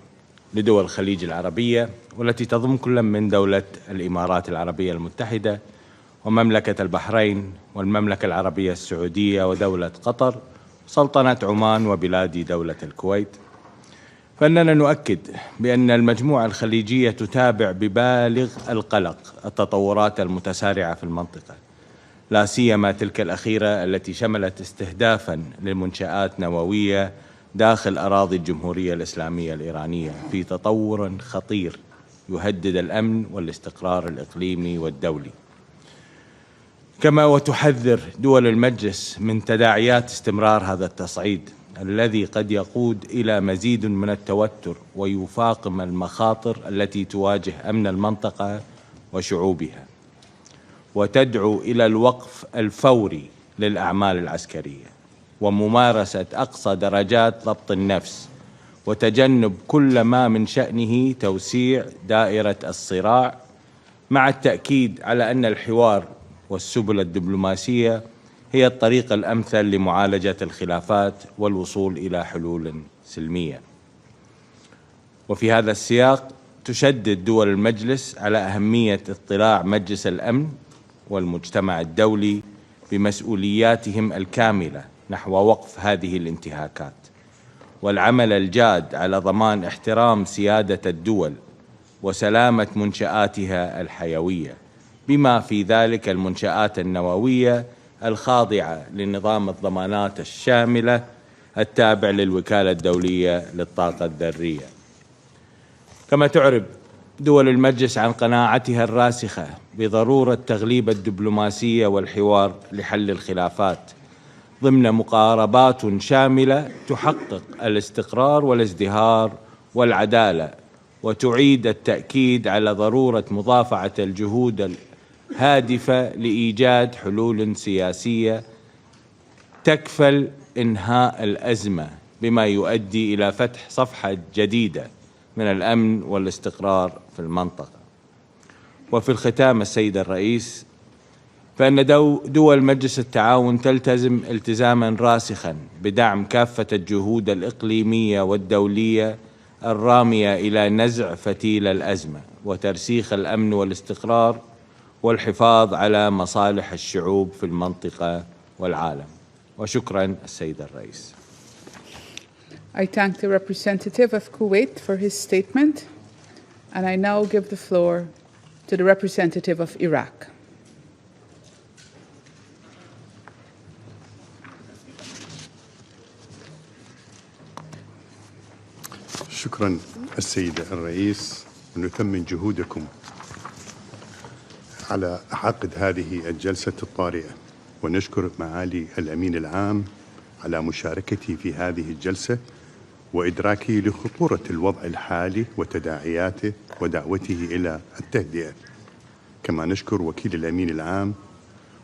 لدول الخليج العربية والتي تضم كل من دولة الإمارات العربية المتحدة ومملكة البحرين والمملكة العربية السعودية ودولة قطر سلطنة عمان وبلاد دولة الكويت، فإننا نؤكد بأن المجموعة الخليجية تتابع ببالغ القلق التطورات المتسارعة في المنطقة، لا سيما تلك الأخيرة التي شملت استهدافا للمنشآت نووية داخل أراضي الجمهورية الإسلامية الإيرانية في تطور خطير يهدد الأمن والاستقرار الإقليمي والدولي. كما وتحذر دول المجلس من تداعيات استمرار هذا التصعيد الذي قد يقود إلى مزيد من التوتر ويفاقم المخاطر التي تواجه أمن المنطقة وشعوبها، وتدعو إلى الوقف الفوري للأعمال العسكرية وممارسة أقصى درجات ضبط النفس وتجنب كل ما من شأنه توسيع دائرة الصراع، مع التأكيد على أن الحوار والسبل الدبلوماسية هي الطريقة الأمثل لمعالجة الخلافات والوصول إلى حلول سلمية. وفي هذا السياق تشدد دول المجلس على أهمية اطلاع مجلس الأمن والمجتمع الدولي بمسؤولياتهم الكاملة نحو وقف هذه الانتهاكات، والعمل الجاد على ضمان احترام سيادة الدول وسلامة منشآتها الحيوية، بما في ذلك المنشآت النووية الخاضعة لنظام الضمانات الشاملة التابع للوكالة الدولية للطاقة الذرية. كما تعرب دول المجلس عن قناعتها الراسخة بضرورة تغليب الدبلوماسية والحوار لحل الخلافات ضمن مقاربات شاملة تحقق الاستقرار والازدهار والعدالة، وتعيد التأكيد على ضرورة مضافعة الجهود الهادفة لإيجاد حلول سياسية تكفل إنهاء الأزمة بما يؤدي إلى فتح صفحة جديدة من الأمن والاستقرار في المنطقة. وفي الختام السيد الرئيس، فإن دول مجلس التعاون تلتزم التزاما راسخا بدعم كافة الجهود الإقليمية والدولية الرامية إلى نزع فتيل الأزمة وترسيخ الأمن والاستقرار والحفاظ على مصالح الشعوب في المنطقة والعالم. وشكرا السيد الرئيس. I thank the representative of Kuwait for his statement, and I now give the floor to the representative of Iraq. شكرا السيد الرئيس، ونثمن جهودكم على عقد هذه الجلسة الطارئة، ونشكر معالي الأمين العام على مشاركتي في هذه الجلسة وإدراكه لخطورة الوضع الحالي وتداعياته ودعوته إلى التهدئة. كما نشكر وكيل الأمين العام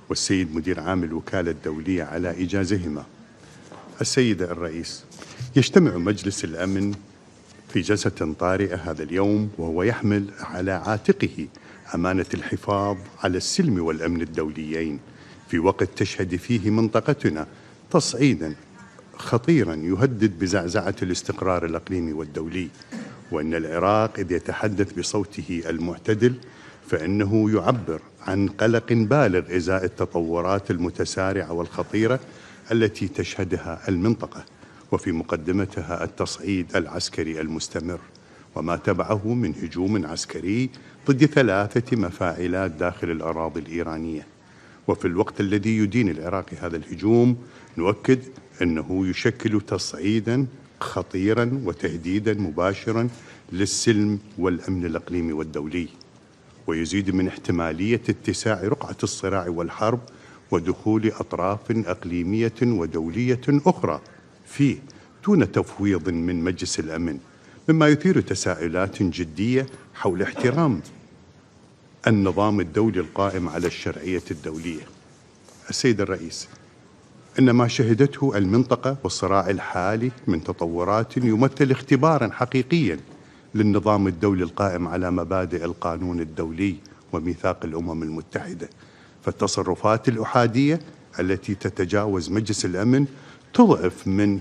والسيد مدير عام الوكالة الدولية على إيجازهما. السيد الرئيس، يجتمع مجلس الأمن في جلسة طارئة هذا اليوم وهو يحمل على عاتقه أمانة الحفاظ على السلم والأمن الدوليين في وقت تشهد فيه منطقتنا تصعيدا خطيرا يهدد بزعزعة الاستقرار الإقليمي والدولي. وأن العراق إذ يتحدث بصوته المعتدل فإنه يعبر عن قلق بالغ إزاء التطورات المتسارعة والخطيرة التي تشهدها المنطقة، وفي مقدمتها التصعيد العسكري المستمر وما تبعه من هجوم عسكري ضد 3 مفاعلات داخل الأراضي الإيرانية. وفي الوقت الذي يدين العراق هذا الهجوم نؤكد أنه يشكل تصعيدا خطيرا وتهديدا مباشرا للسلم والأمن الإقليمي والدولي، ويزيد من احتمالية اتساع رقعة الصراع والحرب ودخول أطراف إقليمية ودولية أخرى فيه دون تفويض من مجلس الأمن، مما يثير تساؤلات جدية حول احترام النظام الدولي القائم على الشرعية الدولية. السيد الرئيس، إن ما شهدته المنطقة والصراع الحالي من تطورات يمثل اختبارا حقيقيا للنظام الدولي القائم على مبادئ القانون الدولي وميثاق الأمم المتحدة. فالتصرفات الأحادية التي تتجاوز مجلس الأمن تضعف من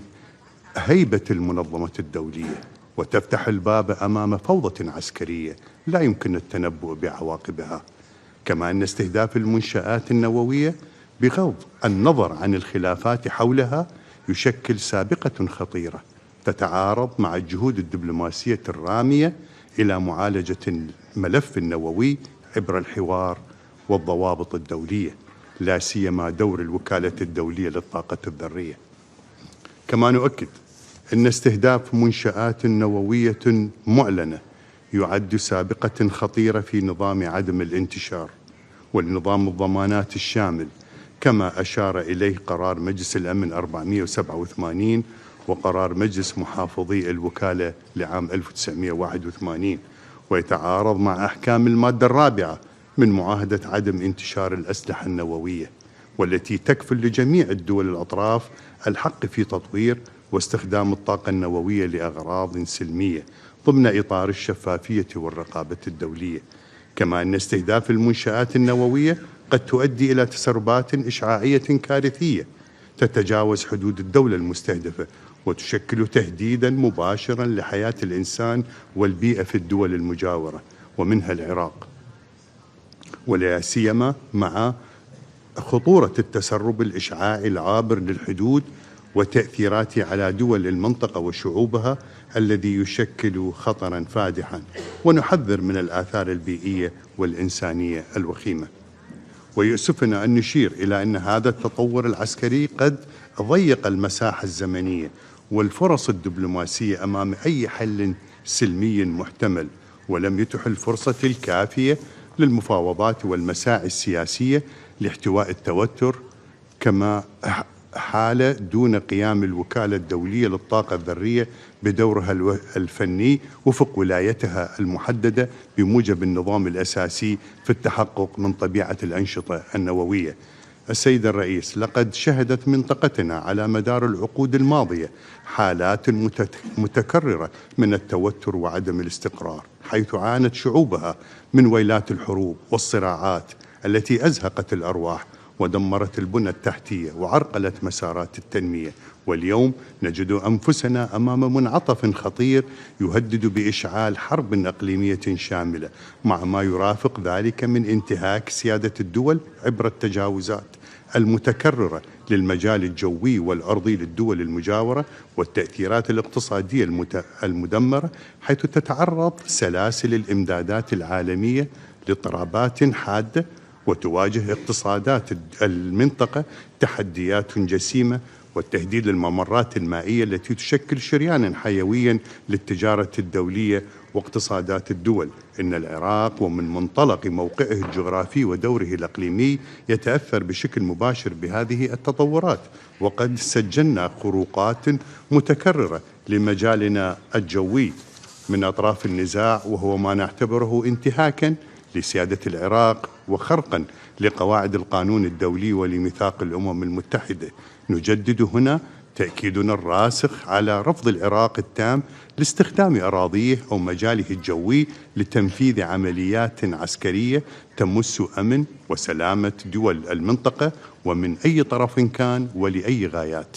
هيبة المنظمة الدولية وتفتح الباب أمام فوضى عسكرية لا يمكن التنبؤ بعواقبها. كما أن استهداف المنشآت النووية بغض النظر عن الخلافات حولها يشكل سابقة خطيرة تتعارض مع الجهود الدبلوماسية الرامية إلى معالجة الملف النووي عبر الحوار والضوابط الدولية، لا سيما دور الوكالة الدولية للطاقة الذرية. كما نؤكد أن استهداف منشآت نووية معلنة يعد سابقة خطيرة في نظام عدم الانتشار والنظام الضمانات الشامل، كما أشار إليه قرار مجلس الأمن 487 وقرار مجلس محافظي الوكالة لعام 1981، ويتعارض مع أحكام المادة 4 من معاهدة عدم انتشار الأسلحة النووية، والتي تكفل لجميع الدول الأطراف الحق في تطوير واستخدام الطاقة النووية لأغراض سلمية ضمن إطار الشفافية والرقابة الدولية. كما أن استهداف المنشآت النووية قد تؤدي إلى تسربات إشعاعية كارثية تتجاوز حدود الدولة المستهدفة وتشكل تهديدا مباشرا لحياة الإنسان والبيئة في الدول المجاورة ومنها العراق، ولا سيما مع خطورة التسرب الإشعاعي العابر للحدود وتأثيراته على دول المنطقة وشعوبها الذي يشكل خطرا فادحا، ونحذر من الآثار البيئية والإنسانية الوخيمة. ويؤسفنا أن نشير إلى أن هذا التطور العسكري قد ضيق المساحة الزمنية والفرص الدبلوماسية أمام أي حل سلمي محتمل، ولم يتح الفرصة الكافية للمفاوضات والمساعي السياسية لاحتواء التوتر، كما حال دون قيام الوكالة الدولية للطاقة الذرية بدورها الفني وفق ولايتها المحددة بموجب النظام الأساسي في التحقق من طبيعة الأنشطة النووية. السيد الرئيس، لقد شهدت منطقتنا على مدار العقود الماضية حالات متكررة من التوتر وعدم الاستقرار، حيث عانت شعوبها من ويلات الحروب والصراعات التي أزهقت الأرواح ودمرت البنى التحتية وعرقلت مسارات التنمية. واليوم نجد أنفسنا أمام منعطف خطير يهدد بإشعال حرب إقليمية شاملة، مع ما يرافق ذلك من انتهاك سيادة الدول عبر التجاوزات المتكررة للمجال الجوي والأرضي للدول المجاورة والتأثيرات الاقتصادية المدمرة، حيث تتعرض سلاسل الإمدادات العالمية لاضطرابات حادة وتواجه اقتصادات المنطقة تحديات جسيمة، والتهديد للممرات المائية التي تشكل شريانا حيويا للتجارة الدولية واقتصادات الدول. إن العراق ومن منطلق موقعه الجغرافي ودوره الإقليمي يتأثر بشكل مباشر بهذه التطورات، وقد سجلنا خروقات متكررة لمجالنا الجوي من أطراف النزاع، وهو ما نعتبره انتهاكا لسيادة العراق وخرقا لقواعد القانون الدولي ولميثاق الأمم المتحدة. نجدد هنا تأكيدنا الراسخ على رفض العراق التام لاستخدام أراضيه أو مجاله الجوي لتنفيذ عمليات عسكرية تمس أمن وسلامة دول المنطقة ومن أي طرف كان ولأي غايات.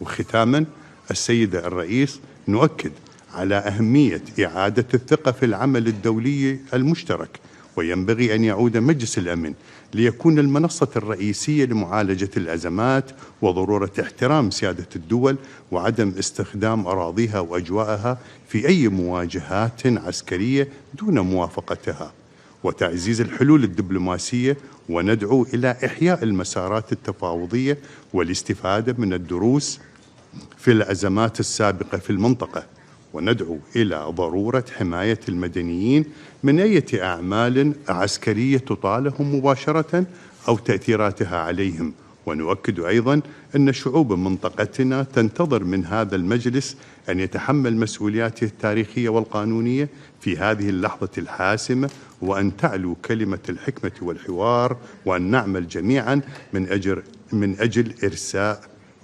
وختاما، السيد الرئيس، نؤكد على أهمية إعادة الثقة في العمل الدولي المشترك، وينبغي أن يعود مجلس الأمن ليكون المنصة الرئيسية لمعالجة الأزمات، وضرورة احترام سيادة الدول وعدم استخدام أراضيها وأجواءها في أي مواجهات عسكرية دون موافقتها، وتعزيز الحلول الدبلوماسية، وندعو إلى إحياء المسارات التفاوضية والاستفادة من الدروس في الأزمات السابقة في المنطقة، وندعو إلى ضرورة حماية المدنيين من أي أعمال عسكرية تطالهم مباشرة أو تأثيراتها عليهم. ونؤكد أيضا أن شعوب منطقتنا تنتظر من هذا المجلس أن يتحمل مسؤولياته التاريخية والقانونية في هذه اللحظة الحاسمة، وأن تعلو كلمة الحكمة والحوار، وأن نعمل جميعا من أجل إرساء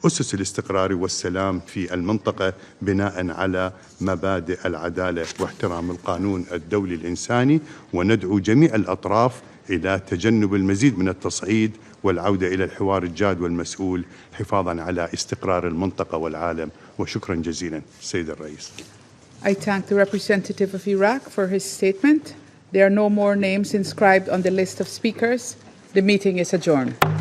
أسس الاستقرار والسلام في المنطقة بناء على مبادئ العدالة واحترام القانون الدولي الإنساني. وندعو جميع الأطراف إلى تجنب المزيد من التصعيد والعودة إلى الحوار الجاد والمسؤول حفاظا على استقرار المنطقة والعالم. وشكرا جزيلا سيد الرئيس. I thank the representative of Iraq for his statement. There are no more names inscribed on the list of speakers. The meeting is adjourned.